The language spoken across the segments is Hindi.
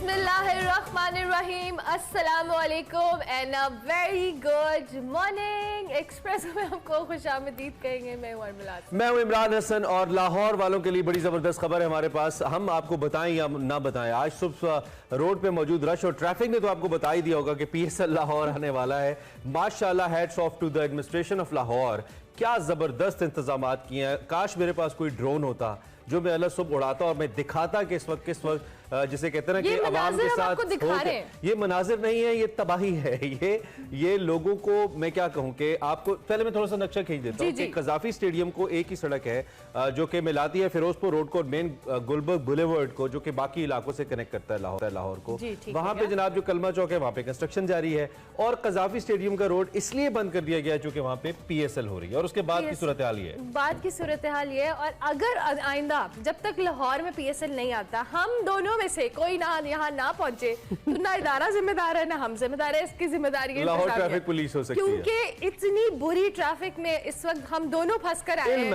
बिस्मिल्लाहिर्रहमानिर्रहीम, अस्सलामुअलैकुम and a very good morning. Espresso में आपको खुशामदीद कहेंगे। मैं हूं इमरान हसन और लाहौर वालों के लिए बड़ी ज़बरदस्त खबर है हमारे पास। हम आपको बताएं या ना बताएं, आज सुबह रोड पे मौजूद रश और ट्रैफिक ने तो आपको बता ही दिया होगा कि PSL लाहौर आने वाला है। माशाल्लाह, hats off to the administration of Lahore. क्या ज़बरदस्त इंतजाम किए हैं। काश मेरे पास कोई ड्रोन होता जो मैं अलग सुबह उड़ाता और मैं दिखाता कि इस वक्त जिसे कहते हैं ना कि अवाम के साथ ये मनाजिर नहीं है, ये तबाही है। ये लोगों को मैं क्या कहूं कि आपको पहले मैं थोड़ा सा नक्शा खींच देता हूं कि कजाफी स्टेडियम को एक ही सड़क है जो कि मिलाती है फिरोजपुर रोड को मेन गुलबर्ग बुलेवर्ड को, जो कि बाकी इलाकों से कनेक्ट करता है लाहौर को। वहां पे जनाब जो कलमा चौक है वहां पे कंस्ट्रक्शन जारी है और कजाफी स्टेडियम का रोड इसलिए बंद कर दिया गया है क्योंकि वहां पे PSL हो रही है और उसके बाद की सूरत हाल ये है। बाद की सूरत हाल ये है और अगर आइंदा जब तक लाहौर में PSL नहीं आता, हम दोनों में से कोई ना यहाँ ना पहुंचे तो ना इदारा जिम्मेदार है ना हम जिम्मेदार है। इसकी जिम्मेदारी है लाहौर ट्रैफिक पुलिस हो सकती है, क्योंकि इतनी बुरी ट्रैफिक में इस वक्त हम दोनों फंस कर आए हैं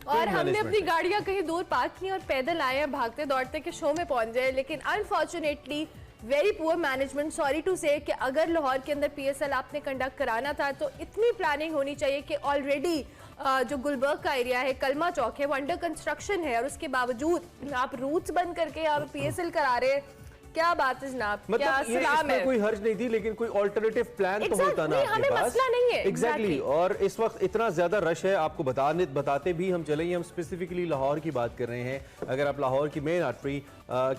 और हमने अपनी गाड़ियां कहीं दूर पार्क की और पैदल आए हैं भागते दौड़ते कि शो में पहुंच जाए। लेकिन unfortunately very poor management, sorry to say, कि अगर लाहौर के अंदर PSL आपने कंडक्ट कराना था तो इतनी प्लानिंग होनी चाहिए कि ऑलरेडी जो गुलबर्ग का एरिया है, कलमा चौक है, वो अंडर कंस्ट्रक्शन है और उसके बावजूद आप रूट्स बंद करके आप PSL करा रहे हैं। क्या बात है जनाब, क्या सलाम है। कोई हर्ज नहीं थी लेकिन कोई अल्टरनेटिव प्लान तो होता ना हमें मसला नहीं है। एग्जैक्टली और इस वक्त इतना ज्यादा रश है, आपको बताते भी हम चलेंगे। हम स्पेसिफिकली लाहौर की बात कर रहे हैं। अगर आप लाहौर की मेन आर्टरी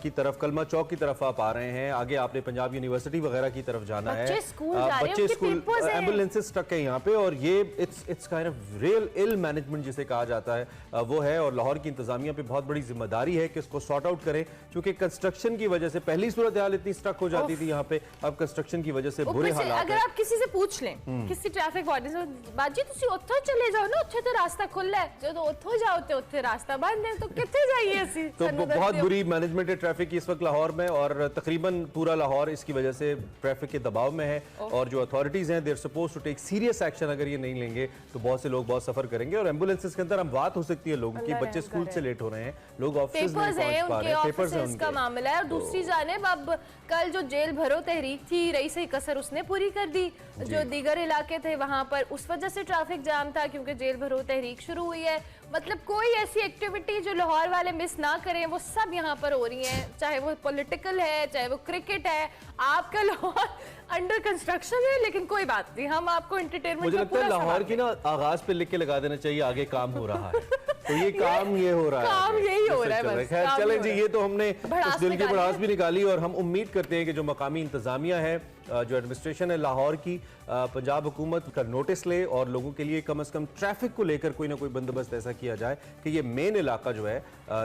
की तरफ कलमा चौक की तरफ आप आ रहे हैं, आगे आपने पंजाब यूनिवर्सिटी वगैरह की तरफ जाना है, बच्चे स्कूल एम्बुलेंसेस स्टक है यहाँ पे और ये it's kind of real ill management जिसे कहा जाता है वो है। और लाहौर की इंतजामिया पे बहुत बड़ी जिम्मेदारी है कि इसको सॉर्ट आउट करें, क्योंकि कंस्ट्रक्शन की वजह से पहली सूरत हाल इतनी स्टक हो जाती थी यहाँ पे, अब कंस्ट्रक्शन की वजह से बुरे हालात। अगर आप किसी से पूछ लें, किसी ट्रैफिक वार्डन से, बाजी तुसी उत्थों चले जाओ ना, उत्थे तो रास्ता खुला है, जो उत्थों जाओ ते उत्थे रास्ता बंद है, तो कितने जाइए ऐसी। तो बहुत बुरी मैनेजमेंट है ट्रैफिक की इस वक्त लाहौर में और तकरीबन पूरा लाहौर इसकी वजह से ट्रैफिक के दबाव में है और जो अथॉरिटीज हैं they're suppose to take serious action. अगर ये नहीं लेंगे तो बहुत से लोग बहुत सफर करेंगे और एम्बुलेंसेस के अंदर हम बात हो सकती है लोगों की, बच्चे स्कूल से लेट हो रहे हैं, लोग ऑफिस में पहुंच पा रहे हैं, पेपर्स हैं उनका मामला है। और दूसरी जानिब अब कल जो जेल भरो तहरीक थी, रईस कसर उसने पूरी कर दी। जो दीगर इलाके थे वहां पर उस वजह से ट्रैफिक जाम था क्योंकि जेल भरो तहरीक शुरू हुई है। मतलब कोई ऐसी एक्टिविटी जो लाहौर वाले मिस ना करें वो सब यहाँ पर हो रही है, चाहे वो पॉलिटिकल है, चाहे वो क्रिकेट है। आपका लाहौर अंडर कंस्ट्रक्शन है लेकिन कोई बात नहीं, हम आपको एंटरटेनमेंट। मुझे लगता है लाहौर की ना आगाज पे लिख के लगा देना चाहिए आगे काम हो रहा है, तो ये काम ये हो रहा है, काम यही हो रहा है। खैर चलें जी, ये तो हमने इस दिल की भड़ास भी निकाली और हम उम्मीद करते हैं कि जो मकामी इंतजामिया है, जो एडमिनिस्ट्रेशन है लाहौर की, पंजाब हुकूमत का नोटिस ले और लोगों के लिए कम से कम ट्रैफिक को लेकर कोई ना कोई बंदोबस्त ऐसा किया जाए कि ये मेन इलाका जो है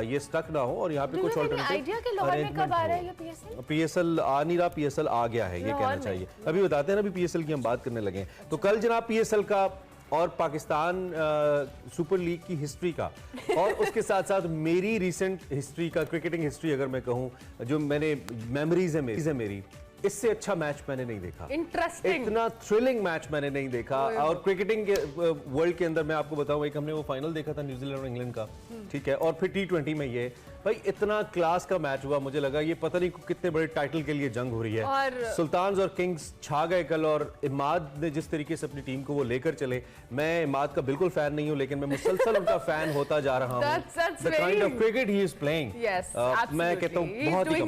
ये स्टक ना हो और यहाँ पे कुछ PSL आ नहीं रहा, PSL आ गया है ये कहना चाहिए। अभी बताते हैं ना, अभी PSL की हम बात करने लगे। तो कल जनाब PSL का और पाकिस्तान सुपर लीग की हिस्ट्री का और उसके साथ साथ मेरी रिसेंट हिस्ट्री का, क्रिकेटिंग हिस्ट्री अगर मैं कहूँ, जो मैंने मेमोरीज है मेरी, इससे अच्छा मैच मैंने नहीं देखा। इंटरेस्टिंग, इतना थ्रिलिंग मैच मैंने नहीं देखा। और क्रिकेटिंग के वर्ल्ड के अंदर मैं आपको बताऊं, एक हमने वो फाइनल देखा था न्यूजीलैंड और इंग्लैंड का, ठीक है, और फिर T20 में ये भाई इतना क्लास का मैच हुआ। मुझे लगा ये पता नहीं कितने बड़े टाइटल के लिए जंग हो रही है और सुल्तान्स और किंग्स छा गए कल। और इमाद ने जिस तरीके से अपनी टीम को वो लेकर चले, मैं इमाद का बिल्कुल फैन नहीं हूं लेकिन मैं मुसलसल उनका फैन होता जा रहा हूं। The kind of cricket he is playing, मैं कहता हूं बहुत ही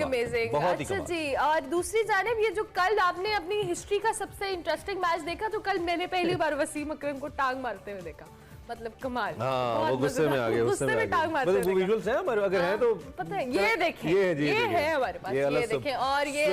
कमाल। जी, और दूसरी जानिब ये जो कल आपने अपनी हिस्ट्री का सबसे इंटरेस्टिंग मैच देखा, तो कल मैंने पहली बार वसीम अकरम को टांग मारते हुए देखा। मतलब कमाल। वो गुस्से में आ गए, गुस्से में टांग मारते हैं। वो विजुअल्स हैं हमारे, अगर हैं तो पता है, ये देखें, ये है हमारे पास, ये देखें। और ये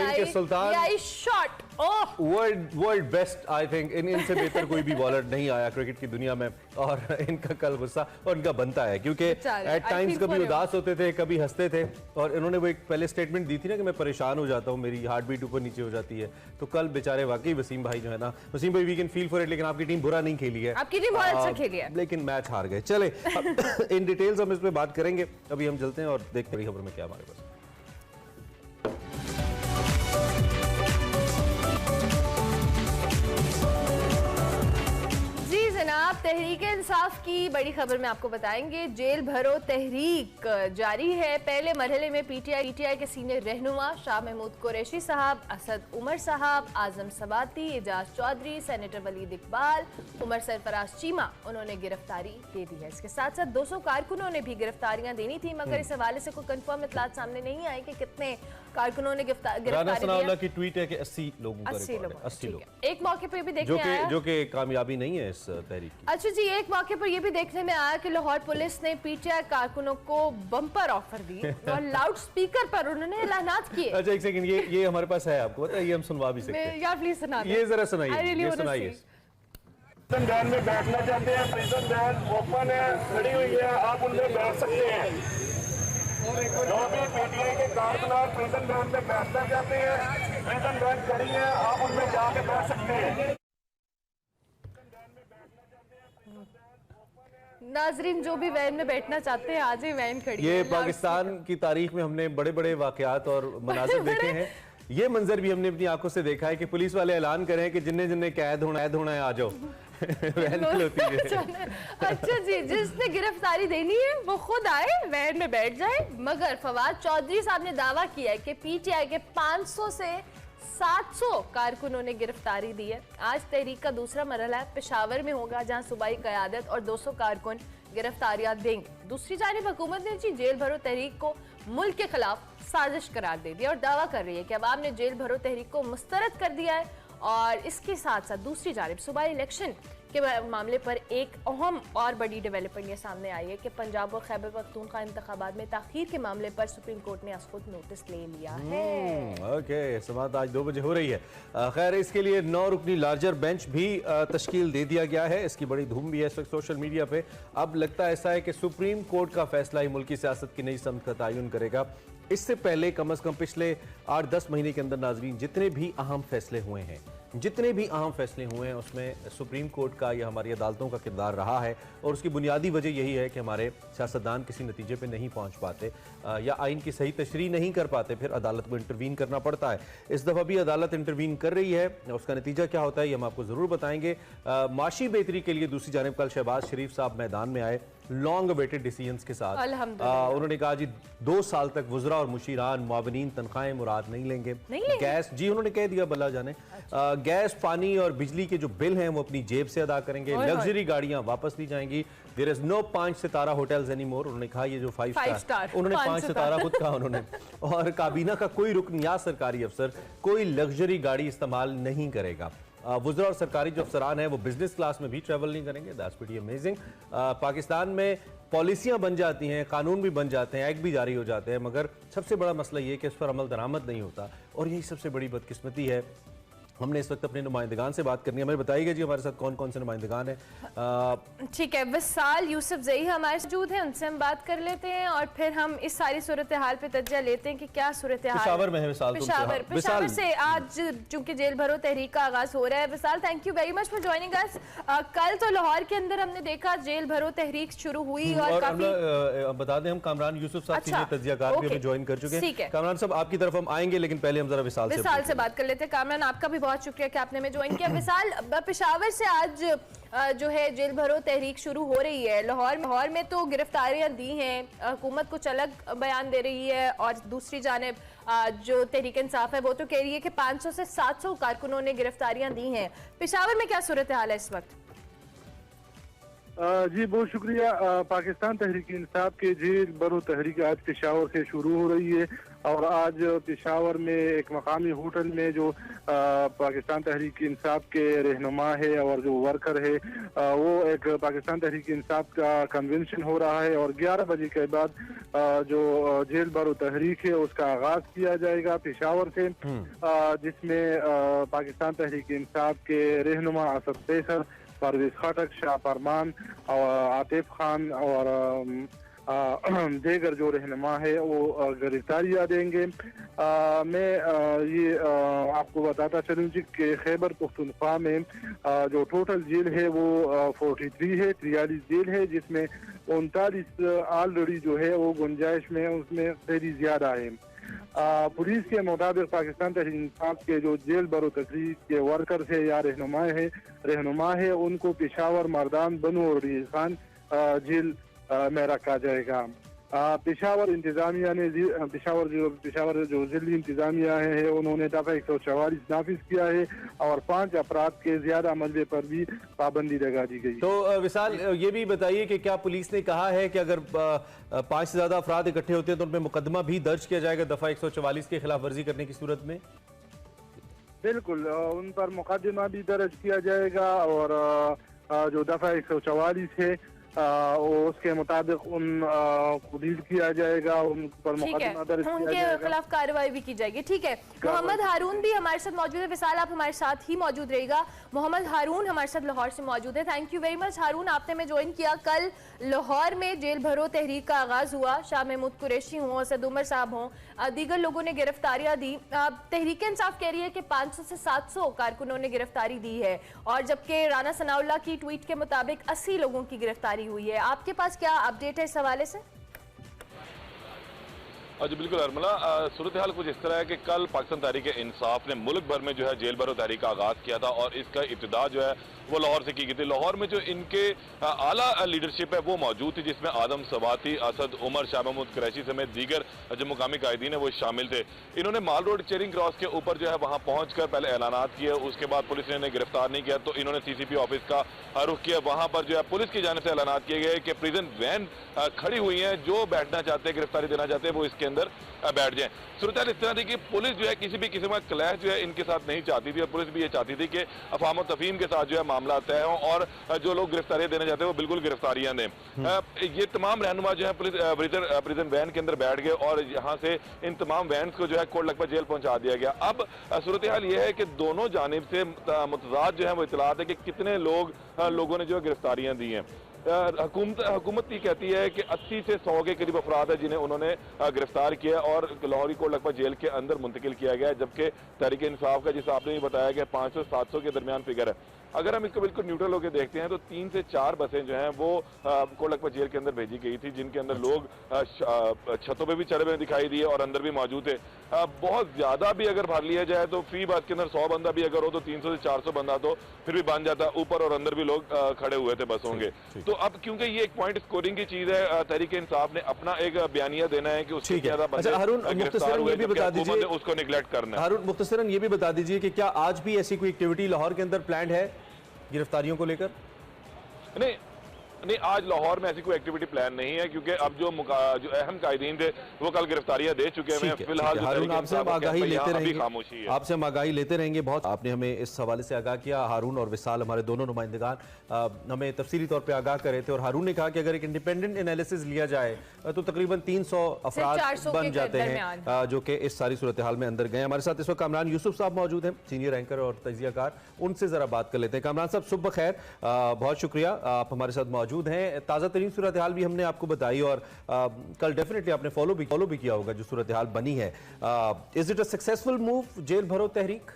आई shot, oh world best, I think इनसे बेहतर कोई भी बॉलर नहीं आया क्रिकेट की दुनिया में। और इनका कल गुस्सा और इनका बनता है क्योंकि एट टाइम्स कभी उदास होते थे, कभी हंसते थे और इन्होंने वो एक पहले स्टेटमेंट दी थी ना कि मैं परेशान हो जाता हूँ, मेरी हार्ट बीट ऊपर नीचे हो जाती है। तो कल बेचारे वाकई वसीम भाई जो है ना, Waseem bhai we can feel for it, लेकिन आपकी टीम बुरा नहीं खेली है, आपकी टीम बहुत अच्छा खेली है लेकिन मैच हार गए। चले इन डिटेल्स हम इस पे बात करेंगे। अभी हम चलते हैं और देखते हैं खबर में क्या हमारे पास। जी जनाब, तहरीक इंसाफ इंसाफ की बड़ी खबर में आपको बताएंगे। जेल भरो तहरीक जारी है। पहले मरहले में पीटीआई के सीनियर रहनुमा शाह महमूद कुरैशी साहब, असद उमर साहब, आजम सबाती, एजाज चौधरी, सेनेटर वलीद इकबाल, उमर सरफराज चीमा, उन्होंने गिरफ्तारी दे दी है। इसके साथ साथ 200 कारकुनों ने भी गिरफ्तारियां देनी थी, मगर इस हवाले से कोई कंफर्म इतलात सामने नहीं आई कि कितने कारकुनों ने गिरफ्तारी की ट्वीट है कि 80 लोगों का रिकॉर्ड है, 80 लोग। एक मौके पर भी देखने आया, जो कि कामयाबी नहीं है इस तहरीक की। अच्छा जी, एक मौके पर यह भी देखने में आया कि लाहौर पुलिस ने पीटीआई कारकुनों को बम्पर ऑफर दी और लाउड स्पीकर पर उन्होंने ऐलानात किए। अच्छा एक सेकंड, ये हमारे पास है, आपको पता है, ये हम सुनवा भी सकते हैं। यार प्लीज सुना ये जरा सुनाइए, ये सुनाइए। प्रिजन वैन में बैठना चाहते हैं, प्रिजन वैन ओपन है, खड़ी हुई है, आप उनमें बैठ सकते हैं। जो भी पीटीआई के कारकुनान प्रिजन वैन में बैठना चाहते हैं, प्रिजन वैन खड़ी है, आप उनमें जाके बैठ सकते हैं। नाजरीन, जो भी वैन में बैठना चाहते हैं आज ही वैन खड़ी है। ये पाकिस्तान की तारीख में हमने बड़े बड़े वाकयात और मनासिब देखे हैं। ये मंजर भी हमने अपनी आंखों से देखा है कि पुलिस वाले ऐलान करें कि जिन्ने जिन्ने कैद होना है आ जाओ। वैन खलोती है। अच्छा जी, जिसने गिरफ्तारी देनी है वो खुद आए, वैन में बैठ जाए। मगर फवाद चौधरी साहब ने दावा किया है कि पीटीआई के 500 से 700 कारकुनों ने गिरफ्तारी दी है। आज तहरीक का दूसरा मरहला पेशावर में होगा, जहां सूबाई क़यादत और 200 कारकुन गिरफ्तारियां देंगे। दूसरी जानिब हुकूमत ने जी जेल भरो तहरीक को मुल्क के खिलाफ साजिश करार दे दिया और दावा कर रही है कि अवाम ने जेल भरो तहरीक को मुस्तरद कर दिया है। और इसके साथ साथ दूसरी जानिब सूबाई इलेक्शन के मामले पर एक अहम और बड़ी डेवलपमेंट ये सामने आई है कि पंजाब और खैबर पख्तूनख्वा इंतखाबात में ताखीर के मामले पर सुप्रीम कोर्ट ने खुद नोटिस ले लिया है। ओके, समाअत आज 2 बजे हो रही है। खैर, इसके लिए 9 रुकनी लार्जर बेंच भी तश्कील दे दिया गया है। इसकी बड़ी धूम भी है इस वक्त सोशल मीडिया पे। अब लगता है ऐसा है कि सुप्रीम कोर्ट का फैसला ही मुल्की सियासत की नई समत का तयन करेगा। इससे पहले कम अज कम पिछले 8-10 महीने के अंदर नाजरीन जितने भी अहम फैसले हुए हैं, उसमें सुप्रीम कोर्ट का या हमारी अदालतों का किरदार रहा है। और उसकी बुनियादी वजह यही है कि हमारे सियासतदान किसी नतीजे पे नहीं पहुंच पाते या आइन की सही तशरीह नहीं कर पाते, फिर अदालत को इंटरवीन करना पड़ता है। इस दफ़ा भी अदालत इंटरवीन कर रही है। उसका नतीजा क्या होता है ये हम आपको ज़रूर बताएंगे। माशी बेहतरी के लिए दूसरी जानिब कल शहबाज शरीफ साहब मैदान में आए लॉन्ग अवेटेड डिसीजंस के साथ। उन्होंने कहा जी 2 साल तक वुज़रा और मुशीरान मुआवनीन तनख्वाहें मुराद नहीं लेंगे। गैस, जी उन्होंने कह दिया बल्ला जाने, गैस, पानी और बिजली के जो बिल हैं वो अपनी जेब से अदा करेंगे। लग्जरी गाड़ियां वापस ली जाएंगी। देयर इज नो 5 सितारा होटल्स एनी मोर। उन्होंने कहा ये जो 5 स्टार, उन्होंने 5 सितारा खुद कहा उन्होंने। और काबीना का कोई रुकन या सरकारी अफसर कोई लग्जरी गाड़ी इस्तेमाल नहीं करेगा। वुज़रा और सरकारी जो अफसरान हैं वो बिजनेस क्लास में भी ट्रैवल नहीं करेंगे। That's pretty amazing. पाकिस्तान में पॉलिसियां बन जाती हैं, कानून भी बन जाते हैं, एक्ट भी जारी हो जाते हैं, मगर सबसे बड़ा मसला ये है कि इस पर अमल दरामद नहीं होता। और यही सबसे बड़ी बदकिस्मती है। हमने इस वक्त अपने नुमाइंदगान से बात करनी है। हमें बताइएगा जी हमारे साथ कौन कौन से नुमाइंदगान हैं। ठीक है, विसाल यूसुफ जई हमारे मौजूद हैं, उनसे हम बात कर लेते हैं और फिर हम इस सारी सूरत हाल पे तज्जा लेते हैं कि क्या सूरत हाल पेशावर में है। पेशावर से आज चूंकि जेल भरो तहरीक का आगाज हो रहा है। Wisal, thank you very much for joining us. कल तो लाहौर के अंदर हमने देखा जेल भरो तहरीक शुरू हुई और काफी बता दें हम कामरान यूसुफ साहब सीनियर तज्जियाकार भी ज्वाइन कर चुके हैं। कामरान साहब आपकी तरफ हम आएंगे, लेकिन पहले हम जरा विसाल से बात कर लेते हैं। कामरान, आपका भी बहुत शुक्रिया कि आपने हमें ज्वाइन किया। विसाल, पेशावर से आज जो है जेल भरो तहरीक शुरू हो रही है। लाहौर में तो गिरफ्तारियां दी हैं, हुकूमत कुछ अलग बयान दे रही है और दूसरी जानिब जो तहरीक इंसाफ है वो तो कह रही है कि 500 से 700 कारकुनों ने गिरफ्तारियां दी हैं। पेशावर में क्या सूरत हाल है इस वक्त? जी बहुत शुक्रिया। पाकिस्तान तहरीक इंसाफ के जेल भरो तहरीक आज पेशावर से शुरू हो रही है और आज पेशावर में एक मकामी होटल में जो पाकिस्तान तहरीक इंसाफ के रहनुमा है और जो वर्कर है वो एक पाकिस्तान तहरीक इंसाफ का कन्वेंशन हो रहा है और 11 बजे के बाद जो जेल भरो तहरीक है उसका आगाज किया जाएगा पेशावर से, जिसमें पाकिस्तान तहरीक इंसाफ के रहनुमा असद फैसल, परवेज खटक, शाह फरमान और आतिफ खान और देगर जो रहनुमा है वो गिरफ्तारियाँ देंगे। मैं ये आपको बताता चलूँ जी कि खैबर पख्तूनख्वा में जो टोटल जेल है वो 43 है, 43 जेल है, जिसमें 39 ऑलरेडी जो है वो गुंजाइश में उसमें थोड़ी ज्यादा है। पुलिस के मुताबिक पाकिस्तान तहरीक इंसाफ के जो जेल बरो तहरीक के वर्कर्स है या रहनुमा है उनको पेशावर, मर्दान, बनू और खान जेल में रखा जाएगा। पेशावर इंतजामिया ने पेशावर जो जिली इंतजामिया है उन्होंने दफा 144 नाफिज किया है और 5 अफराद के ज्यादा मलबे पर भी पाबंदी लगा दी गई। तो विशाल ये भी बताइए कि क्या पुलिस ने कहा है कि अगर 5 से ज्यादा अफराद इकट्ठे होते हैं तो उन पर मुकदमा भी दर्ज किया जाएगा दफा 144 की खिलाफ वर्जी करने की सूरत में? बिल्कुल, उन पर मुकदमा भी दर्ज किया जाएगा और जो दफा 144 है उसके मुताबिक को डील किया जाएगा, उन पर मुकदमा दर्ज किया उनके जाएगा, खिलाफ कार्रवाई भी की जाएगी। ठीक है, मोहम्मद हारून भी हमारे साथ मौजूद है। विशाल आप हमारे साथ ही मौजूद रहेगा। मोहम्मद हारून हमारे साथ लाहौर से मौजूद है। थैंक यू वेरी मच हारून, आपने में ज्वाइन किया। कल लाहौर में जेल भरो तहरीक का आगाज हुआ। शाह महमूद कुरैशी हों, असद उमर साहब हों, दीगर लोगों ने गिरफ्तारियां दी। तहरीक इंसाफ कह रही है कि 500 से 700 कारकुनों ने गिरफ्तारी दी है और जबकि राना सनाउल्लाह की ट्वीट के मुताबिक 80 लोगों की गिरफ्तारी हुई है। आपके पास क्या अपडेट है इस हवाले से? जी बिल्कुल अरमला, सूरत हाल कुछ इस तरह है कि कल पाकिस्तान तहरीक इंसाफ ने मुल्क भर में जो है जेल भरो तहरीक का आगाज किया था और इसका इब्तिदा जो है वो लाहौर से की गई थी। लाहौर में जो इनके आला लीडरशिप है वो मौजूद थी, जिसमें आदम सवाती, असद उमर, शाह महमूद कुरैशी समेत दीगर जो मुकामी कायदीन है वो शामिल थे। इन्होंने माल रोड चेरिंग क्रॉस के ऊपर जो है वहां पहुंचकर पहले ऐलानात किए, उसके बाद पुलिस ने इन्हें गिरफ्तार नहीं किया तो इन्होंने CCP ऑफिस का रुख किया। वहां पर जो है पुलिस की जानिब से ऐलानात किए गए कि प्रिजन वैन खड़ी हुई है, जो बैठना चाहते हैं, गिरफ्तारी देना चाहते हैं वो इसके अंदर बैठ जाए। सूरत हाल इस तरह थी कि पुलिस जो है किसी भी किस्म का क्लैश जो है इनके साथ नहीं चाहती थी और पुलिस भी ये चाहती थी कि अफाम और तफहीम के साथ जो है मामला तय हो और जो लोग गिरफ्तारियां देने जाते हैं वो बिल्कुल गिरफ्तारियां दें। ये तमाम रहनुमा जो है प्रिजन वैन के अंदर बैठ गए और यहाँ से इन तमाम वैन को जो है कोट लखपत जेल पहुंचा दिया गया। अब सूरत हाल ये है कि दोनों जानिब से मुतजाद जो है वो इतलात है कि कितने लोगों ने जो है गिरफ्तारियां दी हैं। हुकूमत ये कहती है कि 80 से 100 के करीब अफराद है जिन्हें उन्होंने गिरफ्तार किया और लाहौरी कोट लखपत जेल के अंदर मुंतकिल किया गया है, जबकि तहरीक इंसाफ का जिस आपने बताया कि 500 से 700 के दरमियान फिगर है। अगर हम इसको बिल्कुल न्यूट्रल होकर देखते हैं तो 3 से 4 बसें जो हैं वो कोट लखपत जेल के अंदर भेजी गई थी, जिनके अंदर लोग छतों पे भी चढ़े हुए दिखाई दिए और अंदर भी मौजूद थे। बहुत ज्यादा भी अगर भर लिया जाए तो फी बस के अंदर 100 बंदा भी अगर हो तो 300 से 400 बंदा तो फिर भी बन जाता, ऊपर और अंदर भी लोग खड़े हुए थे बसों के। तो अब क्योंकि ये एक पॉइंट स्कोरिंग की चीज है, तहरीक इंसाफ ने अपना एक बयानिया देना है कि उससे ज्यादा बंदे उसको निगलेक्ट करना है। हारून मुख्तसरन ये भी बता दीजिए कि क्या आज भी ऐसी कोई एक्टिविटी लाहौर के अंदर प्लान्ड है गिरफ्तारियों को लेकर? नहीं, आज लाहौर में ऐसी कोई एक्टिविटी प्लान नहीं है क्योंकि अब जो अहम कायदीन थे वो कल गिरफ्तारियां दे चुके हैं। फिलहाल हारून आपसे हम आगाही लेते रहेंगे, खामोशी है, आपसे हम आगाही लेते रहेंगे। बहुत आपने हमें इस हवाले से आगाह किया। हारून और विशाल हमारे दोनों नुमाइंदगान हमें तफसीली तौर पर आगाह कर रहे थे और हारून ने कहा कि अगर एक इंडिपेंडेंट एनालिसिस लिया जाए तो तकरीबन 300 अफराद बन जाते हैं जो कि इस सारी सूरत हाल में अंदर गए। हमारे साथ इस वक्त कामरान यूसुफ साहब मौजूद हैं, सीनियर एंकर और तजियाकार, उनसे जरा बात कर लेते हैं। कामरान साहब सुबह खैर, बहुत शुक्रिया आप हमारे साथ मौजूद हैं। ताज़ा तरीन सूरत हाल भी हमने आपको बताई और कल डेफिनेटली आपने फॉलो भी किया होगा जो सूरत हाल बनी है। Is it a successful move जेल भरो तहरीक?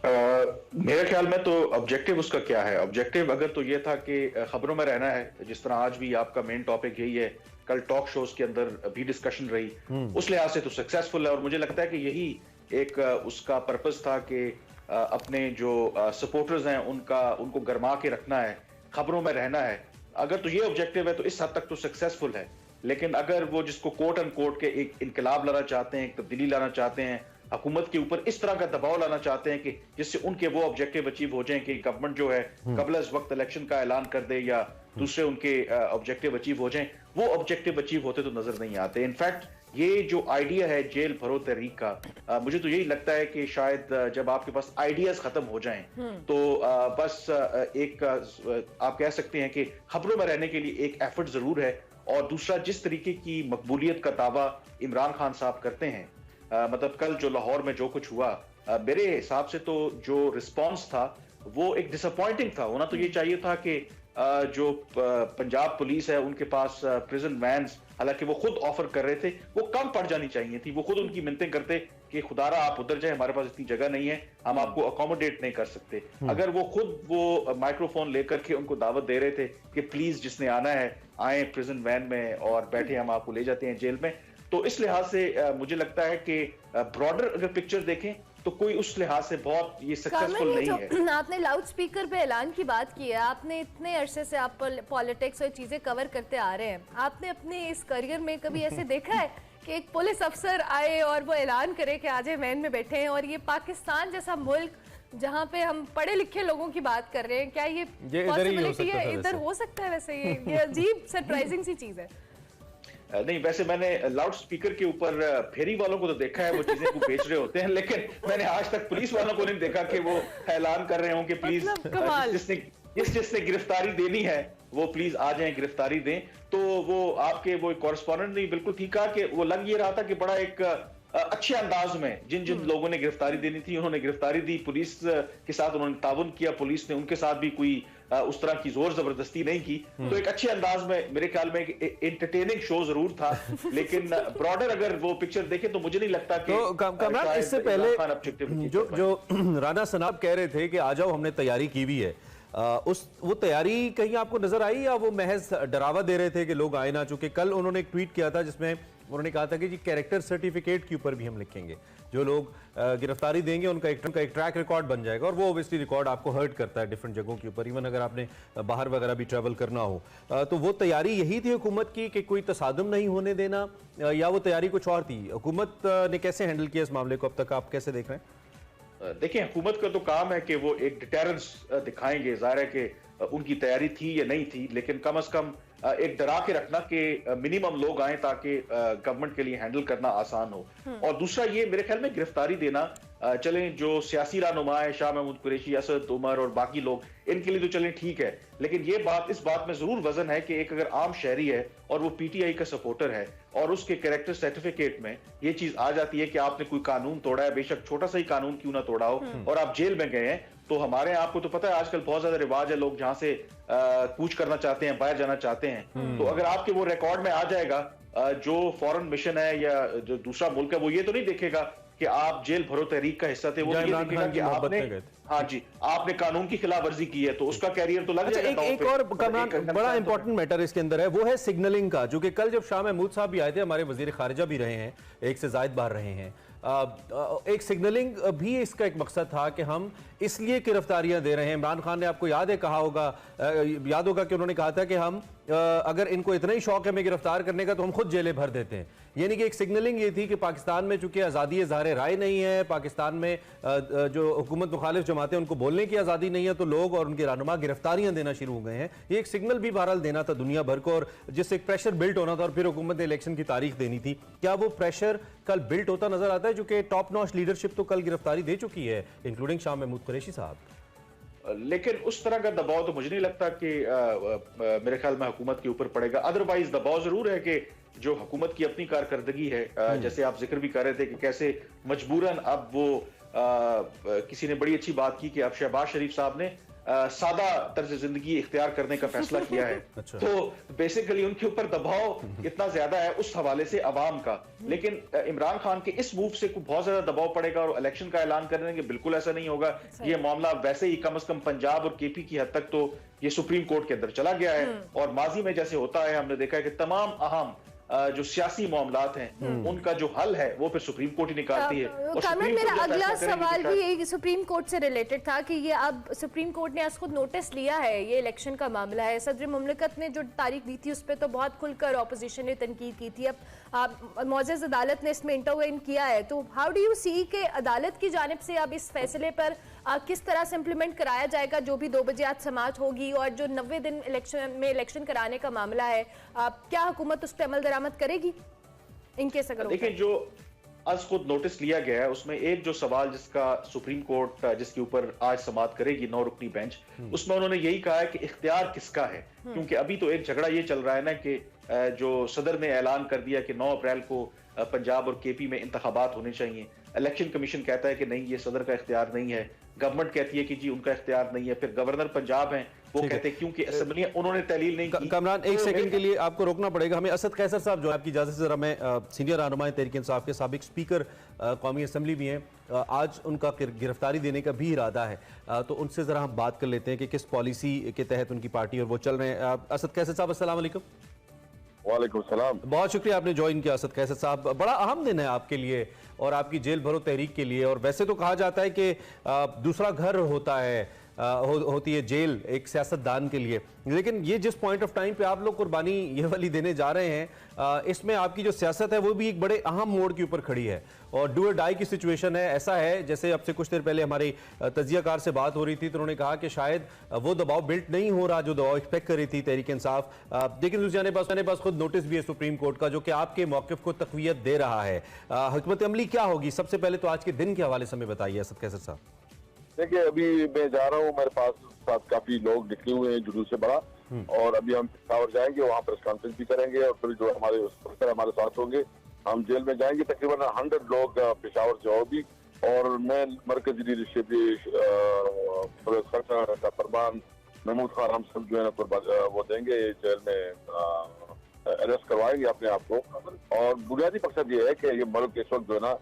मेरे ख्याल में तो ऑब्जेक्टिव उसका क्या है? ऑब्जेक्टिव अगर तो ये था कि खबरों में रहना है, जिस तरह आज भी आपका मेन टॉपिक यही है, कल टॉक शोज के अंदर भी डिस्कशन रही, उस लिहाज से तो सक्सेसफुल है। और मुझे लगता है कि यही एक उसका पर्पस था कि अपने जो सपोर्टर्स हैं उनको गरमा के रखना है, खबरों में रहना है। अगर तो ये ऑब्जेक्टिव है तो इस हद तक तो सक्सेसफुल है। लेकिन अगर वो जिसको कोट एंड कोट के एक इनकलाब लाना चाहते हैं, एक तब्दीली लाना चाहते हैं, हुकूमत के ऊपर इस तरह का दबाव लाना चाहते हैं कि जिससे उनके वो ऑब्जेक्टिव अचीव हो जाएं कि गवर्नमेंट जो है कबल इस वक्त इलेक्शन का ऐलान कर दे या दूसरे उनके ऑब्जेक्टिव अचीव हो जाएं, वो ऑब्जेक्टिव अचीव होते तो नजर नहीं आते। इनफैक्ट ये जो आइडिया है जेल भरो तहरीक का, मुझे तो यही लगता है कि शायद जब आपके पास आइडियाज खत्म हो जाएं तो बस एक आप कह सकते हैं कि खबरों में रहने के लिए एक एफर्ट जरूर है। और दूसरा, जिस तरीके की मकबूलियत का दावा इमरान खान साहब करते हैं, मतलब कल जो लाहौर में जो कुछ हुआ, मेरे हिसाब से तो जो रिस्पॉन्स था वो एक डिसअपॉइंटिंग था। होना तो ये चाहिए था कि जो पंजाब पुलिस है उनके पास प्रिजन वैन्स, हालांकि वो खुद ऑफर कर रहे थे, वो कम पड़ जानी चाहिए थी। वो खुद उनकी मिन्नतें करते कि खुदारा आप उधर जाए, हमारे पास इतनी जगह नहीं है, हम आपको अकोमोडेट नहीं कर सकते। अगर वो खुद वो माइक्रोफोन लेकर के उनको दावत दे रहे थे कि प्लीज जिसने आना है आए प्रिजन वैन में और बैठे, हम आपको ले जाते हैं जेल में, तो इस लिहाज से मुझे लगता है कि ब्रॉडर अगर पिक्चर देखें तो कोई उस लिहाज से बहुत ये सक्सेसफुल नहीं है। आपने लाउड स्पीकर पे ऐलान की बात की है, आपने इतने अरसे से आप पॉलिटिक्स और चीजें कवर करते आ रहे हैं, आपने अपने इस करियर में कभी ऐसे देखा है कि एक पुलिस अफसर आए और वो ऐलान करे कि आज वैन में बैठे हैं, और ये पाकिस्तान जैसा मुल्क जहाँ पे हम पढ़े लिखे लोगों की बात कर रहे हैं, क्या ये पॉसिबिलिटी है, इधर हो सकता है? वैसे ये अजीब सरप्राइजिंग सी चीज है। नहीं, वैसे मैंने लाउड स्पीकर के ऊपर फेरी वालों को तो देखा है, वो चीजें को बेच रहे होते हैं, लेकिन मैंने आज तक पुलिस वालों को नहीं देखा कि वो ऐलान कर रहे हों कि प्लीज जिसने गिरफ्तारी देनी है वो प्लीज आ जाएं, गिरफ्तारी दें। तो वो आपके वो कॉरेस्पॉन्डेंट ने बिल्कुल ठीक कहा कि वो लग ये रहा था कि बड़ा एक अच्छे अंदाज में जिन जिन लोगों ने गिरफ्तारी देनी थी उन्होंने गिरफ्तारी दी, पुलिस के साथ उन्होंने ताउन किया, पुलिस ने उनके साथ भी कोई उस तरह की जोर जबरदस्ती नहीं की। तो एक अच्छे अंदाज में मेरे ख्याल में एंटरटेनिंग शो जरूर था, लेकिन ब्रॉडर अगर वो पिक्चर देखें तो मुझे नहीं लगता कि तो कमरान, इससे पहले जो राना सनाब कह रहे थे कि आ जाओ हमने तैयारी की हुई है, वो तैयारी कहीं आपको नजर आई या वो महज डरावा दे रहे थे कि लोग आए ना? चूंकि कल उन्होंने एक ट्वीट किया था जिसमें उन्होंने कहा था कि जी कैरेक्टर सर्टिफिकेट के ऊपर भी हम लिखेंगे, जो लोग गिरफ्तारी देंगे उनका एक ट्रैक रिकॉर्ड बन जाएगा, और वो ऑब्वियसली रिकॉर्ड आपको हर्ट करता है डिफरेंट जगहों के ऊपर, इवन अगर आपने बाहर वगैरह भी ट्रैवल करना हो। तो वो तैयारी यही थी हुकूमत की कि कोई तसादुम नहीं होने देना, या वो तैयारी कुछ और थी? हुकूमत ने कैसे हैंडल किया इस मामले को, अब तक आप कैसे देख रहे हैं? देखिए, हुकूमत का तो काम है कि वो एक डिटेरेंस दिखाएंगे। जाहिर है कि उनकी तैयारी थी या नहीं थी, लेकिन कम से कम एक डरा के रखना कि मिनिमम लोग आए ताकि गवर्नमेंट के लिए हैंडल करना आसान हो। और दूसरा ये मेरे ख्याल में गिरफ्तारी देना, चलें जो सियासी रहनुमा है शाह महमूद कुरैशी, असद उमर और बाकी लोग, इनके लिए तो चलें ठीक है, लेकिन ये बात इस बात में जरूर वजन है कि एक अगर आम शहरी है और वो पीटीआई का सपोर्टर है और उसके कैरेक्टर सर्टिफिकेट में ये चीज आ जाती है कि आपने कोई कानून तोड़ा है, बेशक छोटा सा ही कानून क्यों ना तोड़ा हो, और आप जेल में गए हैं, तो हमारे आपको तो पता है आजकल बहुत ज्यादा रिवाज है, लोग जहां से कूच करना चाहते हैं, बाहर जाना चाहते हैं, तो अगर आपके वो रिकॉर्ड में आ जाएगा, जो फॉरेन मिशन है या जो दूसरा मुल्क है वो ये तो नहीं देखेगा कि आप जेल भरो तहरीक का हिस्सा थे, वो ये देखेगा कि आपने, हाँ जी, आपने कानून की खिलाफ वर्जी की है, तो उसका कैरियर तो लग जाएगा। एक और बड़ा इंपॉर्टेंट मैटर इसके अंदर है, वो है सिग्नलिंग का, जो कि कल जब शाह महमूद साहब भी आए थे, हमारे वजीर खारिजा भी रहे हैं, एक से जायद बार रहे हैं, एक सिग्नलिंग भी इसका एक मकसद था कि हम इसलिए गिरफ्तारियां दे रहे हैं। इमरान खान ने, आपको याद है, कहा होगा, याद होगा कि उन्होंने कहा था कि हम अगर इनको इतना ही शौक है हमें गिरफ्तार करने का तो हम खुद जेलें भर देते हैं। यानी कि एक सिग्नलिंग ये थी कि पाकिस्तान में चूंकि आज़ादी इज़हार राय नहीं है, पाकिस्तान में जो हुकूमत मुखालिफ जमातें उनको बोलने की आज़ादी नहीं है, तो लोग और उनके रहनुमा गिरफ्तारियां देना शुरू हो गए हैं। ये एक सिग्नल भी बहरहाल देना था दुनिया भर को, और जिससे एक प्रेशर बिल्ट होना था, और फिर हुकूमत ने इलेक्शन की तारीख देनी थी। क्या वो प्रेशर कल बिल्ट होता नजर आता है? जो कि टॉप नॉच लीडरशिप तो कल गिरफ्तारी दे चुकी है, इंक्लूडिंग शाह महमूद कुरैशी साहब, लेकिन उस तरह का दबाव तो मुझे नहीं लगता कि मेरे ख्याल में हुकूमत के ऊपर पड़ेगा। अदरवाइज दबाव जरूर है कि जो हुकूमत की अपनी कारकर्दगी है, जैसे आप जिक्र भी कर रहे थे कि कैसे मजबूरन अब वो किसी ने बड़ी अच्छी बात की कि अब शहबाज शरीफ साहब ने सादा तर्ज जिंदगी इख्तियार करने का फैसला किया है। अच्छा। तो बेसिकली उनके ऊपर दबाव इतना ज्यादा है उस हवाले से अवाम का, लेकिन इमरान खान के इस मूव से बहुत ज्यादा दबाव पड़ेगा और इलेक्शन का ऐलान करने के बिल्कुल ऐसा नहीं होगा। ये मामला वैसे ही कम से कम पंजाब और केपी की हद तक तो ये सुप्रीम कोर्ट के अंदर चला गया है, और माजी में जैसे होता है हमने देखा है कि तमाम अहम जो सियासी मामलात हैं उनका जो हल है वो फिर सुप्रीम कोर्ट ही निकालती है। और मेरा अगला सवाल भी यही सुप्रीम कोर्ट से रिलेटेड था कि ये अब सुप्रीम कोर्ट ने आज खुद नोटिस लिया है, ये इलेक्शन का मामला है, सदर मुमलिकत ने जो तारीख दी थी उस पर तो बहुत खुलकर ऑपोजिशन ने तनकीद की थी, अब मौजूद अदालत ने इसमें इंटरवेन किया है, तो हाउ डू यू सी के अदालत की जानिब से अब इस फैसले पर किस तरह से इम्प्लीमेंट कराया जाएगा, जो भी 2 बजे आज समाअत होगी, और जो 90 दिन इलेक्शन कराने का मामला है, क्या हुकूमत उस पर अमल दरामद करेगी इनकेस अगर? देखिए, जो आज खुद नोटिस लिया गया है उसमें एक जो सवाल जिसका सुप्रीम कोर्ट जिसके ऊपर आज समाअत करेगी 9 रुकनी बेंच, उसमें उन्होंने यही कहा है कि इख्तियार किसका है, क्योंकि अभी तो एक झगड़ा ये चल रहा है ना कि जो सदर ने ऐलान कर दिया कि 9 अप्रैल को पंजाब और केपी में इंतखाबात होने चाहिए, इलेक्शन कमीशन कहता है कि नहीं ये सदर का इख्तियार नहीं है, गवर्नमेंट कहती है कि जी उनका इख्तियार नहीं है, फिर गवर्नर पंजाब हैं वो कहते हैं क्योंकि असेंबली उन्होंने तहलील नहीं की। कमरान, एक सेकंड के लिए आपको रोकना पड़ेगा हमें। असद कैसर साहब, जो आपकी इजाजत से जरा मैं सीनियर रहनुमा तहरीक इंसाफ के साबिक स्पीकर कौमी असम्बली भी हैं, आज उनका गिरफ्तारी देने का भी इरादा है, तो उनसे जरा हम बात कर लेते हैं कि किस पॉलिसी के तहत उनकी पार्टी और वो चल रहे हैं। असद कैसर साहब, अस्सलाम वालेकुम। वालेकुम सलाम। बहुत शुक्रिया आपने ज्वाइन किया असद कैसर साहब। बड़ा अहम दिन है आपके लिए और आपकी जेल भरो तहरीक के लिए। और वैसे तो कहा जाता है कि दूसरा घर होता है, होती है जेल एक सियासतदान के लिए, लेकिन ये जिस पॉइंट ऑफ टाइम पे आप लोग कुर्बानी ये वाली देने जा रहे हैं, इसमें आपकी जो सियासत है वो भी एक बड़े अहम मोड़ के ऊपर खड़ी है और डू और डाई की सिचुएशन है। ऐसा है जैसे अब से कुछ देर पहले हमारी तजियाकार से बात हो रही थी तो उन्होंने कहा कि शायद वो दबाव बिल्ट नहीं हो रहा जो दबाव एक्सपेक्ट कर रही थी तहरीक इंसाफ, लेकिन दूसरे पास खुद नोटिस भी है सुप्रीम कोर्ट का जो कि आपके मौक़िफ़ को तक़वियत दे रहा है। हिकमत अमली क्या होगी? सबसे पहले तो आज के दिन के हवाले से हमें बताइए असद कैसर साहब। देखिए, अभी मैं जा रहा हूँ, मेरे पास साथ काफी लोग निकले हुए हैं जुलूस से बड़ा, और अभी हम पेशावर जाएंगे, वहाँ प्रेस कॉन्फ्रेंस भी करेंगे और फिर जो हमारे साथ होंगे, हम जेल में जाएंगे। तकरीबन 100 लोग पेशावर से होगी और मैं मरकजी लीडरशिप फरमान महमूद खान हम सब जो है ना वो देंगे, जेल में अरेस्ट करवाएंगे अपने आप को। और बुनियादी मकसद ये है कि ये मुल्क इस वक्त जो है ना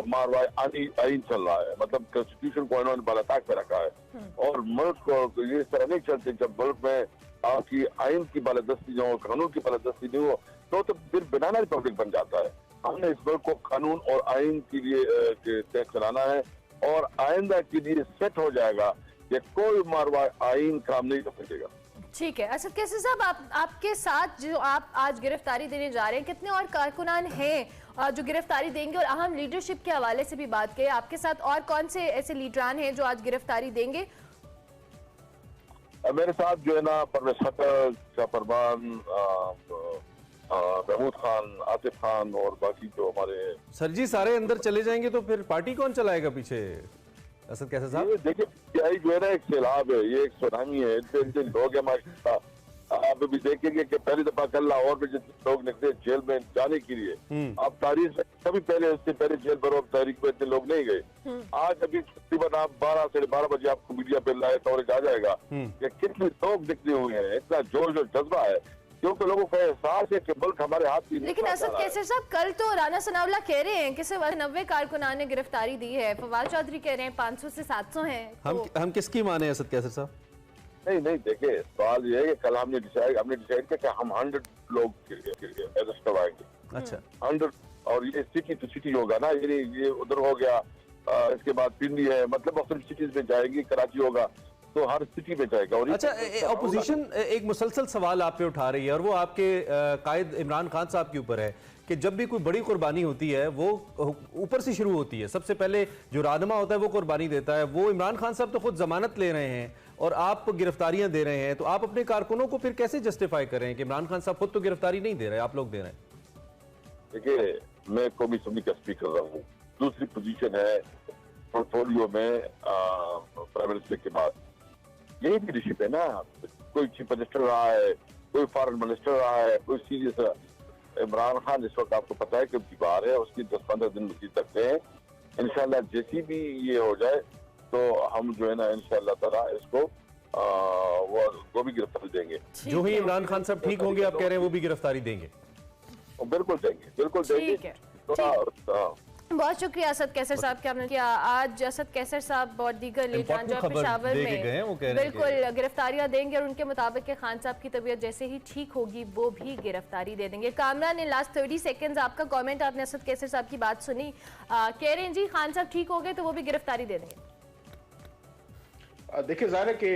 मारवाई आइन चल रहा है, मतलब कॉन्स्टिट्यूशन को इन्होंने बालाताक पे रखा है और मुल्क को ये इस तरह नहीं चलते। जब मुल्क में आपकी आइन की बालादस्ती न हो, कानून की बालादस्ती नहीं हो तो फिर बनाना रिपब्लिक बन जाता है। हमने इस मुल्क को कानून और आइन के लिए तय चलाना है और आइंदा के लिए सेट हो जाएगा कि कोई मारवाई आइन काम नहीं कर सकेगा। ठीक है असद कैसर साहब, आपके साथ जो आप आज गिरफ्तारी देने जा रहे हैं, कितने और कारकुनान हैं जो गिरफ्तारी देंगे? और अहम लीडरशिप के हवाले से भी बात करें, आपके साथ और कौन से ऐसे लीडरान हैं जो आज गिरफ्तारी देंगे? मेरे साथ जो है ना परवेज खट्टर, शाहफरमान, महमूद खान, आतिफ खान और बाकी जो हमारे। सर जी सारे अंदर चले जाएंगे तो फिर पार्टी कौन चलाएगा पीछे असद कैसर साहब? देखिए, पीटीआई जो है ना एक सैलाब है, ये एक सुनामी है, इतने लोग हमारे। आप अभी देखेंगे कि पहली दफा कल लाहौर में जितने लोग निकले जेल में जाने के लिए, आप तारीख में कभी पहले उससे पहले जेल भरो तारीख में इतने लोग नहीं गए। आज अभी तकरीबन आप 12 से 12 बजे आपको मीडिया पे लाइव कवरेज आ जाएगा कि कितने लोग निकले हुए हैं, इतना जोश और जज्बा है क्योंकि लोगों का एहसास है कि मुल्क हमारे हाथ की। लेकिन असद कैसर साहब, कल तो राना सनाउल्लाह कह रहे हैं कि सिर्फ 90 कारकुनान ने गिरफ्तारी दी है, फवाद चौधरी कह रहे हैं 500 से 700 हैं। हम किसकी माने असद कैसर साहब? नहीं देखिए, सवाल ये है कि कल हमने डिसाइड किया कि हम 100 लोग अरेस्ट करवाएंगे। अच्छा, 100, और ये सिटी टू सिटी होगा ना, ये उधर हो गया, इसके बाद पिंडी है, मतलब मुख्तलिफ सिटीज में जाएगी, कराची होगा तो हर सिटी में जाएगा। और अच्छा, ऑपोजिशन एक मुसलसल सवाल आप पे उठा रही है और वो आपके कायद इमरान खान साहब के ऊपर है कि जब भी कोई बड़ी कुर्बानी होती है वो ऊपर से शुरू होती है, सबसे पहले जो राहनुमा होता है वो कुर्बानी देता है। वो इमरान खान साहब तो खुद जमानत ले रहे हैं और आप गिरफ्तारियां दे रहे हैं, तो आप अपने कारकुनों को फिर कैसे जस्टिफाई कर रहे हैं कि इमरान खान साहब खुद तो गिरफ्तारी नहीं दे रहे, आप लोग दे रहे हैं? देखिए, मैं कौमी असम्बली का स्पीकर रहा हूँ, दूसरी पोजीशन है पोर्टफोलियो में प्राइम मिनिस्टर के बाद, यही लीडरशिप है ना। कोई चीफ मिनिस्टर रहा है, कोई फॉरेन मिनिस्टर रहा है, कोई सीरियस। इमरान खान इस वक्त आपको पता है कि बीमार है, उसकी 10-15 दिन मजीद तक है। इंशाल्लाह जैसी भी ये हो जाए तो हम जो है ना इंशाल्लाह ताला इसको वो भी गिरफ्तारी देंगे। जो ही इमरान खान साहब ठीक होंगे, आप कह रहे हैं वो भी गिरफ्तारी देंगे? बिल्कुल देंगे, बिल्कुल देंगे। बहुत शुक्रिया असद कैसर साहब के आपने किया। आज असद कैसर साहब और दीगर लीडरान जो पेशावर में बिल्कुल गिरफ्तारियां देंगे और उनके मुताबिक के खान साहब की तबीयत जैसे ही ठीक होगी वो भी गिरफ्तारी दे देंगे। कामरान ने लास्ट 30 सेकंड्स आपका कमेंट, आपने असद कैसर साहब की बात सुनी, कह रहे हैं जी खान साहब ठीक हो गए तो वो भी गिरफ्तारी दे देंगे। देखिए, जाहिर है कि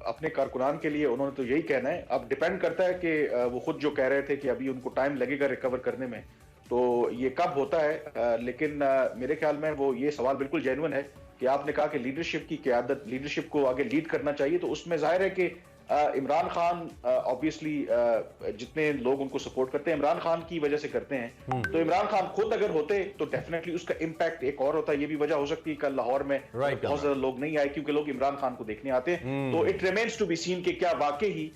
अपने कारकुनान के लिए उन्होंने तो यही कहना है। अब डिपेंड करता है कि वो खुद जो कह रहे थे कि अभी उनको टाइम लगेगा रिकवर करने में, तो ये कब होता है। लेकिन मेरे ख्याल में वो ये सवाल बिल्कुल जेन्युइन है कि आपने कहा कि लीडरशिप की क़यादत, लीडरशिप को आगे लीड करना चाहिए, तो उसमें जाहिर है कि इमरान खान ऑब्वियसली जितने लोग उनको सपोर्ट करते हैं इमरान खान की वजह से करते हैं, तो इमरान खान खुद अगर होते तो डेफिनेटली उसका इम्पैक्ट एक और होता है। ये भी वजह हो सकती है कल लाहौर में बहुत ज्यादा लोग नहीं आए क्योंकि लोग इमरान खान को देखने आते हैं। तो it remains to be seen कि क्या वाकई ही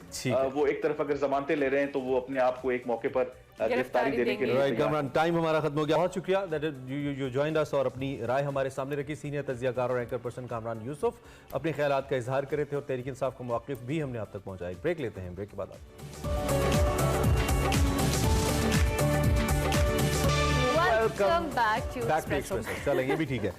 वो एक तरफ अगर जमानतें ले रहे हैं तो वो अपने आप को एक मौके पर गिरफ्तारी देने के लिए। टाइम हमारा खत्म हो गया। बहुत शुक्रिया दैट यू जॉइंड अस और अपनी राय हमारे सामने रखी। सीनियर तज्जियाकार और एंकर पर्सन कामरान यूसुफ अपने ख्यालात का इजहार करे थे और तहरीक इंसाफ का मौक़िफ़ भी हमने आप तक पहुंचाया। ब्रेक लेते हैं, ब्रेक के बाद वेलकम बैक टू एक्सप्रेसो। चलें, ये भी ठीक है।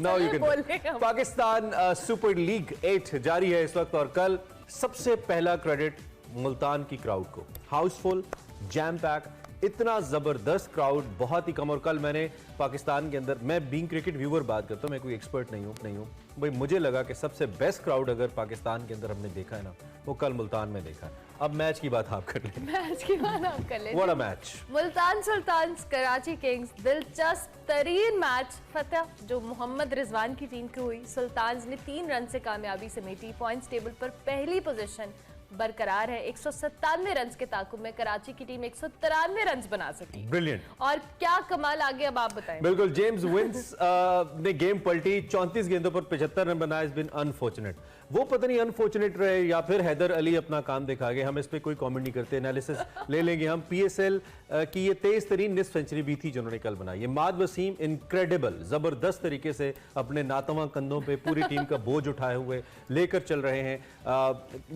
Now you can. Pakistan super league 8 जारी है इस वक्त और कल सबसे पहला क्रेडिट मुल्तान की क्राउड को, हाउसफुल, जैम पैक, इतना ज़बरदस्त क्राउड, बहुत ही कम। और कल मैंने पाकिस्तान के अंदर, मैं बीइंग क्रिकेट व्यूअर बात करता हूँ, मैं कोई एक्सपर्ट नहीं हूँ भाई, मुझे लगा कि सबसे बेस्ट क्राउड अगर पाकिस्तान के अंदर हमने देखा है ना, वो कल मुल्तान में देखा है। अब मैच की बात आप कर लें। मैच की बात आप कर लें। What a match. Multan Sultans Karachi Kings, दिलचस्प तरीन मैच, फतेह जो मोहम्मद रिजवान की टीम को हुई। सुल्तान्स ने 3 रन से कामयाबी समेटी, पॉइंट्स टेबल पर पहली पोजीशन बरकरार है। 197 रन के ताकुब में कराची की टीम 193 रन बना सकी। ब्रिलियंट। और क्या कमाल आगे, अब आप बताएं। बिल्कुल, जेम्स विंस ने गेम पलटी, 34 गेंदों पर 75 रन बनाए। इज बिन अनफॉर्चुनेट, वो पता नहीं अनफॉर्चुनेट रहे या फिर हैदर अली अपना काम दिखा गए, हम इस पे कोई कमेंट नहीं करते, एनालिसिस ले लेंगे हम। पीएसएल की ये तेज तरीन निस्फ सेंचुरी भी थी जिन्होंने कल बनाई। ये माद वसीम इनक्रेडिबल, जबरदस्त तरीके से अपने नातवा कंधों पे पूरी टीम का बोझ उठाए हुए लेकर चल रहे हैं।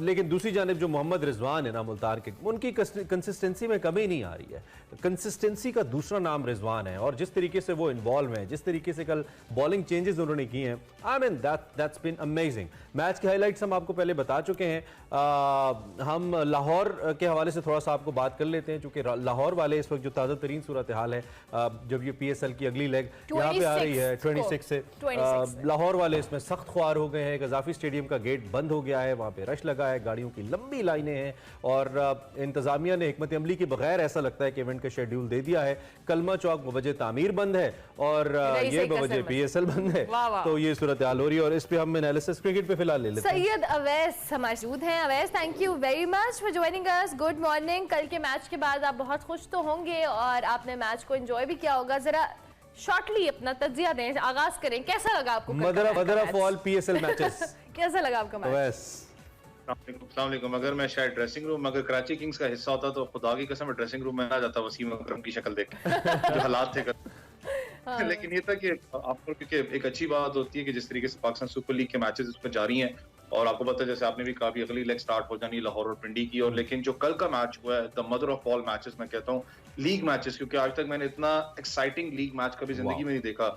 लेकिन दूसरी जानिब जो मोहम्मद रिजवान है ना मुल्तान के, उनकी कंसिस्टेंसी में कमी नहीं आ रही है। कंसिस्टेंसी का दूसरा नाम रिजवान है, और जिस तरीके से वो इन्वॉल्व हैं, जिस तरीके से कल बॉलिंग चेंजेस उन्होंने किए हैं, I mean that's been amazing. Match के हाइलाइट्स हम आपको पहले बता चुके हैं। हम लाहौर के हवाले से थोड़ा सा आपको बात कर लेते हैं, चूंकि लाहौर वाले इस वक्त जो ताज़ा तरीन सूरत हाल है, जब ये पीएसएल की अगली लेग यहाँ पे आ रही है 26 से, लाहौर वाले इसमें सख्त ख्वार हो गए हैं। गजाफी स्टेडियम का गेट बंद हो गया है, वहाँ पे रश लगा है, गाड़ियों की लंबी लाइनें हैं, और इंतजामिया ने हिकमत अमली के बगैर ऐसा लगता है कि इवेंट का शेड्यूल दे दिया है। कलमा चौक बवजह तामीर बंद है और ये बवजह पीएसएल बंद है। तो ये सूरत हाल हो रही है, और इस पे हम एनालिसिस क्रिकेट पे फिलहाल ले लेते हैं। सैयद अवैस मौजूद हैं। Awais, thank you very much for joining us. Good morning. कल के मैच के बाद आप बहुत खुश तो होंगे और आपने मैच को एंजॉय भी किया होगा। जरा शॉर्टली अपना तज्जिया दें, आगाज करें, कैसा लगा आपको? Mother of all PSL matches, कैसा लगा आपका मैच? अस्सलाम वालेकुम। अगर मैं शायद ड्रेसिंग रूम, अगर कराची किंग्स का हिस्सा होता तो खुदा की कसम ड्रेसिंग रूम में आ जाता वसीम अकरम की शक्ल देख जो हालात थे हाँ। लेकिन ये था कि आपको, क्योंकि एक अच्छी बात होती है कि जिस तरीके से पाकिस्तान सुपर लीग के मैचेस इस पर जारी हैं, और आपको पता है जैसे आपने भी काफी अगली लेग स्टार्ट हो जानी लाहौर और पिंडी की, और लेकिन जो कल का मैच हुआ है, the mother of all matches मैं कहता हूँ, लीग मैचेस, क्योंकि आज तक मैंने इतना एक्साइटिंग लीग मैच कभी जिंदगी में नहीं देखा।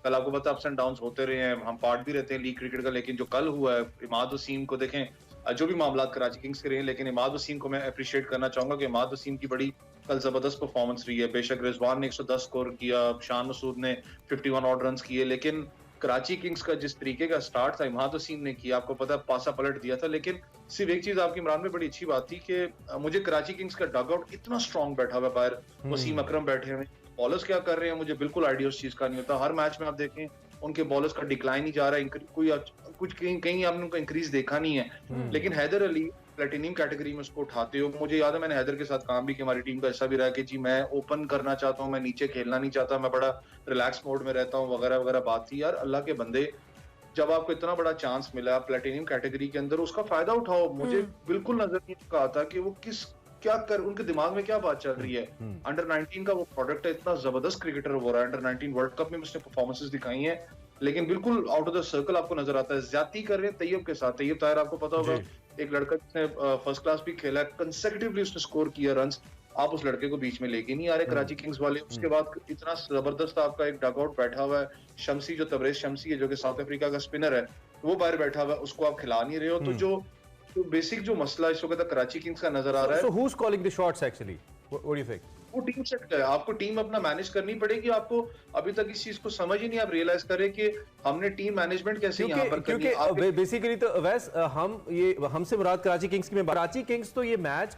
कल आपको पता अप्स एंड डाउन होते रहे हैं, हम पार्ट भी रहते हैं लीग क्रिकेट का, लेकिन जो कल हुआ है, इमाद वसीम को देखें, जो भी मामला कराची किंग्स के रहे हैं, लेकिन इमाद वसीम को मैं अप्रिशिएट करना चाहूंगा कि इमाद वसीम की बड़ी कल जबरदस्त परफॉर्मेंस रही है। बेशक रिजवान ने 110 स्कोर किया, शान मसूद ने 51 ऑड रन किए, लेकिन कराची किंग्स का जिस तरीके का स्टार्ट था इमाद वसीम ने किया, आपको पता है पासा पलट दिया था। लेकिन सिर्फ एक चीज आपकी इमरान में बड़ी अच्छी बात थी कि मुझे कराची किंग्स का डग आउट इतना स्ट्रॉन्ग बैठा हुआ, बाहर वसीम अकरम बैठे हुए, बॉलर्स क्या कर रहे हैं मुझे बिल्कुल आइडिया उस चीज का नहीं होता। हर मैच में आप देखें उनके बॉलर्स का डिक्लाइन ही जा रहा है, कोई कुछ कहीं आपने उनका इंक्रीज देखा नहीं है। लेकिन हैदर अली प्लेटिनियम कैटेगरी में उसको उठाते हो, मुझे याद है मैंने हैदर के साथ काम भी किया, हमारी टीम का ऐसा भी रहा कि जी मैं ओपन करना चाहता हूँ, मैं नीचे खेलना नहीं चाहता, मैं बड़ा रिलैक्स मोड में रहता हूँ, वगैरह वगैरह बात थी। यार अल्लाह के बंदे, जब आपको इतना बड़ा चांस मिला प्लेटिनियम कैटेगरी के अंदर, उसका फायदा उठाओ। मुझे बिल्कुल नजर नहीं आता कि वो क्या कर, उनके दिमाग में क्या बात चल रही है। अंडर 19 का वो प्रोडक्ट है, इतना जबरदस्त क्रिकेटर हो रहा है, अंडर 19 वर्ल्ड कप में उसने परफॉर्मेंसेस दिखाई हैं, लेकिन बिल्कुल आउट ऑफ द सर्कल आपको नजर आता है। ज्यादती कर रहे हैं तैयब के साथ। तैयब ताहिर आपको पता होगा, एक लड़का जिसने फर्स्ट क्लास भी खेला, कंसेक्यूटिवली उसने स्कोर किया रन्स, आप उस लड़के को बीच में लेके नहीं आ रहे कराची किंग्स वाले। उसके बाद इतना जबरदस्त आपका एक डग आउट बैठा हुआ है, शमसी जो तबरेज शमसी है, जो कि साउथ अफ्रीका का स्पिनर है, वो बाहर बैठा हुआ है, उसको आप खिला नहीं रहे हो। तो जो बेसिक जो मसला इस वक्त कराची किंग्स का नजर आ रहा है, so who's calling the shots actually? What do you think? वो टीम सेट है, आपको टीम अपना मैनेज करनी पड़ेगी। आपको अभी तक इस चीज को समझ ही नहीं, आप रियलाइज करें कि हमने टीम मैनेजमेंट कैसे यहाँ पर करनी है। क्योंकि बेसिकली तो वैसे हमसे मुराद कराची किंग्स की में, कराची किंग्स तो ये मैच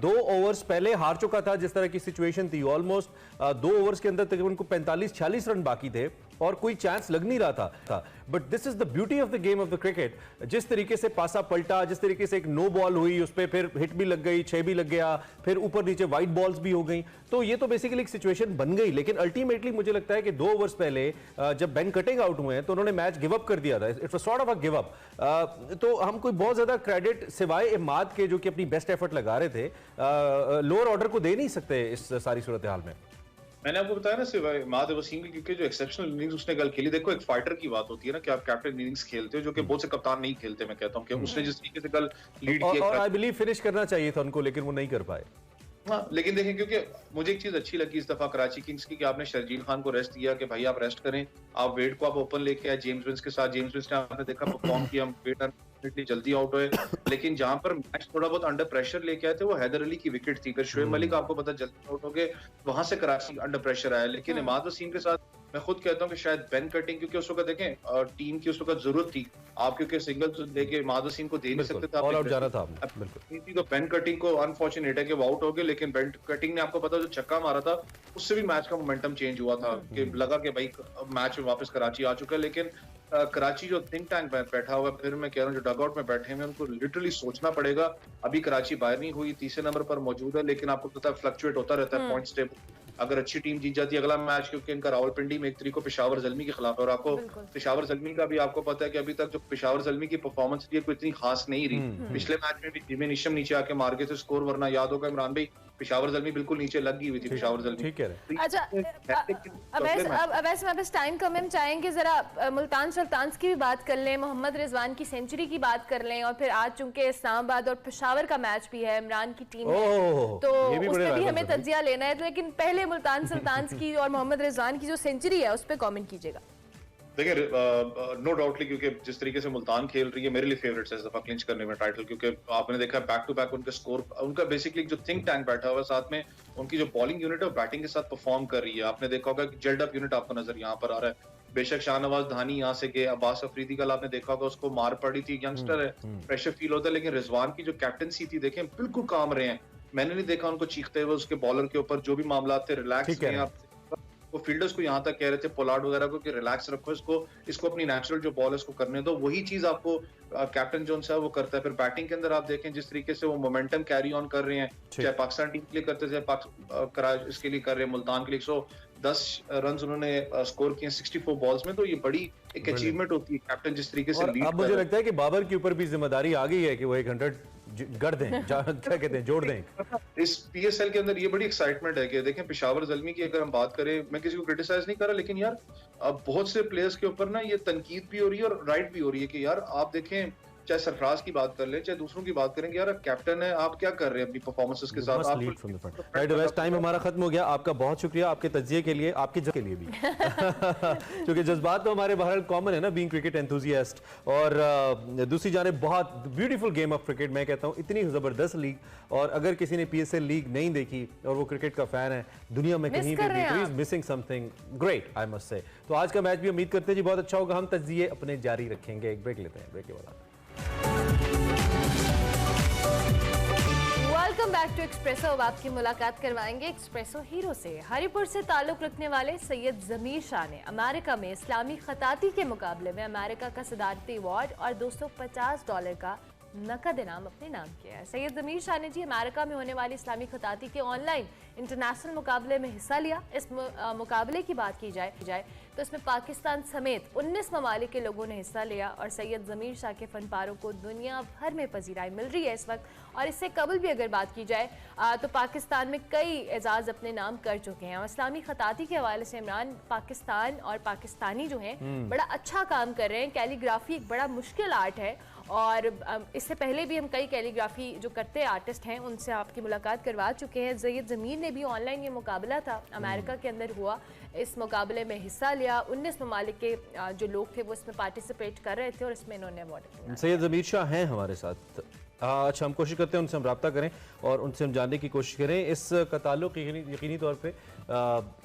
2 ओवर्स पहले हार चुका था, जिस तरह की सिचुएशन थी। ऑलमोस्ट 2 ओवर्स के अंदर तकरीबन उनको 45-46 रन बाकी थे और कोई चांस लग नहीं रहा था। But this is the beauty of the game of the cricket. जिस तरीके से पासा पलटा, जिस तरीके से एक नो बॉल हुई, उस पर फिर हिट भी लग गई, 6 भी लग गया, फिर ऊपर नीचे वाइट बॉल्स भी हो गई, तो ये तो बेसिकली एक सिचुएशन बन गई। लेकिन अल्टीमेटली मुझे लगता है कि 2 ओवर्स पहले जब बेन कटिंग आउट हुए हैं तो उन्होंने मैच गिव अप कर दिया था। It was sort of a give up. तो हम कोई बहुत ज्यादा क्रेडिट सिवाय इमाद के, जो कि अपनी बेस्ट एफर्ट लगा रहे थे, लोअर ऑर्डर को दे नहीं सकते इस सारी सूरत हाल में। मैंने आपको बताया ना सिवाय इमाद वसीम की, क्योंकि जो एक्सेप्शनल इनिंग्स उसने कल खेली, देखो एक फाइटर की बात होती है ना कि आप कैप्टन इनिंग्स खेलते हो, जो कि बहुत से कप्तान नहीं खेलते। मैं कहता हूं कि उसने जिस तरीके से कल लीड किया, और आई बिलीव फिनिश करना चाहिए था उनको, लेकिन वो नहीं कर पाए। हाँ, लेकिन देखें, क्योंकि मुझे एक चीज अच्छी लगी इस दफा कराची किंग्स की कि आपने शर्जील खान को रेस्ट दिया कि भाई आप रेस्ट करें, आप वेट को आप ओपन लेके आए जेम्स विंस के साथ। जेम्स विंस ने आपने देखा परफॉर्म किया, वेट अनफॉर्चुनेटली जल्दी आउट हुए। लेकिन जहां पर मैच थोड़ा बहुत अंडर प्रेशर लेके आए थे वो हैदर अली की विकेट थी। अगर शोएब मलिक आपको पता जल्दी आउट हो गए, वहां से कराची अंडर प्रेशर आया। लेकिन इमाद वसीम के साथ मैं खुद कहता हूँ कि शायद बेन कटिंग, क्योंकि उस वक्त देखें टीम की उस वक्त जरूरत थी, आप क्योंकि सिंगल लेके इमाद वसीम को दे नहीं सकते थे, ऑल आउट जाना था बिल्कुल। तो बेन कटिंग को अनफॉर्चुनेट है कि वो आउट हो गए। लेकिन बेन कटिंग ने आपको पता जो छक्का मारा था उससे भी मैच का मोमेंटम चेंज हुआ था कि लगा कि भाई मैच में वापस कराची आ चुका है। लेकिन कराची जो थिंक टैंक बैठा हुआ, फिर मैं कह रहा हूँ जो डग आउट में बैठे हैं उनको लिटरली सोचना पड़ेगा। अभी कराची बाहर नहीं हुई, तीसरे नंबर पर मौजूद है, लेकिन आपको पता है फ्लक्चुएट होता रहता है पॉइंट्स टेबल। अगर अच्छी टीम जीत जाती है अगला मैच, क्योंकि इनका रावलपिंडी में एक तरीको पेशावर ज़ल्मी के खिलाफ है, और आपको पेशावर ज़ल्मी का भी आपको पता है कि अभी तक जो पेशावर ज़ल्मी की परफॉर्मेंस थी कोई इतनी खास नहीं रही। पिछले मैच में भी जिमे निशम नीचे आके मार गए थे स्कोर, वरना याद होगा इमरान भाई पेशावर ज़ल्मी बिल्कुल नीचे लग गई हुई थी पेशावर ज़ल्मी। ठीक है। अच्छा अब वैसे मैं बस टाइम कम हम चाहेंगे जरा मुल्तान सुल्तान्स की भी बात कर लें, मोहम्मद रिजवान की सेंचुरी की बात कर लें, और फिर आज चूंकि इस्लामाबाद और पेशावर का मैच भी है, इमरान की टीम है, तो उसमें भी हमें तज्जिया लेना है। लेकिन पहले मुल्तान सुल्तान्स की और मोहम्मद रिजवान की जो सेंचुरी है उस पर कॉमेंट कीजिएगा। देखिए नो डाउटली क्योंकि जिस तरीके से मुल्तान खेल रही है मेरे लिए फेवरेट्स है इस दफा क्लिंच करने में टाइटल, क्योंकि आपने देखा बैक टू बैक उनके स्कोर, उनका बेसिकली जो थिंक टैंक बैठा हुआ है, साथ में उनकी जो बॉलिंग यूनिट है बैटिंग के साथ परफॉर्म कर रही है। आपने देखा होगा कि जेल्ड अप यूनिट आपको नजर यहाँ पर आ रहा है। बेशक शाहनवाज धानी यहाँ से गए, अब्बास अफरीदी कल आपने देखा होगा उसको मार पड़ी थी, यंगस्टर है, प्रेशर फील होता है, लेकिन रिजवान की जो कैप्टनसी थी देखें बिल्कुल काम रहे हैं। मैंने नहीं देखा उनको चीखते हुए उसके बॉलर के ऊपर, जो भी मामला थे रिलैक्स हैं। वो फील्डर्स को यहाँ तक कह रहे थे पोलार्ड वगैरह को कि रिलैक्स रखो, इसको अपनी नेचुरल जो बॉल है इसको करने दो। वही चीज आपको कैप्टन जोन्स है वो करता है। फिर बैटिंग के अंदर आप देखें जिस तरीके से वो मोमेंटम कैरी ऑन कर रहे हैं, चाहे पाकिस्तान टीम के लिए करते थे, इसके लिए कर रहे हैं, मुल्तान के लिए 110 रन उन्होंने स्कोर किए 64 बॉल्स में, तो ये बड़ी एक अचीवमेंट होती है कैप्टन जिस तरीके से लीड। अब मुझे लगता है कि बाबर के ऊपर भी जिम्मेदारी आ गई है कि वो 100 गढ़ दें, क्या कहते हैं, जोड़ दें। इस पीएसएल के अंदर ये बड़ी एक्साइटमेंट है कि देखें पेशावर ज़ल्मी की अगर हम बात करें, मैं किसी को क्रिटिसाइज नहीं कर रहा, लेकिन यार अब बहुत से प्लेयर्स के ऊपर ना ये तनकीद भी हो रही है और राइट भी हो रही है कि यार आप देखें, चाहे सरफराज की बात कर ले, चाहे दूसरों की बात करें, यार कैप्टन है, आप क्या कर रहे हैं अपनी परफॉर्मेंसेस के साथ। राइट वैसे टाइम हमारा खत्म हो गया। आपका बहुत शुक्रिया आपके तज्जिए के लिए, आपके के लिए भी क्योंकि जज्बात तो हमारे बहरहाल कॉमन है ना, बीइंग क्रिकेट एंथुसियास्ट। और दूसरी जानिब बहुत ब्यूटीफुल गेम ऑफ क्रिकेट, मैं कहता हूँ इतनी ज़बरदस्त लीग, और अगर किसी ने पीएसएल लीग नहीं देखी और वो क्रिकेट का फैन है दुनिया में कहीं भी, he is missing something great I must say. तो आज का मैच भी उम्मीद करते हैं जी बहुत अच्छा होगा। हम तज्जिए अपने जारी रखेंगे, एक ब्रेक लेते हैं, ब्रेक के बाद वेलकम बैक टू एक्सप्रेसो। अब आपकी मुलाकात करवाएंगे एक्सप्रेसो हीरो से। हरिपुर से ताल्लुक रखने वाले सैयद ज़मीर शाह ने अमेरिका में इस्लामी खताती के मुकाबले में अमेरिका का सदारती अवार्ड और $250 का नकद इनाम अपने नाम किया है। सैयद ज़मीर शाह ने जी अमेरिका में होने वाली इस्लामी खताती के ऑनलाइन इंटरनेशनल मुकाबले में हिस्सा लिया। इस मुकाबले की बात की जाए तो इसमें पाकिस्तान समेत 19 ममालिक के लोगों ने हिस्सा लिया, और सैयद ज़मीर शाह के फनपारों को दुनिया भर में पजीराई मिल रही है इस वक्त। और इससे कबल भी अगर बात की जाए तो पाकिस्तान में कई एजाज़ अपने नाम कर चुके हैं। और इस्लामी खताती के हवाले से इमरान, पाकिस्तान और पाकिस्तानी जो हैं बड़ा अच्छा काम कर रहे हैं। कैलीग्राफी एक बड़ा मुश्किल आर्ट है, और इससे पहले भी हम कई कैलीग्राफी जो करते आर्टिस्ट हैं उनसे आपकी मुलाकात करवा चुके हैं। सैयद ज़मीर ने भी ऑनलाइन ये मुकाबला था अमेरिका के अंदर हुआ, इस मुकाबले में हिस्सा लिया। 19 ममालिक के जो लोग थे वो इसमें पार्टिसिपेट कर रहे थे और इसमें इन्होंने अवार्ड। सैयद ज़मीर शाह हैं हमारे साथ। अच्छा, हम कोशिश करते हैं उनसे हम रब्ता करें और उनसे हम जानने की कोशिश करें। इस का ताल्लुक़ यकीनी तौर पे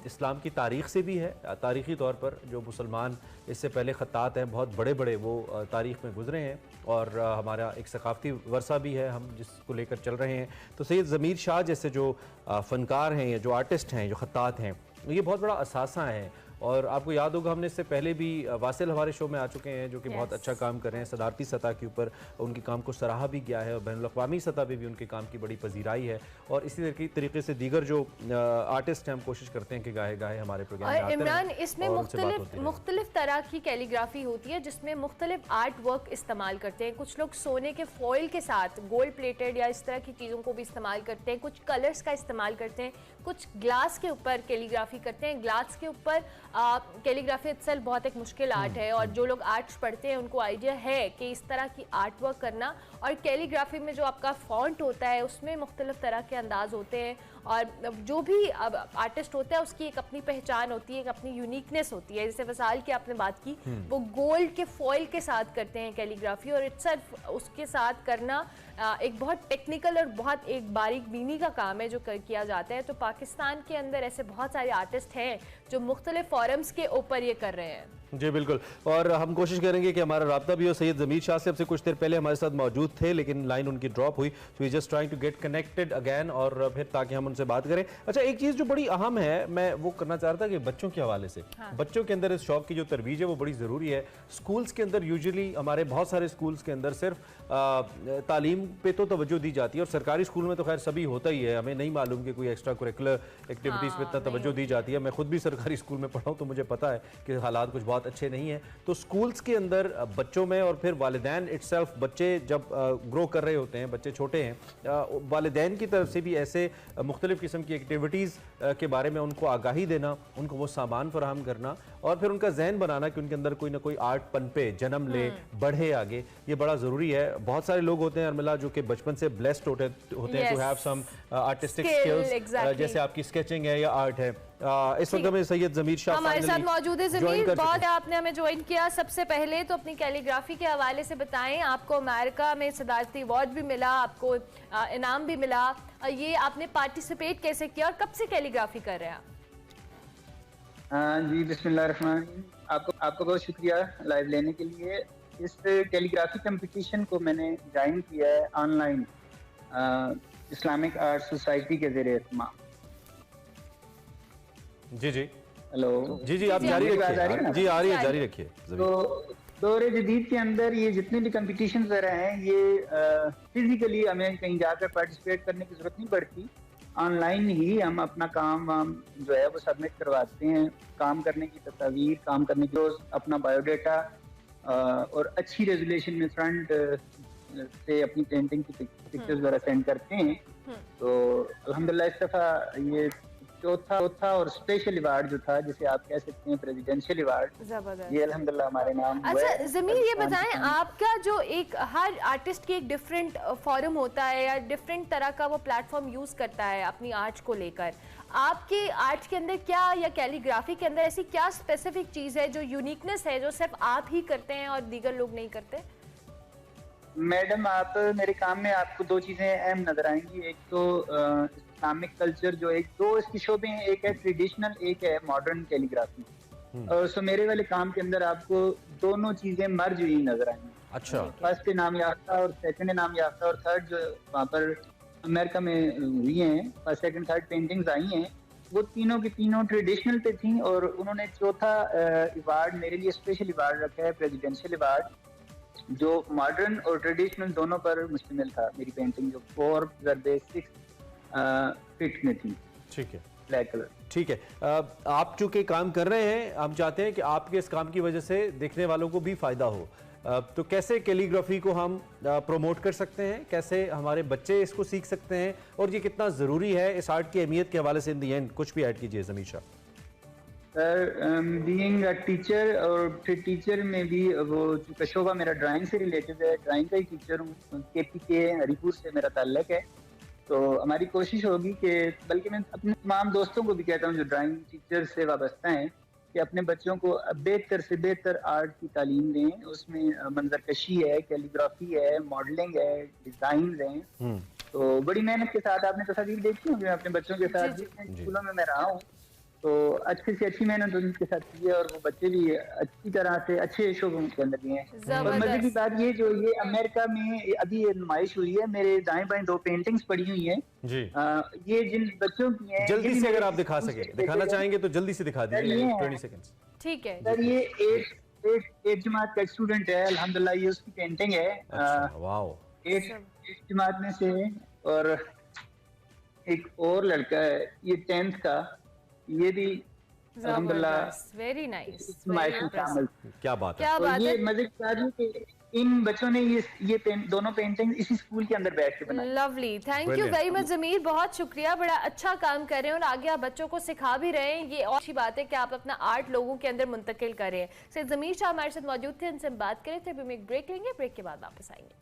इस्लाम की तारीख़ से भी है। तारीख़ी तौर पर जो मुसलमान इससे पहले ख़त्तात हैं बहुत बड़े बड़े वो तारीख़ में गुजरे हैं, और हमारा एक सकाफ़ती वर्सा भी है हम जिसको लेकर चल रहे हैं। तो सैयद ज़मीर शाह जैसे जो फ़नकार हैं या जो आर्टिस्ट हैं, जो ख़त्तात हैं, ये बहुत बड़ा असासा है। और आपको याद होगा हमने इससे पहले भी वासिल हमारे शो में आ चुके हैं जो कि बहुत अच्छा काम कर रहे हैं। सदारती सतह के ऊपर उनके काम को सराहा भी गया है और बैनुल-अक़वामी सतह पे भी उनके काम की बड़ी पजीराई है। और इसी तरीके से दीगर जो आर्टिस्ट हैं हम कोशिश करते हैं कि गाहे गाहे हमारे प्रोग्राम में आते हैं। इमरान, इसमें मुख्तलिफ तरह की कैलीग्राफी होती है जिसमें मुख्तलिफ आर्ट वर्क इस्तेमाल करते हैं। कुछ लोग सोने के फॉइल के साथ गोल्ड प्लेटेड या इस तरह की चीज़ों को भी इस्तेमाल करते हैं, कुछ कलर्स का इस्तेमाल करते हैं, कुछ ग्लास के ऊपर कैलीग्राफी करते हैं। ग्लास के ऊपर कैलीग्राफी इत्सेल्फ बहुत एक मुश्किल आर्ट है, और जो लोग आर्ट्स पढ़ते हैं उनको आइडिया है कि इस तरह की आर्ट वर्क करना। और कैलीग्राफी में जो आपका फॉन्ट होता है उसमें मुख्तलिफ तरह के अंदाज होते हैं, और जो भी अब आर्टिस्ट होता है उसकी एक अपनी पहचान होती है, एक अपनी यूनिकनेस होती है। जैसे वसाल की आपने बात की, वो गोल्ड के फॉइल के साथ करते हैं कैलीग्राफी, और इट्सल्फ उसके साथ करना एक बहुत टेक्निकल और बहुत एक बारीक बीनी का काम है जो किया जाता है। तो पाकिस्तान के अंदर ऐसे बहुत सारे आर्टिस्ट हैं जो मुख्तलिफ फोरम्स के ऊपर ये कर रहे हैं। जी बिल्कुल, और हम कोशिश करेंगे कि हमारा राब्ता भी हो। सैयद ज़मीर शाह साहब से कुछ देर पहले हमारे साथ मौजूद थे लेकिन लाइन उनकी ड्रॉप हुई, so we just trying to get connected again, और फिर ताकि हम उनसे बात करें। अच्छा, एक चीज़ जो बड़ी अहम है मैं वो करना चाह रहा था कि बच्चों के हवाले से, बच्चों के अंदर इस शौक की जो तरवीज है वो बड़ी ज़रूरी है। स्कूल्स के अंदर यूजुअली हमारे बहुत सारे स्कूल्स के अंदर सिर्फ तालीम पे तो तवज्जो दी जाती है, और सरकारी स्कूल में तो खैर सभी होता ही है, हमें नहीं मालूम कि कोई एक्स्ट्रा करिकुलर एक्टिविटीज़ पे इतना तवज्जो दी जाती है। मैं खुद भी सरकारी स्कूल में पढ़ा हूँ तो मुझे पता है कि हालात कुछ बहुत अच्छे नहीं हैं। तो स्कूल्स के अंदर बच्चों में, और फिर वालिदैन इटसेल्फ, बच्चे जब ग्रो कर रहे होते हैं, बच्चे छोटे हैं, वालिदैन की तरफ से भी ऐसे मुख्तलिफ किस्म की एक्टिविटीज़ के बारे में उनको आगाही देना, उनको वो सामान फराहम करना, और फिर उनका जहन बनाना कि उनके अंदर कोई ना कोई आर्ट पनपे, जन्म ले, बढ़े आगे, ये बड़ा ज़रूरी है। बहुत सारे लोग होते हैं अर्मिला जो कि बचपन से ब्लेस्ड होते हैं to have some artistic skills, जैसे आपकी स्केचिंग है या आर्ट है। इस वक्त में सैयद ज़मीर शाह हमारे साथ मौजूद है। ज़मीर, बहुत आपने हमें ज्वाइन किया। सबसे पहले तो अपनी कैलीग्राफी के हवाले से बताएं। आपको अमेरिका में सदारती अवार्ड भी मिला, आपको इनाम भी मिला, ये आपने पार्टिसिपेट कैसे किया और कब से कैलीग्राफी कर रहे हैं आप? जी बिस्मिल्लाहिर्रहमानिर्रहीम, आपको बहुत शुक्रिया लाइव लेने के लिए। इस कैलीग्राफी कंपटीशन को मैंने ज्वाइन किया है ऑनलाइन इस्लामिक आर्ट सोसाइटी के ज़रिए एहतमाम। जी जी, हेलो, जी आप जारी रखिए। जी आ रही है, जारी रखिए। तो दौरे जदीद के अंदर ये जितने भी कंपटीशन वगैरह हैं, ये फिजिकली हमें कहीं जाकर पार्टिसिपेट करने की जरूरत नहीं पड़ती। ऑनलाइन ही हम अपना काम जो है वो सबमिट करवाते हैं। काम करने की तस्वीर, काम करने की अपना बायोडाटा और अच्छी रेजोल्यूशन में फ्रंट से अपनी पेंटिंग की पिक्चर्स वगैरह सेंड करते हैं। तो अल्हम्दुलिल्लाह इस दफ़ा ये चौथा और स्पेशल अवार्ड जो था, जिसे आप कह सकते हैं प्रेसिडेंशियल अवार्ड, ये अल्हम्दुलिल्लाह हमारे नाम हुआ है। अच्छा ज़मीर, ये बताएं, आपका जो एक हर आर्टिस्ट की एक डिफरेंट फॉरम होता है या डिफरेंट तरह का वो प्लेटफॉर्म यूज़ करता है अपनी आर्ट को लेकर, आपके आर्ट के अंदर क्या या कैलीग्राफी के अंदर ऐसी क्या स्पेसिफिक चीज़ है जो यूनिकनेस है जो सिर्फ आप ही करते हैं और दीगर लोग नहीं करते? मैडम, आप मेरे काम में आपको दो चीज़ें अहम नजर आएंगी। एक तो इस्लामिक कल्चर, जो एक दो इसकी शोबे हैं, एक है ट्रेडिशनल, एक है मॉडर्न कैलीग्राफी। और सो मेरे वाले काम के अंदर आपको दोनों चीजें मर्ज हुई नजर आएंगी। अच्छा, फर्स्ट नाम याफ्ता और सेकंड नाम याफ्ता, और थर्ड जो वहाँ पर अमेरिका में हुई हैं, फर्स्ट सेकंड थर्ड पेंटिंग्स आई हैं, वो तीनों की तीनों ट्रेडिशनल पे थी। और उन्होंने चौथा अवार्ड मेरे लिए स्पेशल अवार्ड रखा है, प्रेसिडेंशियल अवार्ड, जो मॉडर्न और ट्रेडिशनल दोनों पर मुश्तमिल था। मेरी पेंटिंग जो 4 ज़रबे 6 फीट में थी। ठीक है, ब्लैक कलर। ठीक है, आप चूंकि काम कर रहे हैं, हम चाहते हैं कि आपके इस काम की वजह से देखने वालों को भी फ़ायदा हो, तो कैसे कैलीग्राफी को हम प्रमोट कर सकते हैं, कैसे हमारे बच्चे इसको सीख सकते हैं, और ये कितना ज़रूरी है इस आर्ट की अहमियत के हवाले से इन दी एंड कुछ भी ऐड कीजिए Zameer Shah. Sir, being a teacher, और फिर टीचर में भी वो चूँकि शोबा मेरा ड्राइंग से रिलेटेड है, ड्राइंग का ही टीचर हूँ, KPK हरीपुर से मेरा ताल्लुक है। तो हमारी कोशिश होगी कि, बल्कि मैं अपने तमाम दोस्तों को भी कहता हूँ जो ड्राइंग टीचर से वाबस्ता हैं, कि अपने बच्चों को बेहतर से बेहतर आर्ट की तालीम दें। उसमें मंजरकशी है, कैलीग्राफी है, मॉडलिंग है, डिजाइन हैं। तो बड़ी मेहनत के साथ आपने तस्वीर देखी होगी अपने बच्चों के साथ, जितने स्कूलों में मैं रहा हूँ, तो अच्छी से अच्छी मेहनत उनके साथ की है, और वो बच्चे भी अच्छी तरह से अच्छे शोबों के अंदर भी हैं। और मजे की बात ये अमेरिका में अभी ये नुमाइश हुई है, मेरे दाएं बाएं 2 पेंटिंग्स पड़ी हुई हैं जी। ये जिन बच्चों की हैं, जल्दी से अगर आप दिखा सके, दिखाना चाहेंगे तो जल्दी से दिखा दीजिए, 20 सेकंड्स। ठीक है सर, ये 8 जमात का स्टूडेंट है, अल्हम्दुलिल्लाह ये उसकी पेंटिंग है। वाओ, 8 जमात में से, और एक और लड़का है ये 10th का, ये भी अल्हम्दुलिल्लाह वेरी नाइस, क्या बात है। तो ये मजे की बात है कि इन बच्चों ने ये दोनों पेंटिंग इसी स्कूल के अंदर बैठ के बनाई। Lovely, thank you very much Zameer, बहुत शुक्रिया, बड़ा अच्छा काम कर रहे हैं और आगे आप बच्चों को सिखा भी रहे हैं। ये और अच्छी बात है कि आप अपना आर्ट लोगों के अंदर मुंतकिल कर रहे हैं। सैयद ज़मीर शाह हमारे साथ मौजूद थे, उनसे हम बात करें थे। अभी हम एक ब्रेक लेंगे, ब्रेक के बाद वापस आएंगे।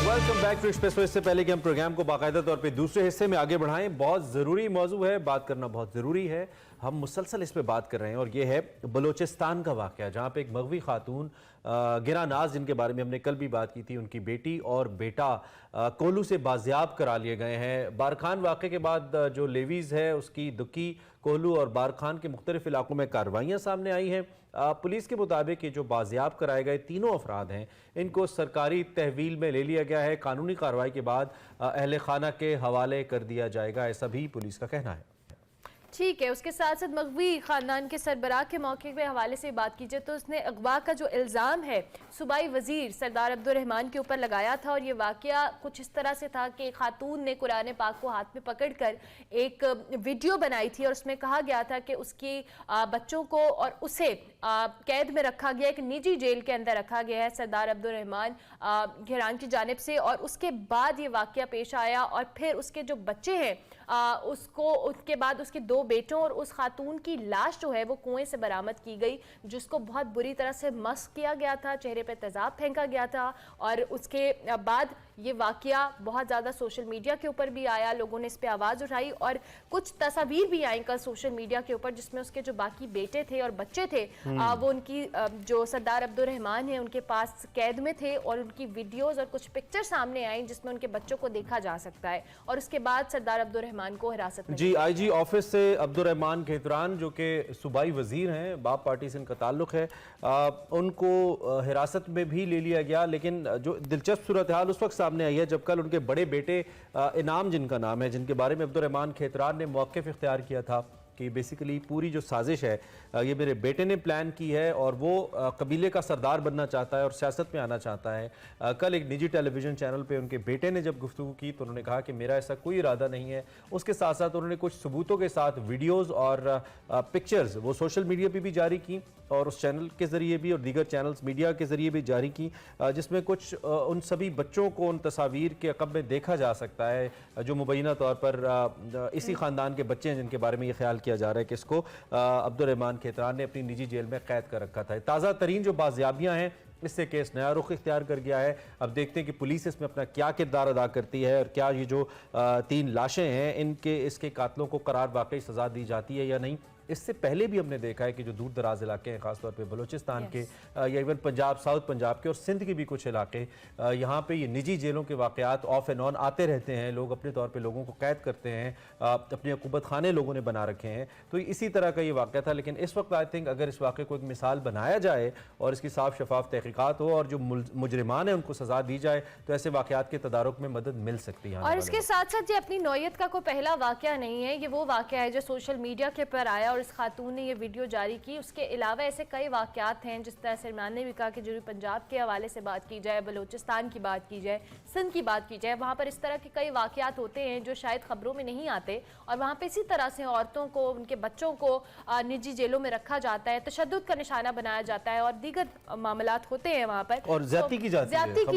Welcome back to Expressway. इससे पहले कि हम प्रोग्राम को बाकायदा तौर पे दूसरे हिस्से में आगे बढ़ाएं, बहुत ज़रूरी मौजू है, बात करना बहुत ज़रूरी है। हम मुसलसल इस पे बात कर रहे हैं और ये है बलूचिस्तान का वाक़या, जहाँ पे एक मगवी खातून गिरा नाज, जिनके बारे में हमने कल भी बात की थी, उनकी बेटी और बेटा कोलू से बाजियाब करा लिए गए हैं। बारखान वाक़े के बाद जो लेवीज़ है उसकी दुक्की, कोलू और बारखान के मुख्तलिफ इलाकों में कार्रवाइयाँ सामने आई हैं। पुलिस के मुताबिक ये जो बाजियाब कराए गए तीनों अफराद हैं, इनको सरकारी तहवील में ले लिया गया है। कानूनी कार्रवाई के बाद अहले खाना के हवाले कर दिया जाएगा, ऐसा भी पुलिस का कहना है। ठीक है, उसके साथ साथ मगवी ख़ानदान के सरबराह के मौके के हवाले से बात कीजिए तो उसने अगवा का जो इल्ज़ाम है सूबाई वज़ीर सरदार अब्दुर्रहमान के ऊपर लगाया था। और ये वाक़या कुछ इस तरह से था कि खातून ने कुरान पाक को हाथ में पकड़कर एक वीडियो बनाई थी और उसमें कहा गया था कि उसकी बच्चों को और उसे कैद में रखा गया, एक निजी जेल के अंदर रखा गया है सरदार अब्दुर्रहमान घिरान की जानिब से। और उसके बाद ये वाक़या पेश आया और फिर उसके जो बच्चे हैं उसके बाद उसके दो बेटों और उस खातून की लाश जो है वो कुएं से बरामद की गई, जिसको बहुत बुरी तरह से मस्क किया गया था, चेहरे पे तेजाब फेंका गया था। और उसके बाद ये वाक़या बहुत ज़्यादा सोशल मीडिया के ऊपर भी आया, लोगों ने इस पर आवाज़ उठाई और कुछ तस्वीर भी आई कल सोशल मीडिया के ऊपर, जिसमें उसके जो बाकी बेटे थे और बच्चे थे वो उनकी जो सरदार अब्दुर्रहमान है उनके पास कैद में थे और उनकी वीडियोज़ और कुछ पिक्चर सामने आई जिसमें उनके बच्चों को देखा जा सकता है। और उसके बाद सरदार अब्दुर्रहमान को हिरासत में जी IG ऑफिस से अब्दुर्रहमान घेतरान जो कि सूबाई वजीर हैं, बाप पार्टी से इनका ताल्लुक है, उनको हिरासत में भी ले लिया गया। लेकिन जो दिलचस्प सूरत हाल उस वक्त सामने आई है जब कल उनके बड़े बेटे इनाम, जिनका नाम है, जिनके बारे में अब्दुर्रहमान घेतरान ने मौक़िफ़ इख्तियार किया था कि बेसिकली पूरी जो साजिश है ये मेरे बेटे ने प्लान की है और वो कबीले का सरदार बनना चाहता है और सियासत में आना चाहता है। कल एक निजी टेलीविज़न चैनल पे उनके बेटे ने जब गुफ्तगू की तो उन्होंने कहा कि मेरा ऐसा कोई इरादा नहीं है। उसके साथ साथ उन्होंने कुछ सबूतों के साथ वीडियोज़ और पिक्चर्स वो सोशल मीडिया पर भी जारी की और उस चैनल के ज़रिए भी और दीगर चैनल्स मीडिया के ज़रिए भी जारी की, जिसमें कुछ उन सभी बच्चों को उन तस्वीर के अक़ब में देखा जा सकता है जो मुबैना तौर पर इसी ख़ानदान के बच्चे हैं, जिनके बारे में ये ख्याल किया जा रहा है कि इसको अब्दुर्रहमान घेतरान ने अपनी निजी जेल में कैद कर रखा था। ताज़ा तरीन जो बाजियाबियाँ हैं, इससे केस नया रुख इख्तियार कर गया है। अब देखते हैं कि पुलिस इसमें अपना क्या किरदार अदा करती है और क्या ये जो 3 लाशें हैं इसके कातलों को करार वाकई सज़ा दी जाती है या नहीं। इससे पहले भी हमने देखा है कि जो दूर दराज इलाके हैं, ख़ासतौर पे बलूचिस्तान के या इवन पंजाब, साउथ पंजाब के और सिंध के भी कुछ इलाके, यहाँ पे ये निजी जेलों के वाक़यात ऑफ एंड ऑन आते रहते हैं। लोग अपने तौर पे लोगों को कैद करते हैं, अपने हुकूमत खाने लोगों ने बना रखे हैं। तो इसी तरह का ये वाक़या था। लेकिन इस वक्त आई थिंक अगर इस वाक़े को एक मिसाल बनाया जाए और इसकी साफ शफाफ तहकीकात हो और जो मुजरिमान है उनको सज़ा दी जाए तो ऐसे वाक़यात के तदारुक में मदद मिल सकती है। और इसके साथ साथ ये अपनी नौयत का कोई पहला वाक़या नहीं है, ये वो वाक़या है जो सोशल मीडिया के ऊपर आया और इस खातून ने ये वीडियो जारी की। उसके अलावा ऐसे कई वाक़यात हैं, जिस तरह से इमरान ने भी कहा कि जो पंजाब के हवाले से बात की जाए, बलूचिस्तान की बात की जाए, सिंध की बात की जाए, वहाँ पर इस तरह के कई वाक़यात होते हैं जो शायद ख़बरों में नहीं आते और वहाँ पर इसी तरह से औरतों को, उनके बच्चों को निजी जेलों में रखा जाता है, तशद्दुद का निशाना बनाया जाता है और दीगर मामलात होते हैं वहाँ पर और ज्यादती की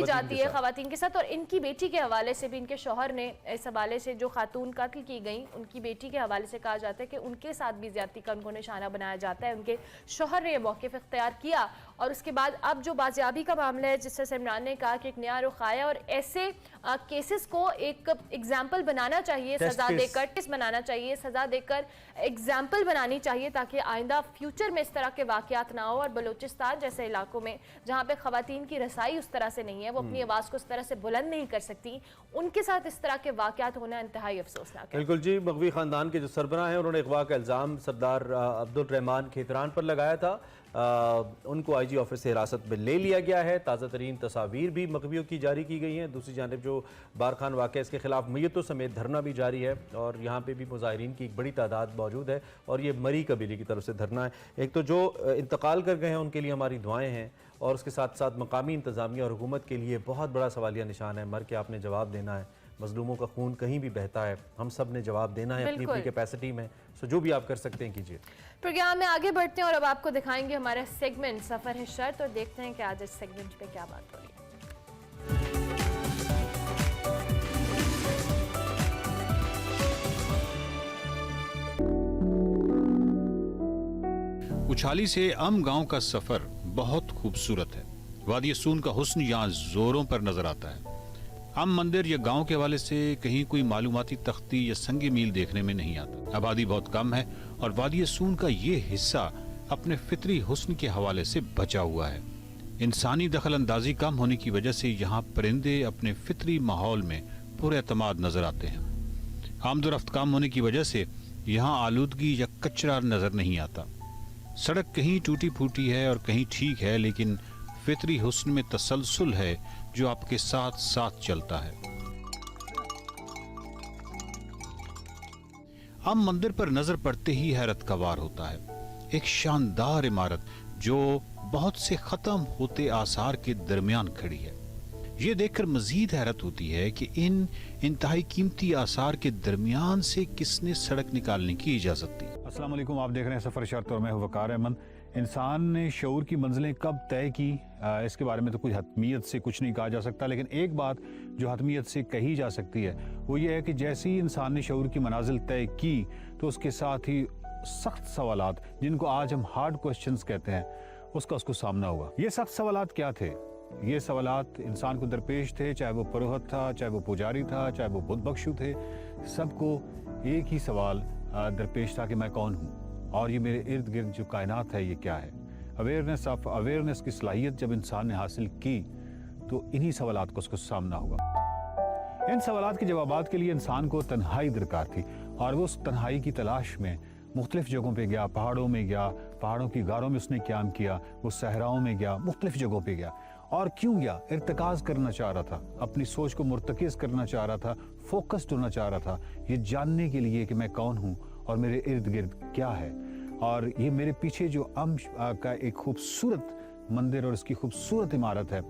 जाती है ख़वातीन के साथ। और इनकी बेटी के हवाले से भी इनके शौहर ने इस हवाले से, जो खातून कत्ल की गई, उनकी बेटी के हवाले से कहा जाता है कि उनके साथ भी ज्यादती का उनको निशाना बनाया जाता है। उनके शौहर ने मौक़िफ़ इख्तियार किया और उसके बाद अब जो बाजियाबी का मामला है, जिस तरह से इमरान ने कहा कि एक नया रुख आया और ऐसे केसेस को एक एग्जाम्पल बनाना चाहिए, सजा देकर टेस्ट बनाना चाहिए, सजा देकर एग्जाम्पल बनानी चाहिए ताकि आइंदा फ्यूचर में इस तरह के वाक़यात ना हो। और बलूचिस्तान जैसे इलाकों में जहाँ पे ख़वातीन की रसाई उस तरह से नहीं है, वो अपनी आवाज़ को उस तरह से बुलंद नहीं कर सकती, उनके साथ इस तरह के वाक़यात होना इंतहाई अफसोसनाक है। बिल्कुल जी, मगवी ख़ानदान के जो सरबराह हैं उन्होंने अगवा का इल्ज़ाम सरदार अब्दुर्रहमान घेतरान पर लगाया था। उनको IG ऑफिस से हिरासत में ले लिया गया है। ताज़ा तरीन तस्वीर भी मगवियों की जारी की गई हैं। दूसरी जानिब जो बारखान वाक़या, इसके खिलाफ मैयतों समेत धरना भी जारी है और यहाँ पे भी मुज़ाहिरीन की एक बड़ी तादाद मौजूद है और ये मरी कबीले की तरफ से धरना है। एक तो जो इंतकाल कर गए हैं उनके लिए हमारी दुआएँ हैं और उसके साथ साथ मकामी इंतज़ामिया और हुकूमत के लिए बहुत बड़ा सवालिया निशान है। मर के आपने जवाब देना है, मजलूमों का खून कहीं भी बहता है, हम सब ने जवाब देना है अपनी अपनी कैपेसिटी में। सो जो भी आप कर सकते हैं कीजिए। प्रोग्राम में आगे बढ़ते हैं और अब आपको दिखाएंगे हमारा सेगमेंट सफ़र है शर्त और देखते हैं कि आज इस सेगमेंट पे क्या बात हो रही है। उछाली से अम गांव का सफर बहुत खूबसूरत है। वादी सून का हुस्न यहाँ जोरों पर नजर आता है। अम मंदिर या गांव के हवाले से कहीं कोई मालूमाती तख्ती या संग मील देखने में नहीं आता। आबादी बहुत कम है और वादी सून का ये हिस्सा अपने फितरी हुस्न के हवाले से बचा हुआ है। इंसानी दखल अंदाजी कम होने की वजह से यहाँ परिंदे अपने फितरी माहौल में पुरएतमाद नजर आते हैं। आमदोरफ्त कम होने की वजह से यहाँ आलूदगी या कचरा नजर नहीं आता। सड़क कहीं टूटी फूटी है और कहीं ठीक है, लेकिन फितरी हुस्न में तसलसल है जो आपके साथ साथ चलता है। अम मंदिर पर नजर पड़ते ही हैरत का वार होता है। एक शानदार इमारत जो बहुत से खत्म होते आसार के दरमियान खड़ी है। ये देखकर मजीद हैरत होती है कि इन इंतहाई कीमती आसार के दरमियान से किसने सड़क निकालने की इजाजत दी। अस्सलाम वालेकुम, आप देख रहे हैं सफ़र शर्त और मैं हूं वकार अहमद। इंसान ने शऊर की मंजिलें कब तय की, इसके बारे में तो कुछ हतमियत से कुछ नहीं कहा जा सकता, लेकिन एक बात जो हतमियत से कही जा सकती है वो ये है कि जैसे ही इंसान ने शऊर की मनाजिल तय की तो उसके साथ ही सख्त सवालात, जिनको आज हम हार्ड क्वेश्चंस कहते हैं, उसको सामना हुआ। ये सख्त सवालात क्या थे? ये सवालात इंसान को दरपेश थे, चाहे वो पुरोहित था, चाहे वो पुजारी था, चाहे वो बुत बख्शू थे। सबको एक ही सवाल दरपेश था कि मैं कौन हूँ और ये मेरे इर्द गिर्द जो कायनात है ये क्या है। अवेयरनेस की सलाहियत जब इंसान ने हासिल की तो इन्हीं सवालात को उसको सामना हुआ। इन सवालात के जवाबात के लिए इंसान को तन्हाई दरकार थी और वो उस तन्हाई की तलाश में मुख्तलिफ जगहों पे गया। पहाड़ों में गया, पहाड़ों की गारों में उसने क्याम किया, वो सहराओं में गया, मुख्तलिफ जगहों पे गया। और क्यों गया? इर्तिकाज करना चाह रहा था, अपनी सोच को मुर्तकिज करना चाह रहा था, फोकस्ड होना चाह रहा था, ये जानने के लिए कि मैं कौन हूँ और मेरे इर्द गिर्द क्या है। और ये मेरे पीछे जो का एक खूबसूरत मंदिर और इसकी खूबसूरत इमारत है,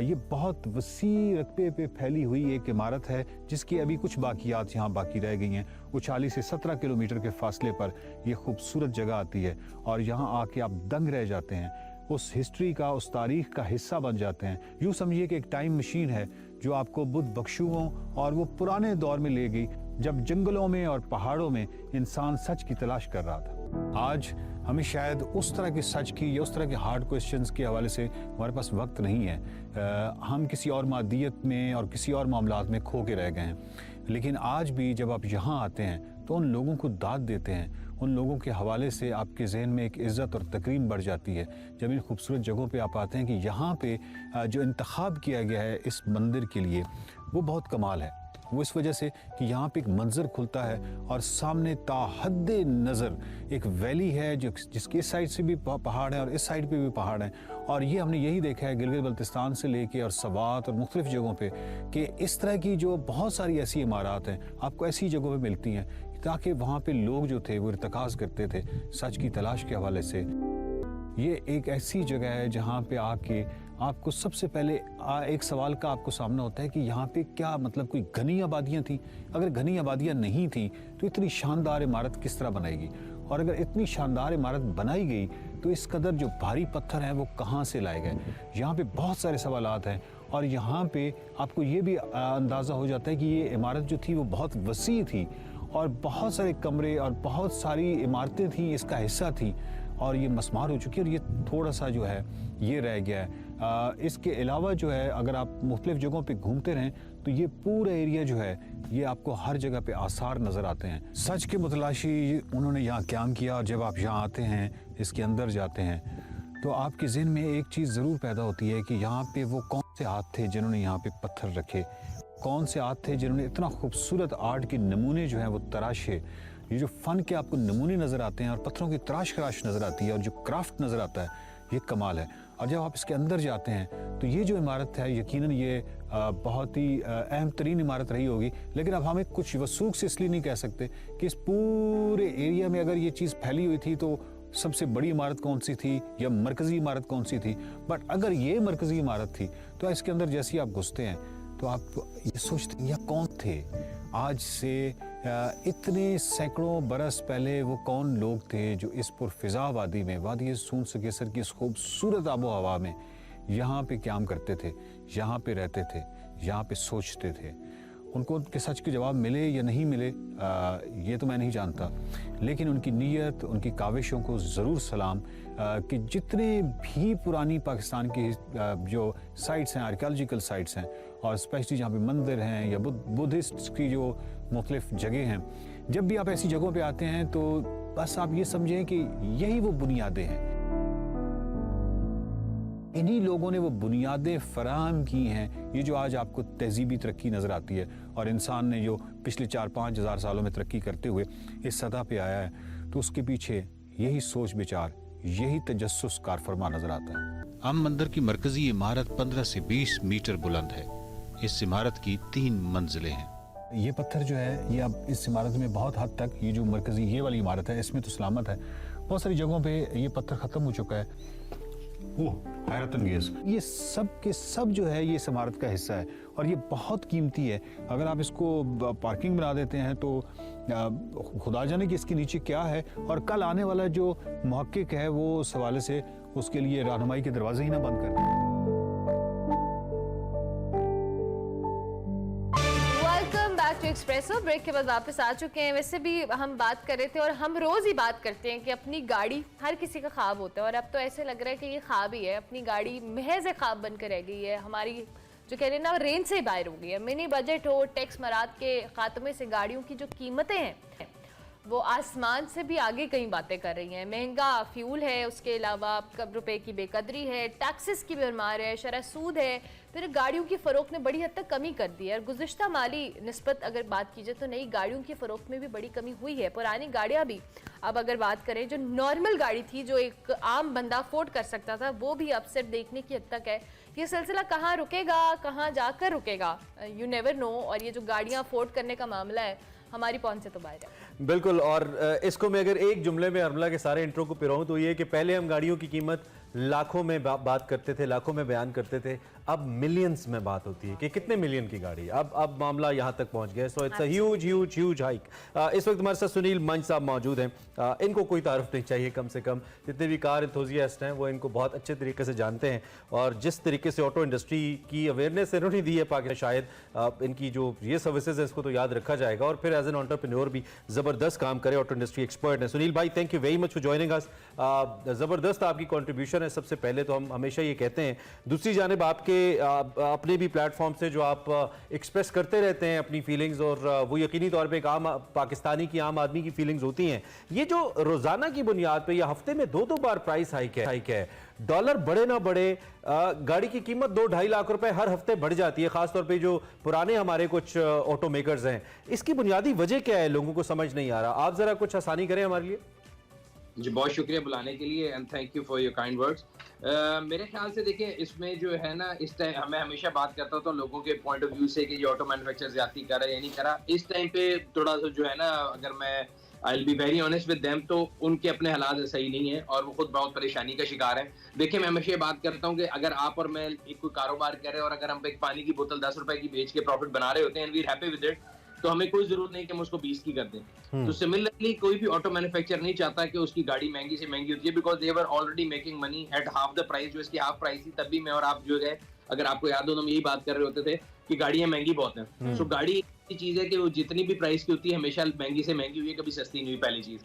ये बहुत वसी रकबे पे फैली हुई एक इमारत है जिसकी अभी कुछ बाकियात यहाँ बाकी रह गई हैं। वो 40 से 17 किलोमीटर के फासले पर ये खूबसूरत जगह आती है और यहाँ आके आप दंग रह जाते हैं, उस हिस्ट्री का, उस तारीख का हिस्सा बन जाते हैं। यूँ समझिए कि एक टाइम मशीन है जो आपको बुत बख्शुओं और वो पुराने दौर में ले गई जब जंगलों में और पहाड़ों में इंसान सच की तलाश कर रहा था। आज हमें शायद उस तरह के सच की या उस तरह के हार्ड क्वेश्चंस के हवाले से हमारे पास वक्त नहीं है। हम किसी और मादियत में और किसी और मामलात में खो के रह गए हैं। लेकिन आज भी जब आप यहाँ आते हैं तो उन लोगों को दाद देते हैं, उन लोगों के हवाले से आपके जहन में एक इज़्ज़त और तकरीम बढ़ जाती है जब इन खूबसूरत जगहों पे आप आते हैं कि यहाँ पे जो इंतखाब किया गया है इस मंदिर के लिए वो बहुत कमाल है। वो इस वजह से कि यहाँ पे एक मंजर खुलता है और सामने ताहद्दे नज़र एक वैली है जो जिसके इस साइड से भी पहाड़ है और इस साइड पे भी पहाड़ है। और ये हमने यही देखा है गिलगित बल्तिस्तान से लेके और सवात और मुख्तलिफ जगहों पे कि इस तरह की जो बहुत सारी ऐसी इमारत हैं आपको ऐसी जगहों पे मिलती हैं ताकि वहाँ पे लोग जो थे वो इर्तिकाज़ करते थे सच की तलाश के हवाले से। ये एक ऐसी जगह है जहाँ पे आके आपको सबसे पहले एक सवाल का आपको सामना होता है कि यहाँ पे क्या मतलब कोई घनी आबादियाँ थी? अगर घनी आबादियाँ नहीं थी तो इतनी शानदार इमारत किस तरह बनाएगी? और अगर इतनी शानदार इमारत बनाई गई तो इस कदर जो भारी पत्थर हैं वो कहाँ से लाए गए? यहाँ पे बहुत सारे सवालात हैं और यहाँ पे आपको ये भी अंदाज़ा हो जाता है कि ये इमारत जो थी वो बहुत वसी थी और बहुत सारे कमरे और बहुत सारी इमारतें थी, इसका हिस्सा थी और ये मस्मार हो चुकी है और ये थोड़ा सा जो है ये रह गया है। इसके अलावा जो है अगर आप मुख्तलिफ जगहों पे घूमते रहें तो ये पूरा एरिया जो है ये आपको हर जगह पे आसार नज़र आते हैं। सच के मुतलाशी उन्होंने यहाँ क्याम किया और जब आप यहाँ आते हैं, इसके अंदर जाते हैं तो आपके ज़हन में एक चीज़ ज़रूर पैदा होती है कि यहाँ पे वो कौन से हाथ थे जिन्होंने यहाँ पे पत्थर रखे, कौन से हाथ थे जिन्होंने इतना खूबसूरत आर्ट के नमूने जो हैं वो तराशे। ये जो फ़न के आपको नमूने नज़र आते हैं और पत्थरों की तराश खराश नज़र आती है और जो क्राफ्ट नज़र आता है ये कमाल है। और जब आप इसके अंदर जाते हैं तो ये जो इमारत है यकीनन ये बहुत ही अहम तरीन इमारत रही होगी, लेकिन अब हमें कुछ वसूख से इसलिए नहीं कह सकते कि इस पूरे एरिया में अगर ये चीज़ फैली हुई थी तो सबसे बड़ी इमारत कौन सी थी या मरकज़ी इमारत कौन सी थी। बट अगर ये मरकज़ी इमारत थी तो इसके अंदर जैसे ही आप घुसते हैं तो आप ये सोचते हैं यह कौन थे? आज से इतने सैकड़ों बरस पहले वो कौन लोग थे जो इस पुरफिज़ा वादी में, वादी सून सकेसर की इस खूबसूरत आबो हवा में यहाँ पे क़याम करते थे, यहाँ पे रहते थे, यहाँ पे सोचते थे। उनको उनके सच के जवाब मिले या नहीं मिले ये तो मैं नहीं जानता, लेकिन उनकी नीयत, उनकी काविशों को ज़रूर सलाम कि जितने भी पुरानी पाकिस्तान की जो साइट्स हैं, आर्कियोलॉजिकल साइट्स हैं, और स्पेशली जहाँ पे मंदिर हैं या बुद्धिस्ट की जो मुख्तलिफ जगह हैं, जब भी आप ऐसी जगहों पे आते हैं तो बस आप ये समझें कि यही वो बुनियादें हैं। इन्हीं लोगों ने वो बुनियादें फराहम की हैं, ये जो आज आपको तहजीबी तरक्की नज़र आती है और इंसान ने जो पिछले 4-5 हज़ार सालों में तरक्की करते हुए इस सतह पे आया है, तो उसके पीछे यही सोच विचार, यही तजस्सुस कारफरमा नज़र आता है। आम मंदिर की मरकजी इमारत 15 से 20 मीटर बुलंद है। इस इमारत की 3 मंजिलें हैं। ये पत्थर जो है, ये अब इस इमारत में बहुत हद तक, ये जो मरकजी ये वाली इमारत है, इसमें तो सलामत है, बहुत सारी जगहों पे ये पत्थर ख़त्म हो चुका है। हैरत अंगेज, ये सब के सब जो है ये इस इमारत का हिस्सा है और ये बहुत कीमती है। अगर आप इसको पार्किंग बना देते हैं तो खुदा जाने कि इसके नीचे क्या है, और कल आने वाला जो मुहक्किक है वो उस हवाले से उसके लिए रहनुमाई के दरवाजे ही ना बंद कर दें। एक्सप्रेसो ब्रेक के बाद वापस आ चुके हैं। वैसे भी हम बात कर रहे थे और हम रोज ही बात करते हैं कि अपनी गाड़ी हर किसी का ख्वाब होता है, और अब तो ऐसे लग रहा है कि ये ख्वाब ही है। अपनी गाड़ी महज एक ख्वाब बनकर रह गई है। हमारी जो कह रहे हैं ना, रेंज से बाहर हो गई है। मिनी बजट हो, टैक्स मराद के खात्मे से गाड़ियों की जो कीमतें हैं वो आसमान से भी आगे कई बातें कर रही हैं। महंगा फ्यूल है, उसके अलावा रुपए की बेकदरी है, टैक्सेस की भरमार है, शरह सूद है, फिर गाड़ियों की फ़रोख्त में बड़ी हद तक कमी कर दी है। और गुज़िश्ता माली निस्बत अगर बात की जाए तो नई गाड़ियों की फ़रोख्त में भी बड़ी कमी हुई है। पुरानी गाड़ियाँ भी, अब अगर बात करें, जो नॉर्मल गाड़ी थी जो एक आम बंदा अफोर्ड कर सकता था, वो भी अब सिर्फ देखने की हद तक है। ये सिलसिला कहाँ रुकेगा, कहाँ जाकर रुकेगा, यू नेवर नो। और ये जो गाड़ियाँ अफोर्ड करने का मामला है, हमारी पहुंच से तो बाहर है। बिल्कुल। और इसको मैं अगर एक जुमले में अर्मला के सारे इंट्रो को पिराऊं तो ये कि पहले हम गाड़ियों की कीमत लाखों में बात करते थे, लाखों में बयान करते थे, अब मिलियंस में बात होती है कि कितने मिलियन की गाड़ी। अब मामला यहाँ तक पहुँच गया। So it's a huge huge huge hike. इस वक्त हमारे साथ सुनील मंच साहब मौजूद हैं। इनको कोई तारुफ नहीं चाहिए, कम से कम जितने भी कार एंथुसियास्ट हैं वो इनको बहुत अच्छे तरीके से जानते हैं, और जिस तरीके से ऑटो इंडस्ट्री की अवेयरनेस इन्होंने दी है पाकिस्तान, शायद इनकी जो ये सर्विसेज है इसको तो याद रखा जाएगा, और फिर एज एन एंटरप्रेन्योर भी ज़बरदस्त काम करे। ऑटो इंडस्ट्री एक्सपर्ट हैं सुनील भाई। Thank you very much for joining अस। ज़बरदस्त आपकी कॉन्ट्रीब्यूशन है। सबसे पहले तो हम हमेशा ये कहते हैं, दूसरी जानिब आपके अपने भी प्लेटफॉर्म से जो आप एक्सप्रेस करते रहते हैं अपनी फीलिंग्स, और वो यकीनी तौर पे एक आम पाकिस्तानी की, आम आदमी की फीलिंग्स होती हैं। ये जो रोज़ाना की बुनियाद पे या हफ्ते में 2-2 बार प्राइस हाइक है, डॉलर बढ़े ना बढ़े, गाड़ी की कीमत 2-2.5 लाख रुपए हर हफ्ते बढ़ जाती है, खासतौर पे जो पुराने हमारे कुछ ऑटो मेकर्स हैं। इसकी बुनियादी वजह क्या है, लोगों को समझ नहीं आ रहा। आप जरा कुछ आसानी करें हमारे लिए। जी, बहुत शुक्रिया बुलाने के लिए and thank you for your kind words. मेरे ख्याल से देखिए, इसमें जो है ना, इस टाइम मैं हमेशा बात करता हूँ तो लोगों के पॉइंट ऑफ व्यू से कि ये ऑटो मैन्युफैक्चरर ज्यादती कर रहा है या नहीं कर रहा। इस टाइम पे थोड़ा सा जो है ना, अगर मैं आई will be very honest with them, तो उनके अपने हालात सही नहीं है और वो खुद बहुत परेशानी का शिकार है। देखिए, मैं हमेशा बात करता हूँ कि अगर आप और मैं एक कोई कारोबार कर रहे हैं और अगर हम एक पानी की बोतल 10 रुपए की बेच के प्रॉफिट बना रहे होते हैं and we are happy with it, तो हमें कोई जरूरत नहीं कि हम उसको 20 की कर दें। तो सिमिलरली कोई भी ऑटो मैन्युफैक्चरर नहीं चाहता कि उसकी गाड़ी महंगी से महंगी होती है, because they were already making money at half the price. जो इसकी हाफ प्राइस थी तब भी मैं और आप जो है, अगर आपको याद हो तो हम यही बात कर रहे होते थे कि गाड़ियां महंगी बहुत हैं। सो गाड़ी ऐसी चीज है कि वो जितनी भी प्राइस की होती है हमेशा महंगी से महंगी हुई है, कभी सस्ती नहीं हुई, पहली चीज।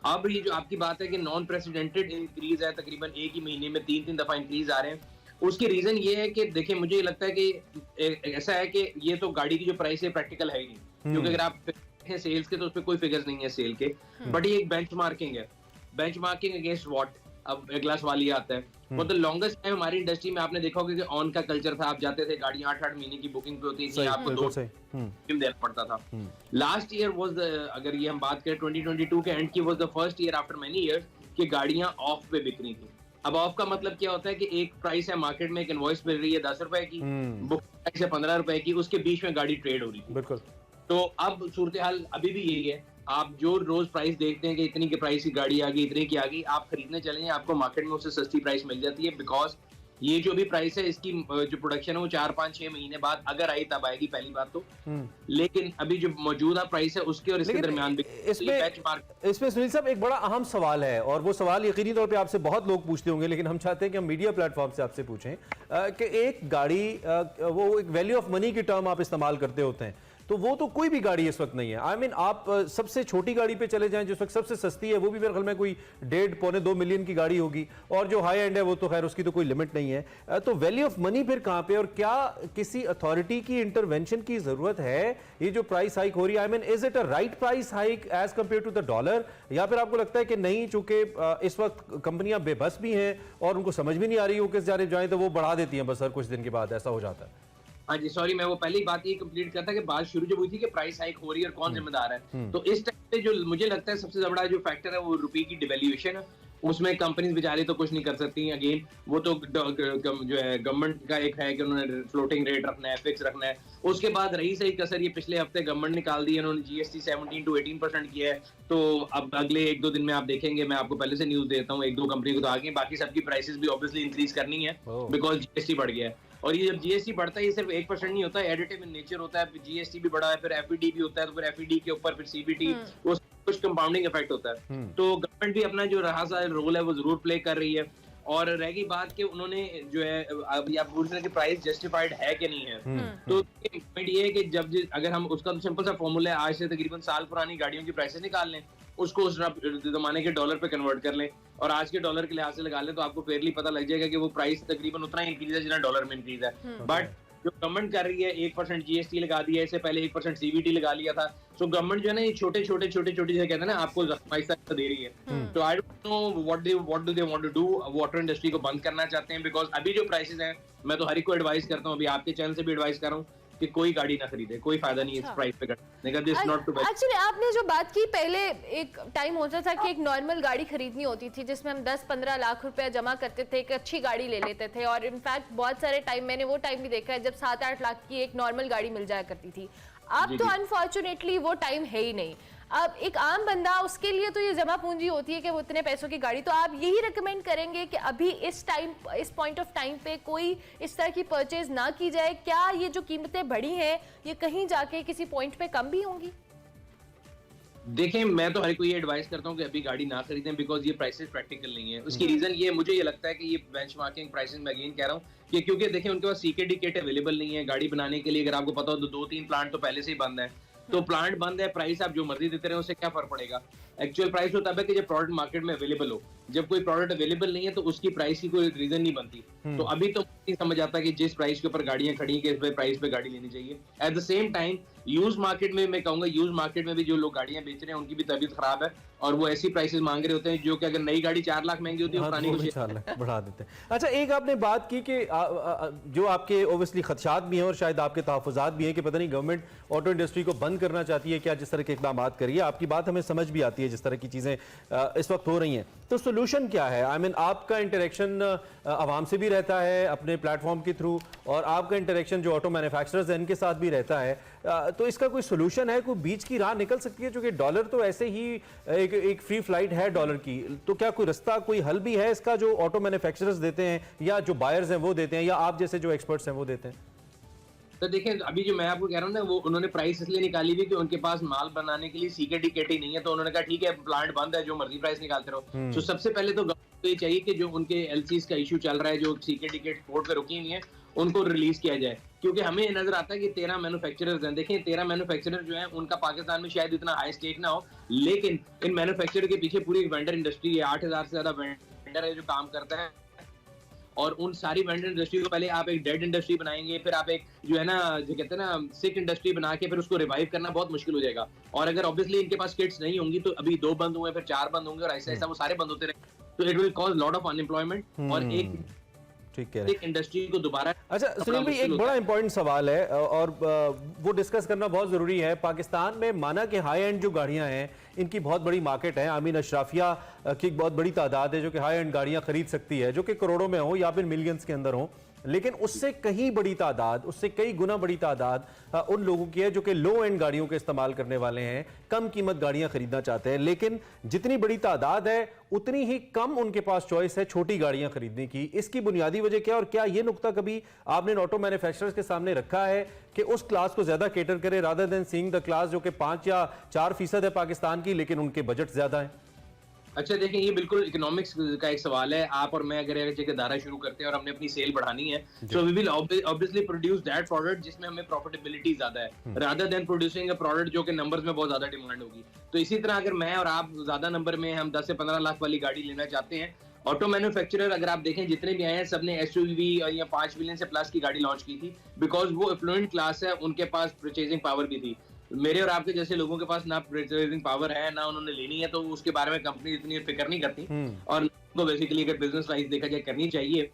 अब ये जो आपकी बात है कि नॉन प्रेसिडेंटेड इंक्रीज है, तकरीबन एक ही महीने में 3-3 दफा इंक्रीज आ रहे हैं। उसकी रीजन ये है कि देखिए, मुझे ये लगता है कि ऐसा है कि ये तो गाड़ी की जो प्राइस है प्रैक्टिकल है ही नहीं, क्योंकि अगर आप सेल्स के तो उस पर कोई फिगर्स नहीं है सेल के, बट ये एक बेंचमार्किंग है। Benchmarking against what? अब अगला सवाल ये आता है, फॉर द लॉन्गेस्ट टाइम हमारी इंडस्ट्री में आपने देखा होगा कि ऑन का कल्चर था। आप जाते थे, गाड़ी 8-8 महीने की बुकिंग पे होती थी, आपको 2 देना पड़ता था। लास्ट ईयर वाज द, अगर ये हम बात करें 2022 के एंड की, was the first year after many years कि गाड़ियां ऑफ पे बिक रही थी। अब ऑफ का मतलब क्या होता है कि एक प्राइस है मार्केट में, एक इनवॉइस मिल रही है 10 रुपए की, बुक प्राइस है 15 रुपए की, उसके बीच में गाड़ी ट्रेड हो रही थी। बिल्कुल। तो अब सूरत हाल अभी भी यही है। आप जो रोज प्राइस देखते हैं कि इतनी की प्राइस की गाड़ी आ गई, इतनी की आ गई, आप खरीदने चले जाएं, आपको मार्केट में उससे सस्ती प्राइस मिल जाती है, बिकॉज ये जो भी प्राइस है इसकी जो प्रोडक्शन है वो 4-5-6 महीने बाद अगर आई तब आएगी, पहली बात तो। लेकिन अभी जो मौजूदा प्राइस है उसके और इसके दरमियान भी इसमें सुनील साहब एक बड़ा अहम सवाल है, और वो सवाल यकीनी तौर पे आपसे बहुत लोग पूछते होंगे, लेकिन हम चाहते हैं कि हम मीडिया प्लेटफॉर्म से आपसे पूछें कि एक गाड़ी, वो एक वैल्यू ऑफ मनी की टर्म आप इस्तेमाल करते होते हैं तो वो तो कोई भी गाड़ी इस वक्त नहीं है। आई मीन आप सबसे छोटी गाड़ी पे चले जाएं, जिस वक्त सबसे सस्ती है वो भी मेरे ख्याल में कोई 1.5-2 मिलियन की गाड़ी होगी, और जो हाई एंड है वो तो खैर उसकी तो कोई लिमिट नहीं है। तो वैल्यू ऑफ मनी फिर कहां पे, और क्या किसी अथॉरिटी की इंटरवेंशन की जरूरत है? ये जो प्राइस हाइक हो रही है, I mean is it a right price hike as compared to the dollar, या फिर आपको लगता है कि नहीं, चूंकि इस वक्त कंपनियां बेबस भी हैं और उनको समझ भी नहीं आ रही हो किस जाने जाए, तो वो बढ़ा देती हैं बस हर कुछ दिन के बाद, ऐसा हो जाता है? हाँ जी, सॉरी, मैं वो पहली बात ये कंप्लीट करता कि बात शुरू जब हुई थी कि प्राइस हाइक हो रही है और कौन जिम्मेदार है, तो इस टाइम पे जो मुझे लगता है सबसे बड़ा जो फैक्टर है वो रुपये की डिवैल्यूएशन है। उसमें कंपनीज बेचारी तो कुछ नहीं कर सकती। अगेन वो तो जो है गवर्नमेंट का एक है कि उन्होंने फ्लोटिंग रेट रखना है, फिक्स रखना है। उसके बाद रही सही कसर, ये पिछले हफ्ते गवर्नमेंट निकाल दी है, उन्होंने जीएसटी 17 to 18% किया है। तो अब अगले 1-2 दिन में आप देखेंगे, मैं आपको पहले से न्यूज देता हूँ, 1-2 कंपनी को तो आगे, बाकी सबकी प्राइसेस भी ऑब्वियसली इंक्रीज करनी है बिकॉज जीएसटी बढ़ गया है। और ये जब जीएसटी बढ़ता है, ये सिर्फ 1% नहीं होता है, एडिटिव इन नेचर होता है। जीएसटी भी बढ़ा है, फिर एफईडी भी होता है, तो फिर एफईडी के ऊपर फिर सीबीटी, वो कुछ कंपाउंडिंग इफेक्ट होता है। तो गवर्नमेंट भी अपना जो रहा सा रोल है वो जरूर प्ले कर रही है। और रह गई बात कि उन्होंने जो है अभी आप पूछ रहे हैं कि प्राइस जस्टिफाइड है कि नहीं है, तो पॉइंट ये है कि जब अगर हम उसका तो सिंपल सा फॉर्मूला है, आज से तकरीबन साल पुरानी गाड़ियों की प्राइसेस निकाल लें, उसको उस जमाने के डॉलर पे कन्वर्ट कर लें और आज के डॉलर के लिहाज से लगा लें, तो आपको फेयरली पता लग जाएगा कि वो प्राइस तकरीबन उतना ही इंक्रीज है जितना डॉलर में इंक्रीज है। बट जो गवर्नमेंट कर रही है, 1% जीएसटी लगा दिया, इससे पहले 1% सीबीटी लगा लिया था। सो गवर्नमेंट जो है ना, ये छोटे छोटे जो कहते हैं ना, आपको पैसा दे रही है। तो I don't know what do they want to do. Water industry को बंद करना चाहते हैं, बिकॉज अभी जो प्राइसेस हैं, मैं तो हर एक को एडवाइस करता हूँ, अभी आपके चैनल से भी एडवाइस कर रहा हूँ कि कोई गाड़ी ना खरीदे, कोई फायदा नहीं है इस प्राइस पे करने का। This not to buy. Actually आपने जो बात की, पहले एक टाइम होता था कि एक नॉर्मल गाड़ी खरीदनी होती थी जिसमें हम 10-15 लाख रुपए जमा करते थे, एक अच्छी गाड़ी ले लेते थे, और इनफैक्ट बहुत सारे टाइम मैंने वो टाइम भी देखा है जब 7-8 लाख की एक नॉर्मल गाड़ी मिल जाया करती थी। अब तो अनफॉर्चुनेटली वो टाइम है ही नहीं। अब एक आम बंदा, उसके लिए तो ये जमा पूंजी होती है कि वो इतने पैसों की गाड़ी, तो आप यही रिकमेंड करेंगे कि अभी इस पॉइंट ऑफ टाइम पे कोई इस तरह की परचेज ना की जाए? क्या ये जो कीमतें बढ़ी हैं, ये कहीं जाके किसी पॉइंट पे कम भी होंगी? देखें, मैं तो हर कोई ये एडवाइस करता हूँ कि अभी गाड़ी ना खरीदें, बिकॉज ये प्राइसेस प्रैक्टिकल नहीं है। उसकी रीजन ये, मुझे ये लगता है कि ये बेंचमार्किंग प्राइसिंग में अगेन कह रहा हूँ कि क्योंकि देखें उनके पास सीकेडी किट अवेलेबल नहीं है गाड़ी बनाने के लिए। अगर आपको पता हो तो 2-3 प्लांट तो पहले से ही बंद है, तो प्लांट बंद है, प्राइस आप जो मर्जी देते रहे, उससे क्या फर्क पड़ेगा? एक्चुअल प्राइस होता है कि जब प्रोडक्ट मार्केट में अवेलेबल हो। जब कोई प्रोडक्ट अवेलेबल नहीं है तो उसकी प्राइस की कोई रीजन नहीं बनती। तो अभी तो नहीं समझ आता कि जिस प्राइस के ऊपर गाड़ियां खड़ी हैं, इस प्राइस पे गाड़ी लेनी चाहिए। At the same time use market में, मैं कहूंगा यूज मार्केट में भी जो लोग गाड़ियां बेच रहे हैं उनकी भी तबीयत खराब है और वो ऐसी प्राइसेस मांग रहे होते हैं जो कि अगर नई गाड़ी 4 लाख महंगी होती है, पुरानी को 4 लाख बढ़ा देते हैं। अच्छा, एक आपने बात की कि जो आपके ओबियसली खदशात भी हैं और शायद आपके तहफ़्फ़ुज़ात भी हैं कि पता नहीं गवर्नमेंट ऑटो इंडस्ट्री को बंद करना चाहती है क्या, जिस तरह के इक़दाम कर रही है। आपकी बात हमें समझ भी आती है जिस तरह की चीज़ें इस वक्त हो रही हैं। तो सोल्यूशन क्या है? आई मीन आपका इंटरेक्शन आवाम से भी रहता है अपने प्लेटफॉर्म के थ्रू, और आपका इंटरेक्शन जो ऑटो मैन्युफैक्चरर्स हैं इनके साथ भी रहता है। तो इसका कोई सोल्यूशन है? कोई बीच की राह निकल सकती है? क्योंकि डॉलर तो ऐसे ही एक फ्री फ्लाइट है डॉलर की, तो क्या कोई रास्ता, कोई हल भी है इसका जो ऑटो मैन्युफैक्चरर्स देते हैं, या जो बायर्स हैं वो देते हैं, या आप जैसे जो एक्सपर्ट्स हैं वो देते हैं? तो देखें, अभी जो मैं आपको कह रहा हूँ ना, वो उन्होंने प्राइस इसलिए निकाली हुई कि उनके पास माल बनाने के लिए सीकेडी किट ही नहीं है, तो उन्होंने कहा ठीक है प्लांट बंद है, जो मर्जी प्राइस निकालते रहो। तो सबसे पहले तो गवर्नमेंट को ये चाहिए कि जो उनके एलसीज का इशू चल रहा है, जो सीकेडी किट पोर्ट पे रुकी हुई है, उनको रिलीज किया जाए। क्योंकि हमें नजर आता है कि 13 मैन्युफैक्चरर्स हैं। देखें, 13 मैन्युफैक्चरर जो है उनका पाकिस्तान में शायद इतना हाई स्टेक ना हो, लेकिन इन मैन्युफैक्चरर के पीछे पूरी एक वेंडर इंडस्ट्री है। 8000 से ज्यादा वेंडर है जो काम करता है, और उन सारी वेंडर इंडस्ट्री को पहले आप एक डेड इंडस्ट्री बनाएंगे, फिर आप एक जो है ना, जो कहते हैं ना, सिक इंडस्ट्री बना के फिर उसको रिवाइव करना बहुत मुश्किल हो जाएगा। और अगर ऑब्वियसली इनके पास किट्स नहीं होंगी तो अभी 2 बंद हुए, फिर 4 बंद होंगे, और ऐसा ऐसा वो सारे बंद होते रहे, तो it will cause lot of unemployment और एक इंडस्ट्री को दोबारा। अच्छा सुनील भाई, एक बड़ा इंपॉर्टेंट सवाल है और वो डिस्कस करना बहुत जरूरी है। पाकिस्तान में माना कि हाई एंड जो गाड़ियां हैं इनकी बहुत बड़ी मार्केट है। आमीन अशराफिया की एक बहुत बड़ी तादाद है जो कि हाई एंड गाड़ियां खरीद सकती है, जो कि करोड़ों में हो या फिर मिलियंस के अंदर हो। लेकिन उससे कहीं बड़ी तादाद, उससे कई गुना बड़ी तादाद उन लोगों की है जो कि लो एंड गाड़ियों के इस्तेमाल करने वाले हैं, कम कीमत गाड़ियां खरीदना चाहते हैं। लेकिन जितनी बड़ी तादाद है उतनी ही कम उनके पास चॉइस है छोटी गाड़ियां खरीदने की। इसकी बुनियादी वजह क्या, और क्या ये नुक्ता कभी आपने ऑटो मैन्युफैक्चरर्स के सामने रखा है कि उस क्लास को ज्यादा केटर करे rather than seeing the class जो कि 5 या 4% है पाकिस्तान की, लेकिन उनके बजट ज्यादा है? अच्छा देखिए, ये बिल्कुल इकोनॉमिक्स का एक सवाल है। आप और मैं अगर एक जगह दारा शुरू करते हैं और हमने अपनी सेल बढ़ानी है, so we will obviously produce that product जिसमें हमें प्रॉफिटेबिलिटी ज्यादा है, rather than producing a product जो कि नंबर्स में बहुत ज्यादा डिमांड होगी। तो इसी तरह अगर मैं और आप ज्यादा नंबर में हम 10 से 15 लाख वाली गाड़ी लेना चाहते हैं, ऑटो मैन्युफैक्चरर अगर आप देखें जितने भी आए हैं सबने एसयूवी या 5 मिलियन से प्लस की गाड़ी लॉन्च की थी, बिकॉज वो एफ्लुएंट क्लास है, उनके पास परचेजिंग पावर भी थी। मेरे और आपके जैसे लोगों के पास ना परचेजिंग पावर है ना उन्होंने लेनी है, तो उसके बारे में कंपनी इतनी फिक्र नहीं करती। और तो बेसिकली अगर बिजनेस वाइज देखा जाए करनी चाहिए।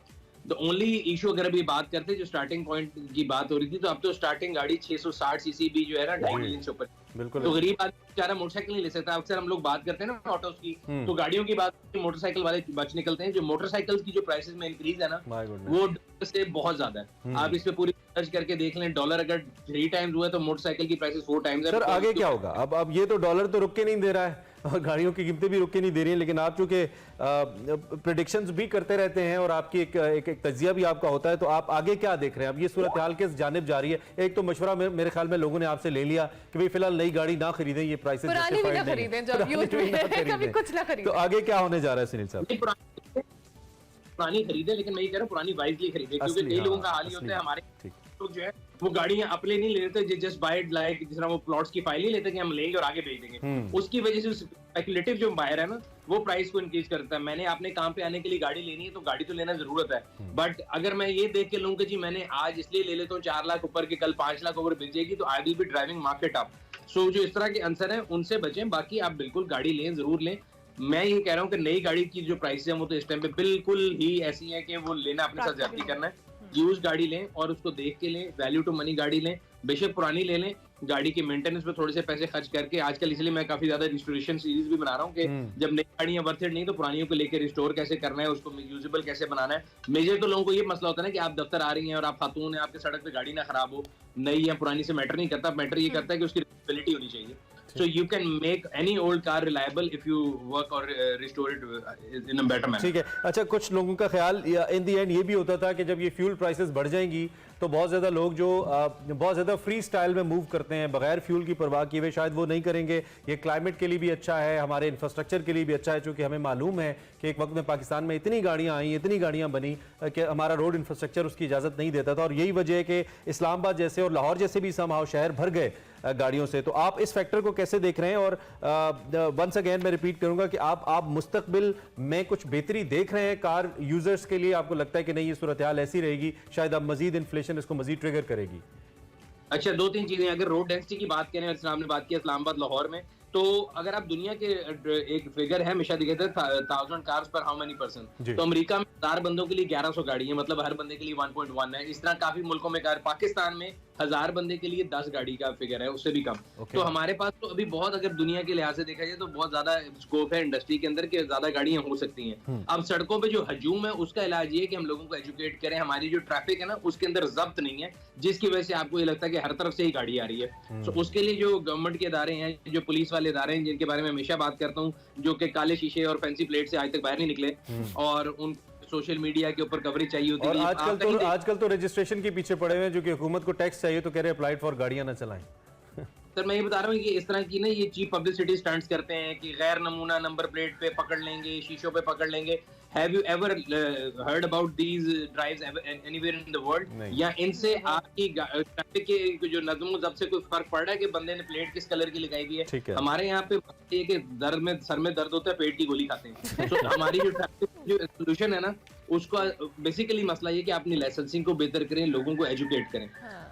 तो ओनली इशू अगर अभी बात करते हैं जो स्टार्टिंग पॉइंट की बात हो रही थी, तो अब तो स्टार्टिंग गाड़ी 660 सीसी भी जो है ना 2.5 मिलियन से ऊपर, तो गरीब आदमी बेचारा मोटरसाइकिल नहीं ले सकता। अक्सर हम लोग बात करते हैं ना ऑटोस की, तो गाड़ियों की बात मोटरसाइकिल वाले बच निकलते हैं। जो मोटरसाइकिल की जो प्राइसेस में इंक्रीज है ना, वो डॉलर से बहुत ज्यादा है। आप इस पे पूरी सर्च करके देख लें, डॉलर अगर 3 टाइम्स हुआ तो मोटरसाइकिल की प्राइसेस 4 टाइम्स है। सर आगे क्या होगा? अब ये तो डॉलर तो रुक के नहीं दे रहा है और गाड़ियों की कीमतें भी रुक के नहीं दे रही हैं, लेकिन आप चूंकि प्रेडिक्शंस भी करते रहते हैं और आपकी एक तजिया भी आपका होता है, तो आप आगे क्या देख रहे हैं? अब ये सूरत हाल किस जानिब जा रही है? एक तो मशवरा मेरे ख्याल में लोगों ने आपसे ले लिया कि भाई फिलहाल नई गाड़ी ना खरीदें, ये प्राइसेस तो आगे क्या होने जा रहा है सुनील साहब? पुरानी खरीदे, लेकिन मैं ये कह रहा हूँ पुरानी वाइजली खरीदे, क्योंकि कई लोगों का हाल ही होता है, हमारे लोग जो है वो गाड़ियां अपने नहीं लेते, जस्ट बाय इट, लाइक जिस तरह वो प्लॉट्स की फाइल नहीं लेते कि हम लेंगे और आगे बेच देंगे। उसकी वजह से स्पेकुलेटिव जो बायर है ना, वो प्राइस को इंक्रीज करता है। मैंने अपने काम पे आने के लिए गाड़ी लेनी है तो गाड़ी तो लेना जरूरत है, बट अगर मैं ये देख के लूं कि जी मैंने आज इसलिए ले लेता हूँ 4 लाख ऊपर के, कल 5 लाख ऊपर बिक जाएगी, तो I will be driving market up. So जो इस तरह के आंसर है उनसे बचें, बाकी आप बिल्कुल गाड़ी लें, जरूर लें। मैं ये कह रहा हूँ कि नई गाड़ी की जो प्राइस है वो तो इस टाइम पे बिल्कुल ही ऐसी है कि वो लेना अपने साथ ज्यादती करना है। यूज गाड़ी लें और उसको देख के लें, वैल्यू टू मनी गाड़ी लें, बेशक पुरानी ले लें, गाड़ी के मेंटेनेंस पे थोड़े से पैसे खर्च करके। आजकल इसलिए मैं काफी ज्यादा रिस्टोरेशन सीरीज भी बना रहा हूँ कि जब नई गाड़ियां वर्थ इट नहीं तो पुरानियों को लेकर रिस्टोर कैसे करना है, उसको यूजेबल कैसे बनाना है। मेजर तो लोगों को ये मसला होता है ना कि आप दफ्तर आ रही हैं और आप खातून हैं, आपके सड़क पे गाड़ी ना खराब हो, नई या पुरानी से मैटर नहीं करता, मैटर ये करता है कि उसकी रिलायबिलिटी होनी चाहिए। So you can make any old car reliable if you work or restore it in a better manner. ठीक है। अच्छा, कुछ लोगों का ख्याल इन दी एंड ये भी होता था कि जब ये फ्यूल प्राइसेस बढ़ जाएंगी तो बहुत ज़्यादा लोग जो बहुत ज़्यादा फ्री स्टाइल में मूव करते हैं बगैर फ्यूल की परवाह किए हुए, शायद वो नहीं करेंगे। ये क्लाइमेट के लिए भी अच्छा है, हमारे इंफ्रास्ट्रक्चर के लिए भी अच्छा है, चूँकि हमें मालूम है कि एक वक्त में पाकिस्तान में इतनी गाड़ियाँ आई, इतनी गाड़ियाँ बनी कि हमारा रोड इंफ्रास्ट्रक्चर उसकी इजाज़त नहीं देता था, और यही वजह है कि इस्लामाबाद जैसे और लाहौर जैसे भी समहाउ शहर भर गए गाड़ियों से। तो आप इस फैक्टर को कैसे देख रहे हैं? और वंस अगेन मैं रिपीट करूंगा कि आप मुस्तकबिल में कुछ बेहतरी देख रहे हैं कार यूजर्स के लिए? आपको लगता है कि नहीं ये सूरत हाल ऐसी रहेगी, शायद अब मजीद इन्फ्लेशन इसको मजीद ट्रिगर करेगी? अच्छा, 2-3 चीजें। अगर रोड डेंसिटी की बात करें, इस्लाम ने बात की इस्लामाबाद लाहौर में, तो अगर आप दुनिया के एक फिगर है हमेशा दिखे थे 1000 कार्स पर हाउ मेनी पर्सन, तो अमेरिका में 1000 बंदों के लिए 1100 गाड़ी है, मतलब हर बंदे के लिए 1.1 है। इस तरह काफी मुल्कों में कार, पाकिस्तान में 1000 बंदे के लिए 10 गाड़ी का फिगर है, उससे भी कम। तो हमारे पास तो अभी बहुत, अगर दुनिया के लिहाज से देखा जाए तो बहुत ज्यादा स्कोप है इंडस्ट्री के अंदर कि ज्यादा गाड़ियां हो सकती हैं। अब सड़कों पे जो हजूम है उसका इलाज ये है कि हम लोगों को एजुकेट करें। हमारी जो ट्रैफिक है ना उसके अंदर जब्त नहीं है, जिसकी वजह से आपको ये लगता है कि हर तरफ से ही गाड़ी आ रही है। तो उसके लिए जो गवर्नमेंट के इदारे हैं, जो पुलिस वाले इदारे हैं, जिनके बारे में हमेशा बात करता हूँ, जो कि काले शीशे और फैंसी प्लेट से आज तक बाहर नहीं निकले, और उन सोशल मीडिया के ऊपर कवरेज चाहिए होती है। आजकल तो रजिस्ट्रेशन के पीछे पड़े हुए हैं, जो कि हुकूमत को टैक्स चाहिए तो कह रहे हैं अप्लाइड फॉर गाड़ियां ना चलाएं। सर मैं ये बता रहा हूँ कि इस तरह की ना ये चीप पब्लिसिटी स्टंट्स करते हैं कि गैर नमूना नंबर प्लेट पे पकड़ लेंगे, शीशों पे पकड़ लेंगे। Have you ever heard about these drives anywhere in the world? या इनसे आपकी ट्रैफिक के जो नज़्म ज़ब्त से कोई फर्क पड़ रहा है कि बंदे ने प्लेट किस कलर की लगाई हुई है? हमारे यहाँ पे ये कि दर्द में सर में दर्द होता है, पेट की गोली खाते हैं। तो हमारी जो ट्रैफिक जो सोल्यूशन है ना, उसका बेसिकली मसला ये कि अपनी लाइसेंसिंग को बेहतर करें, लोगों को एजुकेट करें,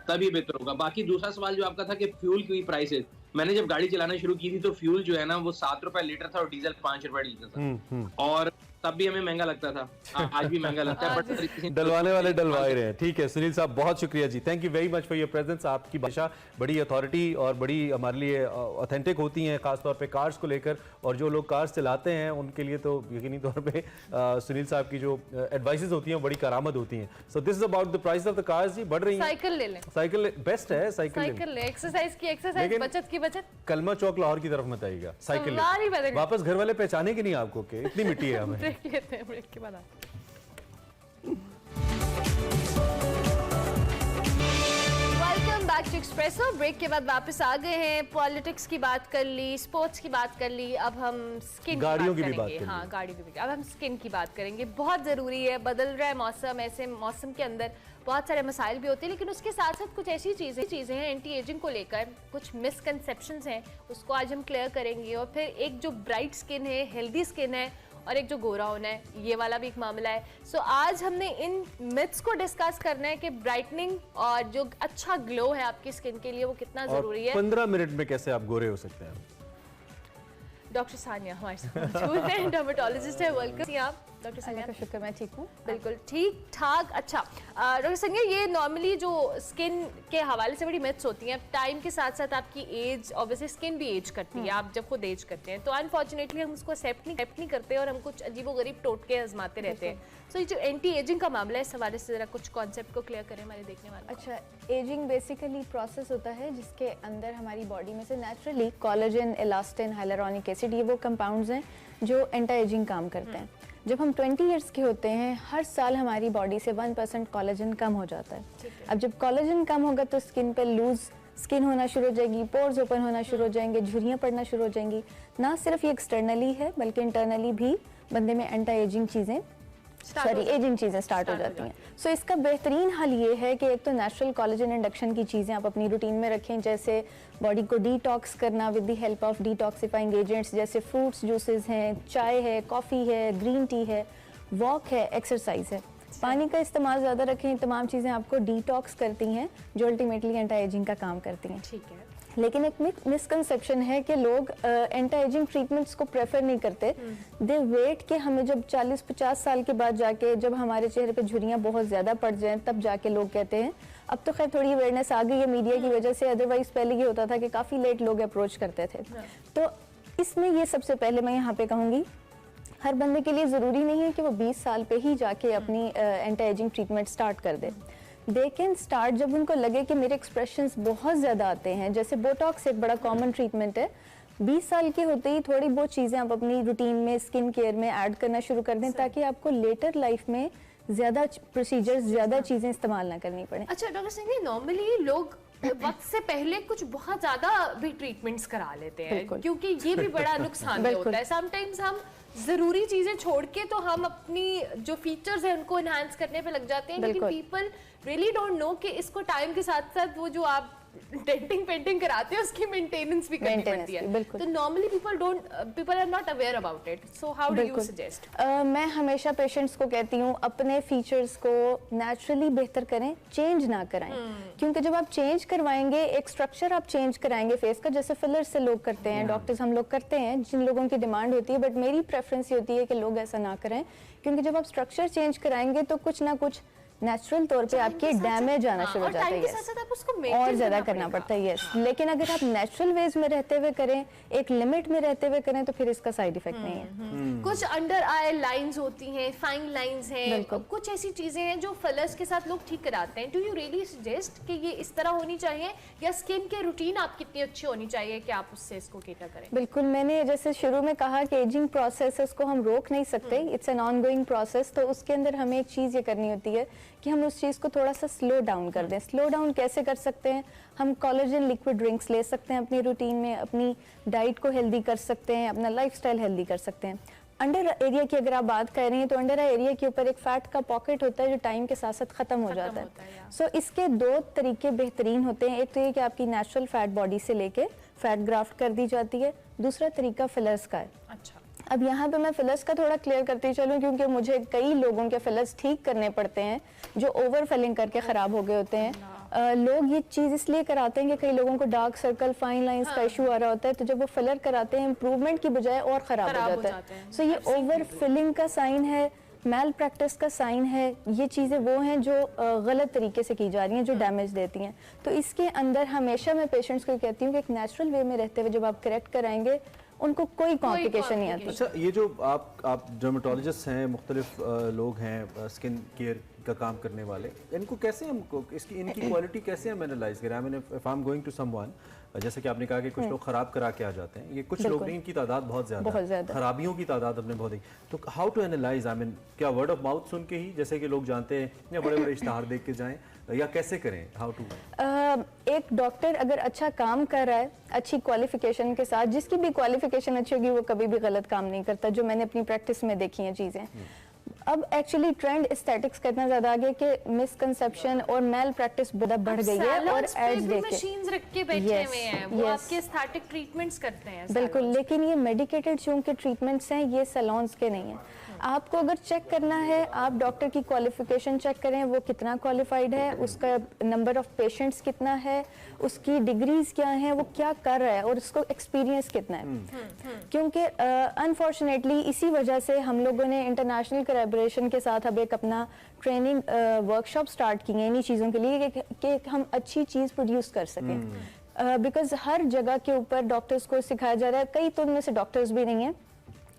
तभी बेहतर होगा। बाकी दूसरा सवाल जो आपका था कि फ्यूल की प्राइसेस, मैंने जब गाड़ी चलाना शुरू की थी तो फ्यूल जो है ना वो 7 रुपए लीटर था और डीजल 5 रुपए लीटर था, और तब भी हमें महंगा लगता था, आज भी महंगा लगता है, बट डलवाने वाले डलवा ही रहे हैं। ठीक है सुनील साहब, बहुत शुक्रिया जी, thank you very much for your presence. आपकी भाषा बड़ी अथॉरिटी और बड़ी हमारे लिए ऑथेंटिक होती हैं, खासतौर पे कार्स को लेकर, और जो लोग कार्स चलाते हैं उनके लिए तो यकीनी तौर पे सुनील साहब की जो एडवाइसेस होती हैं बड़ी करामत होती हैं। So this is about the price of the cars. जी बढ़ रही है, साइकिल ले लें, साइकिल बेस्ट है, साइकिल ले, एक्सरसाइज की एक्सरसाइज, बचत की बचत। कलमा चौक लाहौर की तरफ मत आइएगा, साइकिल वापस घर वाले पहचाने की नहीं आपको कि इतनी मिट्टी है हमें। ब्रेक लेते हैं, ब्रेक के बाद welcome back back to Expresso. Break के बाद वापस आ गए हैं। पॉलिटिक्स की बात कर ली, स्पोर्ट्स की बात कर ली, अब हम स्किन गाड़ियों की बात करेंगे। हाँ, गाड़ियों की भी। अब हम स्किन की बात करेंगे। बहुत ज़रूरी है, बदल रहा है मौसम, ऐसे मौसम के अंदर बहुत सारे मसाइल भी होते हैं, लेकिन उसके साथ साथ कुछ ऐसी चीज़ें हैं एंटी एजिंग को लेकर, कुछ मिसकंसेप्शंस हैं, उसको आज हम क्लियर करेंगे। और फिर एक जो ब्राइट स्किन है, हेल्दी स्किन है, और एक जो गोरा होना है, ये वाला भी एक मामला है। सो आज हमने इन मिथ्स को डिस्कस करना है कि ब्राइटनिंग और जो अच्छा ग्लो है आपकी स्किन के लिए वो कितना जरूरी है। 15 मिनट में कैसे आप गोरे हो सकते हैं। डॉक्टर सानिया हमारे साथ मौजूद हैं, डर्मेटोलॉजिस्ट है। वेलकम आप डॉक्टर सानिया। का शुक्र, मैं ठीक हूँ, बिल्कुल ठीक ठाक। अच्छा डॉक्टर सानिया, ये नॉर्मली जो स्किन के हवाले से बड़ी मिथ्स होती हैं, टाइम के साथ साथ आपकी एज, ऑब्वियसली स्किन भी एज करती है, आप जब खुद एज करते हैं तो अनफॉर्चुनेटली हम उसको एक्सेप्ट नहीं करते और हम कुछ अजीबोगरीब टोटके आजमाते रहते हैं। सो ये जो एंटी एजिंग का मामला है, इस हवाले से जरा कुछ कॉन्सेप्ट को क्लियर करें हमारे देखने वाले। अच्छा, एजिंग बेसिकली प्रोसेस होता है जिसके अंदर हमारी बॉडी में से naturally collagen, elastin, hyaluronic acid, ये वो कंपाउंड्स हैं जो एंटी एजिंग काम करते हैं। जब हम 20 इयर्स के होते हैं, हर साल हमारी बॉडी से 1% कोलेजन कम हो जाता है। अब जब कोलेजन कम होगा तो स्किन पे लूज स्किन होना शुरू हो जाएगी, पोर्स ओपन होना शुरू हो जाएंगे, झुर्रियाँ पड़ना शुरू हो जाएंगी। ना सिर्फ ये एक्सटर्नली है बल्कि इंटरनली भी बंदे में एंटी एजिंग चीज़ें एजिंग चीज़ें स्टार्ट हो जाती हैं। सो इसका बेहतरीन हल ये है कि एक तो नेचुरल कोलेजन इंडक्शन की चीज़ें आप अपनी रूटीन में रखें, जैसे बॉडी को डिटॉक्स करना with the help of detoxifying agents, जैसे फ्रूट्स जूसेस हैं, चाय है, कॉफ़ी है, ग्रीन टी है, वॉक है, एक्सरसाइज है। पानी का इस्तेमाल ज़्यादा रखें। तमाम चीज़ें आपको डिटॉक्स करती हैं जो अल्टीमेटली एंटी एजिंग का काम करती हैं। ठीक है, लेकिन एक मिसकंसेप्शन है कि लोग एंटी एजिंग ट्रीटमेंट्स को प्रेफर नहीं करते। दे वेट कि हमें जब 40-50 साल के बाद जाके जब हमारे चेहरे पे झुर्रियाँ बहुत ज़्यादा पड़ जाएं तब जाके लोग कहते हैं। अब तो खैर थोड़ी अवेयरनेस आ गई है मीडिया की वजह से, अदरवाइज पहले ये होता था कि काफ़ी लेट लोग अप्रोच करते थे। तो इसमें ये सबसे पहले मैं यहाँ पे कहूँगी, हर बंदे के लिए ज़रूरी नहीं है कि वो 20 साल पे ही जाके अपनी एंटी एजिंग ट्रीटमेंट स्टार्ट कर दे। दे कैन स्टार्ट जब उनको लगे कि मेरे एक्सप्रेशंस बहुत ज़्यादा आते हैं। जैसे बोटॉक्स एक बड़ा कॉमन ट्रीटमेंट है। 20 साल के होते ही थोड़ी बहुत चीज़ें आप अपनी रूटीन में, स्किन केयर में ऐड करना शुरू कर दें ताकि आपको लेटर लाइफ में ज़्यादा प्रोसीजर्स, ज़्यादा चीज़ें इस्तेमाल ना करनी पड़े। अच्छा डॉक्टर सिंह, नॉर्मली लोग वक्त से पहले कुछ बहुत ज़्यादा भी ट्रीटमेंट्स करा लेते हैं, क्योंकि ये भी बड़ा नुकसान होता है। समटाइम्स हम ज़रूरी चीज़ें छोड़ के तो हम अपनी जो फीचर्स हैं उनको एनहांस करने पे लग जाते हैं, लेकिन पीपल रियली डोंट नो कि इसको टाइम के साथ साथ वो जो आप डेंटिंग पेंटिंग कराते हैं उसकी मेंटेनेंस भी करनी पड़ती है। तो normally people are not aware about it. So how do you suggest? मैं हमेशा पेशेंट्स को कहती हूँ अपने फीचर्स को नेचुरली बेहतर करें, चेंज ना कराएं। क्योंकि जब आप चेंज करवाएंगे, एक स्ट्रक्चर आप चेंज कराएंगे फेस का, जैसे फिलर से लोग करते हैं, डॉक्टर्स हम लोग करते हैं, जिन लोगों की डिमांड होती है, बट मेरी प्रेफरेंस ये होती है कि लोग ऐसा ना करें। क्योंकि जब आप स्ट्रक्चर चेंज कराएंगे तो कुछ ना कुछ नेचुरल तौर पे आपके डैमेज आना शुरू हो जाता है, और ज़्यादा करना पड़ता है। यस, लेकिन अगर आप नेचुरल वेज में रहते हुए करें, एक लिमिट में रहते हुए करें, तो फिर इसका साइड इफेक्ट नहीं है। कुछ अंडर आई लाइंस होती हैं, फाइन लाइंस हैं, कुछ ऐसी चीजें हैं जो फिलर्स के साथ लोग ठीक कराते हैं। डू यू रियली सजेस्ट कि ये इस तरह होनी चाहिए, या स्किन के रूटीन आप कितनी अच्छी होनी चाहिए कि आप उससे इसको केटर करें? बिल्कुल, मैंने जैसे शुरू में कहा कि एजिंग प्रोसेस है, उसको हम रोक नहीं सकते, इट्स एन ऑनगोइंग प्रोसेस। तो उसके अंदर हमें एक चीज़ ये करनी होती है कि हम उस चीज़ को थोड़ा सा स्लो डाउन कर दें। स्लो डाउन कैसे कर सकते हैं? हम कोलेजन लिक्विड ड्रिंक्स ले सकते हैं अपनी रूटीन में, अपनी डाइट को हेल्दी कर सकते हैं, अपना लाइफस्टाइल हेल्दी कर सकते हैं। अंडर एरिया की अगर आप बात कर रही हैं तो अंडर एरिया के ऊपर एक फैट का पॉकेट होता है जो टाइम के साथ साथ ख़त्म हो जाता है। सो इसके दो तरीके बेहतरीन होते हैं। एक तो ये कि आपकी नेचुरल फैट बॉडी से लेके फैट ग्राफ्ट कर दी जाती है, दूसरा तरीका फिलर्स का है। अच्छा, अब यहाँ पे मैं फिलर्स का थोड़ा क्लियर करती चलूँ, क्योंकि मुझे कई लोगों के फिलर्स ठीक करने पड़ते हैं जो ओवर फिलिंग करके ख़राब हो गए होते हैं। लोग ये चीज़ इसलिए कराते हैं कि कई लोगों को डार्क सर्कल, फाइन लाइंस का इशू आ रहा होता है, तो जब वो फिलर कराते हैं इम्प्रूवमेंट की बजाय और ख़राब हो जाता है। सो ये ओवर फिलिंग का साइन है, मैल प्रैक्टिस का साइन है। ये चीज़ें वो हैं जो गलत तरीके से की जा रही हैं, जो डैमेज देती हैं। तो इसके अंदर हमेशा मैं पेशेंट्स को कहती हूँ कि एक नेचुरल वे में रहते हुए जब आप करेक्ट कराएंगे, उनको कोई कॉम्प्लिकेशन नहीं आती। अच्छा, ये जो आप डर्मेटोलॉजिस्ट हैं, मुख्तलिफ लोग हैं स्किन केयर का काम करने वाले, इनको कैसे हमको इनकी क्वालिटी कैसे हम एनालाइज करें? I mean if I am going to someone, जैसे कि आपने कहा कि कुछ लोग खराब करा के आ जाते हैं, ये कुछ लोग नहीं, इनकी तादाद बहुत ज़्यादा, खराबियों की तादाद हमने बहुत देखी। तो how to analyse? I mean क्या वर्ड ऑफ माउथ सुन के ही, जैसे कि लोग जानते हैं, या बड़े बड़े इश्तहार देख के जाएं, या कैसे करें, हाउ टू? एक डॉक्टर अगर अच्छा काम कर रहा है अच्छी क्वालिफिकेशन के साथ, जिसकी भी क्वालिफिकेशन अच्छी होगी वो कभी भी गलत काम नहीं करता, जो मैंने अपनी प्रैक्टिस में देखी हैं चीज़ें। अब एक्चुअली ट्रेंड एस्थेटिक्स का इतना ज्यादा आ गया कि मिसकंसेप्शन और मेल प्रैक्टिस बहुत बढ़ गई है, और एड्स देख के मशीन्स रख के बैठे हुए हैं, वो आपके एस्थेटिक ट्रीटमेंट्स करते हैं। बिल्कुल, लेकिन ये मेडिकेटेड चूंकि ट्रीटमेंट्स हैं, ये सैलून्स के नहीं हैं। आपको अगर चेक करना है, आप डॉक्टर की क्वालिफिकेशन चेक करें, वो कितना क्वालिफाइड है, उसका नंबर ऑफ पेशेंट्स कितना है, उसकी डिग्रीज क्या हैं, वो क्या कर रहा है और उसको एक्सपीरियंस कितना है। क्योंकि अनफॉर्चुनेटली इसी वजह से हम लोगों ने इंटरनेशनल कोलैबोरेशन के साथ अब एक अपना ट्रेनिंग वर्कशॉप स्टार्ट की है इन्हीं चीज़ों के लिए कि हम अच्छी चीज़ प्रोड्यूस कर सकें। बिकॉज हर जगह के ऊपर डॉक्टर्स को सिखाया जा रहा है, कई तो उनमें से डॉक्टर्स भी नहीं हैं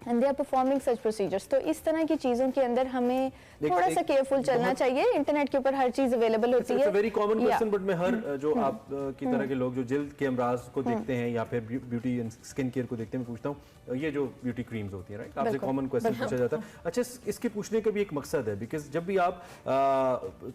and they are performing such procedures. तो इस तरह की चीज़ों के अंदर हमें थोड़ा सा केयरफुल चलना चाहिए। इंटरनेट के ऊपर हर चीज़ अवेलेबल होती है। वेरी कॉमन क्वेश्चन, बट मैं हर जो आप की तरह के लोग जो जिल्द के अमराज को देखते हैं या फिर ब्यूटी एंड स्किन केयर को देखते हैं, मैं पूछता हूँ ये जो ब्यूटी क्रीम्स होती हैं, राइट, आपसे कॉमन क्वेश्चन पूछा जाता है। अच्छा, इसके पूछने का भी एक मकसद है, बिकॉज जब भी आप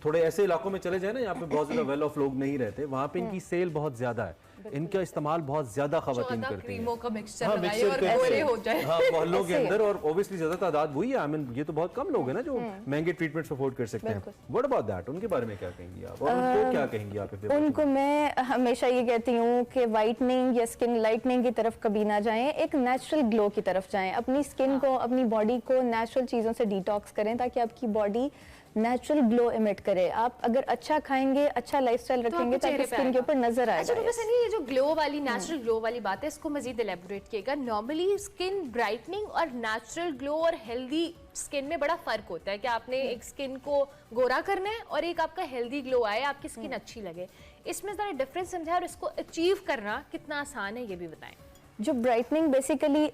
थोड़े ऐसे इलाकों में चले जाए ना, यहाँ पे बहुत ज्यादा वेल ऑफ लोग नहीं रहते, वहाँ पे इनकी सेल बहुत ज्यादा है, इनका इस्तेमाल बहुत ज्यादा खवातीन करती हैं। का मिक्सचर लगाइए और गोरे हो जाए। हाँ, मोहल्लों के अंदर, और ऑब्वियसली ज्यादा तादाद वही है। आई मीन ये तो बहुत कम लोग हैं ना जो महंगे ट्रीटमेंट्स अफोर्ड कर सकते हैं। व्हाट अबाउट दैट, उनके बारे में क्या कहेंगी आप, और उनको क्या कहेंगी आप? उनको मैं हमेशा ये कहती हूँ कि वाइटनिंग या स्किन लाइटनिंग की तरफ कभी ना जाएं, एक नेचुरल ग्लो की तरफ जाएं। अपनी स्किन को, अपनी बॉडी को नेचुरल चीज़ों से डिटॉक्स करें ताकि आपकी बॉडी नेचुरल ग्लो इमिट करे। आप अगर अच्छा खाएंगे, अच्छा लाइफस्टाइल रखेंगे तो आपकी स्किन के ऊपर नजर आएगा। अच्छा प्रोफेसर, ये जो ग्लो वाली नेचुरल ग्लो वाली बात है, इसको मजीद एलैबोरेट कीजिएगा। नॉर्मली स्किन ब्राइटनिंग और नेचुरल ग्लो और हेल्दी स्किन में बड़ा फर्क होता है कि आपने एक स्किन को गोरा करना है और एक आपका हेल्दी ग्लो आए, आपकी स्किन अच्छी लगे। इसमें ज़रा डिफरेंस समझाएं और इसको अचीव करना कितना आसान है ये भी बताएं। जो ब्राइटनिंग बेसिकली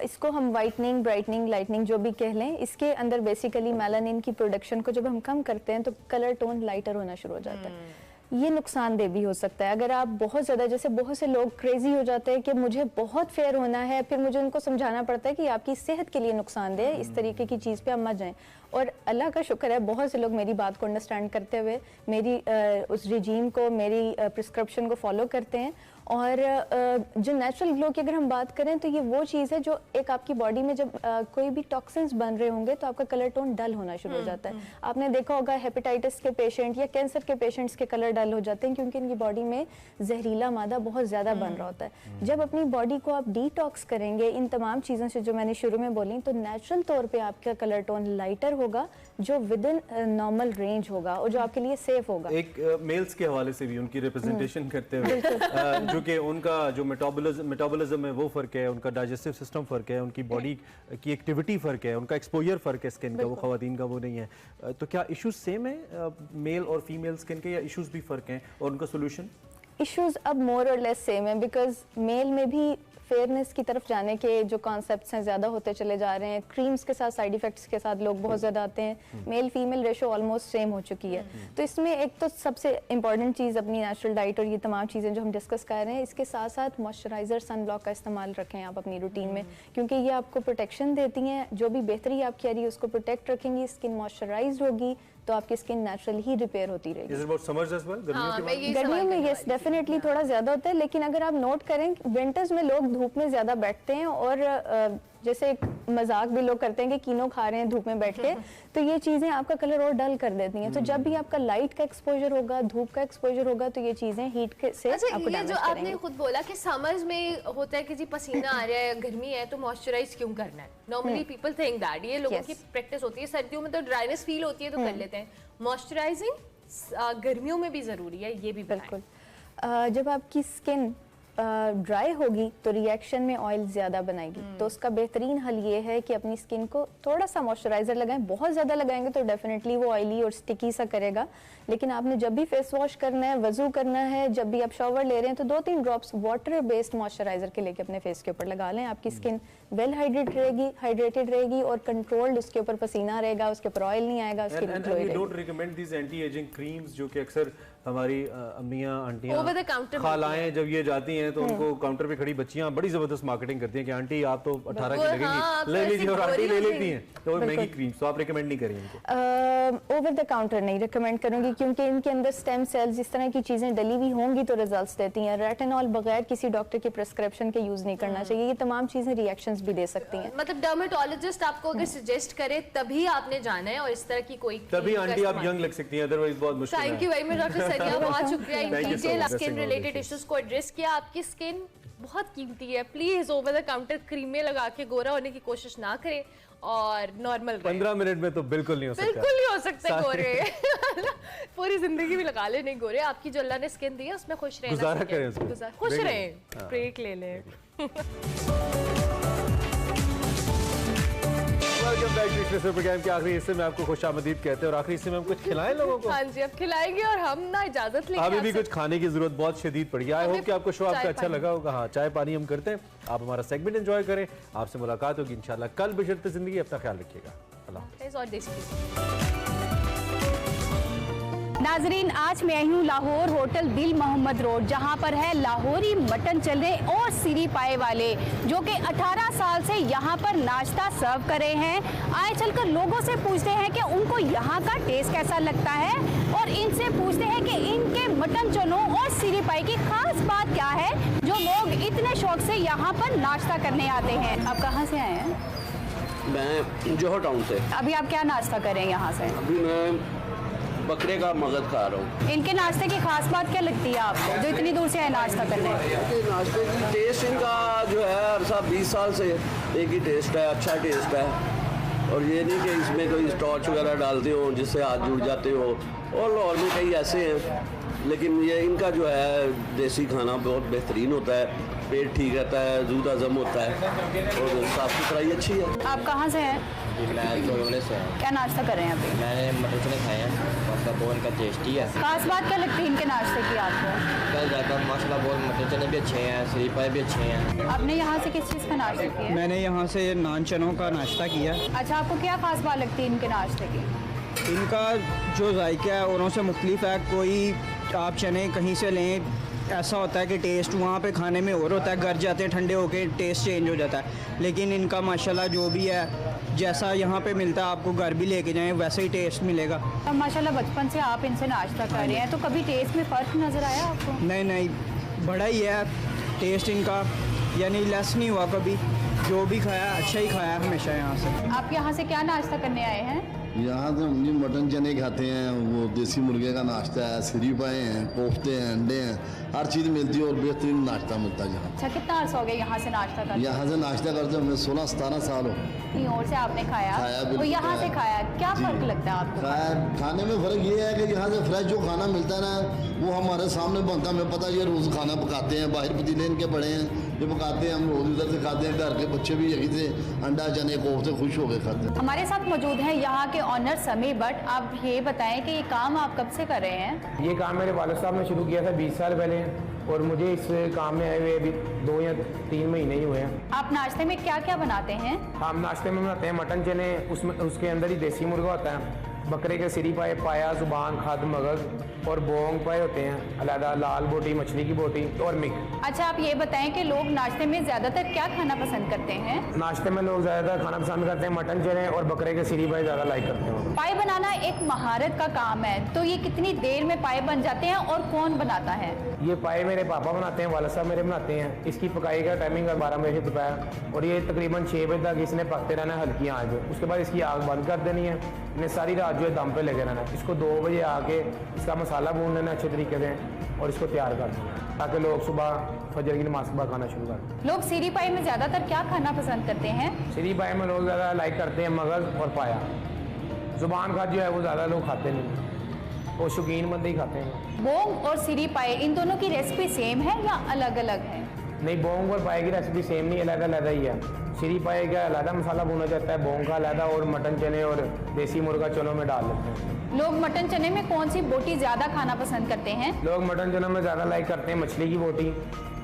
इसको हम वाइटनिंग, ब्राइटनिंग, लाइटनिंग जो भी कह लें, इसके अंदर बेसिकली मेलानिन की प्रोडक्शन को जब हम कम करते हैं तो कलर टोन लाइटर होना शुरू हो जाता है। ये नुकसानदेह भी हो सकता है अगर आप बहुत ज़्यादा, जैसे बहुत से लोग क्रेजी हो जाते हैं कि मुझे बहुत फेयर होना है, फिर मुझे उनको समझाना पड़ता है कि आपकी सेहत के लिए नुकसानदेह है, इस तरीके की चीज़ पे आप मत जाएं। और अल्लाह का शुक्र है बहुत से लोग मेरी बात को अंडरस्टैंड करते हुए मेरी उस रिजीम को, मेरी प्रिस्क्रिप्शन को फॉलो करते हैं। और जो नेचुरल ग्लो की अगर हम बात करें तो ये वो चीज़ है जो एक आपकी बॉडी में जब कोई भी टॉक्सिन्स बन रहे होंगे तो आपका कलर टोन डल होना शुरू हो जाता है। आपने देखा होगा हेपेटाइटिस के पेशेंट या कैंसर के पेशेंट्स के कलर डल हो जाते हैं क्योंकि इनकी बॉडी में जहरीला मादा बहुत ज़्यादा बन रहा होता है। जब अपनी बॉडी को आप डिटॉक्स करेंगे इन तमाम चीज़ों से जो मैंने शुरू में बोली, तो नेचुरल तौर पर आपका कलर टोन लाइटर होगा जो विद इन नॉर्मल रेंज होगा और जो आपके लिए सेफ होगा। एक मेल्स के हवाले से भी उनकी रिप्रेजेंटेशन करते हुए क्योंकि उनका जो मेटाबॉलिज्म है वो फ़र्क है, उनका डाइजेस्टिव सिस्टम फ़र्क है, उनकी बॉडी की एक्टिविटी फ़र्क है, उनका एक्सपोजर फ़र्क है स्किन का, वो ख़वातीन का वो नहीं है। तो क्या इश्यूज सेम है मेल और फीमेल स्किन के, या इश्यूज भी फ़र्क हैं और उनका सोल्यूशन? इश्यूज अब मोर और लेस सेम है बिकॉज मेल में भी फेयरनेस की तरफ जाने के जो कॉन्सेप्ट्स हैं ज़्यादा होते चले जा रहे हैं। क्रीम्स के साथ, साइड इफेक्ट्स के साथ लोग बहुत ज़्यादा आते हैं। Male female ratio almost same हो चुकी है। तो इसमें एक तो सबसे इंपॉर्टेंट चीज़ अपनी नेचुरल डाइट और ये तमाम चीज़ें जो हम डिस्कस कर रहे हैं, इसके साथ साथ मॉइस्चराइज़र, सन ब्लॉक का इस्तेमाल रखें आप अपनी रूटीन में, क्योंकि ये आपको प्रोटेक्शन देती हैं। जो भी बेहतरी आपकी आ रही है उसको प्रोटेक्ट रखेंगी, स्किन मॉइस्चराइज होगी तो आपकी स्किन नेचुरली ही रिपेयर होती रहेगी। गर्मियों में यस डेफिनेटली थोड़ा ज्यादा होता है, लेकिन अगर आप नोट करें विंटर्स में लोग धूप में ज्यादा बैठते हैं और जैसे एक मजाक भी लोग करते हैं कि कीनो खा रहे हैं धूप में बैठ के, तो ये चीजें आपका कलर और डल कर देती हैं। तो जब भी आपका लाइट का एक्सपोजर होगा, धूप का एक्सपोजर होगा, तो ये चीजें हीट के से अच्छा, आपको ये जो आपने खुद बोला कि समर्स में होता है कि जी पसीना आ रहा है, गर्मी है तो मॉइस्चराइज क्यों करना है। नॉर्मली पीपल थिंक दैट, ये लोगों की प्रैक्टिस होती है। सर्दियों में तो ड्राइनेस फील होती है तो कर लेते हैं। मॉइस्चराइजिंग गर्मियों में भी जरूरी है, ये भी बिल्कुल। जब आपकी स्किन ड्राई होगी तो रिएक्शन में ऑयल ज़्यादा बनाएगी, तो उसका बेहतरीन हल ये है कि अपनी स्किन को थोड़ा सा मॉइस्चराइज़र लगाएं। बहुत ज़्यादा लगाएंगे तो डेफिनेटली वो ऑयली और स्टिकी सा करेगा, लेकिन आपने जब भी फेस वॉश करना है, वजू करना है, जब भी आप शावर ले रहे हैं तो 2-3 ड्रॉप्स वाटर बेस्ड मॉइस्चराइज़र के लेके अपने फेस के ऊपर लगा लें। आपकी स्किन वेल हाइड्रेटेड रहेगी और कंट्रोल्ड उसके ऊपर पसीना रहेगा, उसके ऊपर ऑयल नहीं आएगा, उसकी ग्लो रहेगी। Don't recommend this anti ageing creams जो कि अक्सर हमारी अम्मियां आंटियां ओवर द काउंटर खालाएं जब ये जाती हैं तो उनको काउंटर पे खड़ी बच्चियां बड़ी जबरदस्त मार्केटिंग करती हैं कि आंटी आप तो 18 की लगेंगी, ले लीजिए, और आंटी ले लेती हैं तो महंगी क्रीम्स, तो आप रिकमेंड नहीं करेंगे इनको? ओवर द काउंटर नहीं रिकमेंड करूंगी क्योंकि इनके अंदर स्टेम सेल्स इस तरह की चीजें डली हुई होंगी तो रिजल्ट्स देती हैं। रेटिनॉल बगैर किसी डॉक्टर के प्रिस्क्रिप्शन के यूज नहीं करना चाहिए, ये तमाम चीजें रिएक्शंस भी दे सकती हैं। मतलब डर्मेटोलॉजिस्ट आपको अगर सजेस्ट करे तभी आपने जाना है और इस तरह की कोई तभी आंटी आप यंग लग सकती हैं, अदरवाइज बहुत मुश्किल है। Thank you very much doctor सरिया, बहुत शुक्रिया in detail skin related issues को एड्रेस किया। आपकी स्किन बहुत कीमती है, प्लीज ओवर द काउंटर क्रीमें लगा के गोरा होने की कोशिश ना करें और नॉर्मल 15 मिनट में तो बिल्कुल नहीं हो सकता, बिल्कुल नहीं हो सकते गोरे। पूरी जिंदगी भी लगा ले नहीं गोरे, आपकी जो अल्लाह ने स्किन दी है उसमें खुश रहें, गुजारा करें, खुश रहें, ब्रेक ले लें। Welcome back to Express programme के आखिरी हिस्से में आपको खुशामदीद कहते हैं और आखिरी हिस्से में हम कुछ खिलाएं लोगों को। हाँ जी, अब खिलाएंगे और हम ना इजाजत लेंगे। अभी भी कुछ खाने की जरूरत बहुत शदीद पड़ी है। आई होप कि आपको शो आपका अच्छा लगा होगा। हाँ, चाय पानी हम करते हैं, आप हमारा सेगमेंट एंजॉय करें। आपसे मुलाकात होगी इंशाल्लाह कल बशर्ते जिंदगी। अपना ख्याल रखिएगा, अल्लाह हाफ़िज़ और देसी। नाजरीन, आज मैं आई हूँ लाहौर होटल दिल मोहम्मद रोड, जहाँ पर है लाहौरी मटन चले और सिरी पाए वाले जो कि 18 साल से यहाँ पर नाश्ता सर्व कर रहे हैं। आए चलकर लोगों से पूछते हैं कि उनको यहाँ का टेस्ट कैसा लगता है और इनसे पूछते हैं कि इनके मटन चनों और सिरी पाए की खास बात क्या है जो लोग इतने शौक से यहाँ पर नाश्ता करने आते हैं। आप कहाँ से आए हैं? मैं जोहर टाउन से। अभी आप क्या नाश्ता कर रहे हैं यहाँ से? अभी मैं बकरे का मगज खा रहा हूँ। इनके नाश्ते की खास बात क्या लगती है आपको जो इतनी दूर से आए नाश्ता करने? नाश्ते की टेस्ट इनका जो है अरसा 20 साल से एक ही टेस्ट है, अच्छा टेस्ट है। और ये नहीं कि इसमें कोई स्टार्च वगैरह डालते हो जिससे हाथ जुड़ जाते हो, और लाहौर में कई ऐसे हैं, लेकिन ये इनका जो है देसी खाना बहुत बेहतरीन होता है, पेट ठीक रहता है, दूध हजम होता है और साफ़ सुथराई अच्छी है। आप कहाँ से हैं? मैं तो से। क्या नाश्ता कर रहे हैं अभी? मैंने मटर चने खाए हैं, माशाल्लाह बहुत इनका टेस्टी है। खास बात क्या लगती है इनके नाश्ते की आपको? कल जाता माशाल्लाह बहुत मटर चने भी अच्छे हैं, सिरी पाए भी अच्छे हैं। आपने यहाँ से किस चीज़ का नाश्ता किया? मैंने यहाँ से नान चनों का नाश्ता किया। अच्छा, आपको क्या खास बात लगती है इनके नाश्ते की? इनका जो जायका है औरों से मुख्तलिफ है। कोई आप चने कहीं से लें, ऐसा होता है कि टेस्ट वहाँ पे खाने में और होता है, घर जाते हैं ठंडे होके टेस्ट चेंज हो जाता है। लेकिन इनका माशाल्लाह जो भी है, जैसा यहाँ पे मिलता है आपको घर भी लेके जाएं वैसे ही टेस्ट मिलेगा। अब माशाल्लाह बचपन से आप इनसे नाश्ता कर रहे हैं, तो कभी टेस्ट में फ़र्क नज़र आया आपको? नहीं नहीं, बड़ा ही है टेस्ट इनका, यानी लेस नहीं हुआ कभी। जो भी खाया अच्छा ही खाया हमेशा यहाँ से। आप यहाँ से क्या नाश्ता करने आए हैं? यहाँ से हम मटन चने खाते हैं, वो देसी मुर्गे का नाश्ता है, सिरी पाए हैं, कोफ्ते हैं, अंडे हैं, हर चीज़ मिलती है और बेहतरीन नाश्ता मिलता है यहाँ। अच्छा, कितना अर्सा हो गया यहाँ से नाश्ता करते? यहाँ से नाश्ता करते हमें 16-17 साल हो। कहीं और से आपने खाया और यहाँ से खाया, क्या फ़र्क लगता है आपको? खाने में फ़र्क ये है कि यहाँ से फ्रेश जो खाना मिलता है ना वो हमारे सामने बनता है। हमें पता है ये रोज़ खाना पकाते हैं, बाहर पतीले इनके बड़े हैं, ये पकाते हैं, हम रोज़ उधर से खाते हैं। घर के बच्चे भी यही से अंडा चने कोफ्ते खुश हो गए खाते हैं। हमारे साथ मौजूद हैं यहाँ के ऑनर समीर भट्ट। आप ये बताएं कि ये काम आप कब से कर रहे हैं? ये काम मेरे वालिद साहब ने शुरू किया था 20 साल पहले और मुझे इस काम में आए हुए अभी 2 या 3 महीने ही हुए हैं। आप नाश्ते में क्या क्या बनाते हैं? हम नाश्ते में बनाते हैं मटन चने, उसमें उसके अंदर ही देसी मुर्गा होता है, बकरे के सिरी पाए, पाया, जुबान, खाद, मगज और बोंग पाए होते हैं, अलहदा लाल बोटी, मछली की बोटी और मिक। अच्छा, आप ये बताएं कि लोग नाश्ते में ज़्यादातर क्या खाना पसंद करते हैं? नाश्ते में लोग ज़्यादातर खाना पसंद करते हैं मटन चने और बकरे के सिरी पाए ज़्यादा लाइक करते हैं। पाए बनाना एक महारत का काम है, तो ये कितनी देर में पाए बन जाते हैं और कौन बनाता है? ये पाए मेरे पापा बनाते हैं, वालिद साहब मेरे बनाते हैं। इसकी पकाई का टाइमिंग है 12 बजे से दोपहर और ये तकरीबन 6 बजे तक इसने पकते रहना है हल्की आंच पे। उसके बाद इसकी आग बंद कर देनी है, इन्हें सारी रात जो है दम पे लगे रहना है। इसको 2 बजे आके इसका मसाला भून लेना अच्छे तरीके से और इसको तैयार कर देना ताकि लोग सुबह फजर की नमाज के बाद खाना शुरू कर दें। लोग सिरी पाए में ज़्यादातर क्या खाना पसंद करते हैं? सिरी पाए में लोग ज़्यादा लाइक करते हैं मगज़ और पाया। जुबान खाद जो है वो ज़्यादा लोग खाते नहीं, वो शौकीन बंदे ही खाते हैं। बोंग और सिरी पाए इन दोनों की रेसिपी सेम है या अलग अलग है? नहीं, बोंग और पाए की रेसिपी सेम नहीं, अलग ही है। सिरी पाए का अलग मसाला भुना जाता है, बोंग का अलग और मटन चने और देसी मुर्गा चनों में डाल देते हैं। लोग मटन चने में कौन सी बोटी ज़्यादा खाना पसंद करते हैं? लोग मटन चनों में ज़्यादा लाइक करते हैं मछली की बोटी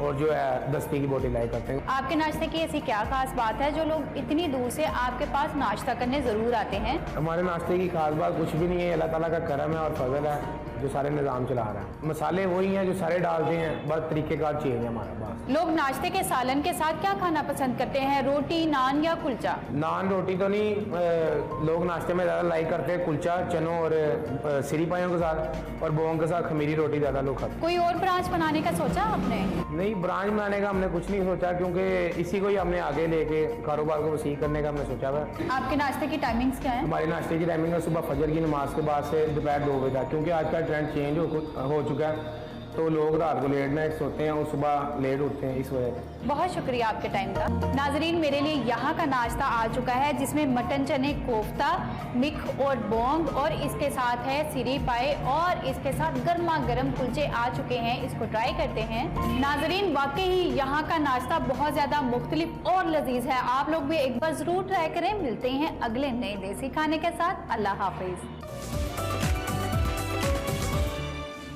और जो है दस्ती की बोटी लाइक करते हैं। आपके नाश्ते की ऐसी क्या खास बात है जो लोग इतनी दूर से आपके पास नाश्ता करने ज़रूर आते हैं? हमारे नाश्ते की खास बात कुछ भी नहीं है, अल्लाह ताला का करम है और फजल है जो सारे निज़ाम चला रहा है। मसाले वही हैं जो सारे डालते हैं, बस तरीक़ेकार चेंज है हमारे पास। लोग नाश्ते के सालन के साथ क्या खाना पसंद करते हैं, रोटी, नान या कुलचा? नान रोटी तो नहीं, लोग नाश्ते में ज़्यादा लाइक करते हैं कुलचा चनों और सिरी पायों के साथ, और बोंग के साथ खमीरी रोटी ज़्यादा लोग खाते हैं। कोई और ब्रांच बनाने का सोचा आपने? नहीं, ब्रांच बनाने का हमने कुछ नहीं सोचा, क्योंकि इसी को ही हमने आगे लेके कारोबार को वसी करने का हमने सोचा हुआ। आपके नाश्ते की टाइमिंग्स क्या है? हमारे नाश्ते की टाइमिंग है सुबह फजर की नमाज के बाद से दोपहर 2 बजे तक, क्योंकि आज का ट्रेंड चेंज हो चुका है, तो लोग रात को लेट नाइट सोते हैं और सुबह लेट उठते हैं, इस वजह से। बहुत शुक्रिया आपके टाइम का। नाजरीन, मेरे लिए यहाँ का नाश्ता आ चुका है जिसमें मटन चने कोफ्ता, मिख और बोंग, और इसके साथ है सिरी पाए, और इसके साथ गर्मा गर्म कुलचे आ चुके हैं। इसको ट्राई करते हैं। नाजरीन, वाकई ही यहाँ का नाश्ता बहुत ज़्यादा मुख्तलिफ और लजीज है। आप लोग भी एक बार ज़रूर ट्राई करें। मिलते हैं अगले नए देसी खाने के साथ। अल्लाह हाफिज।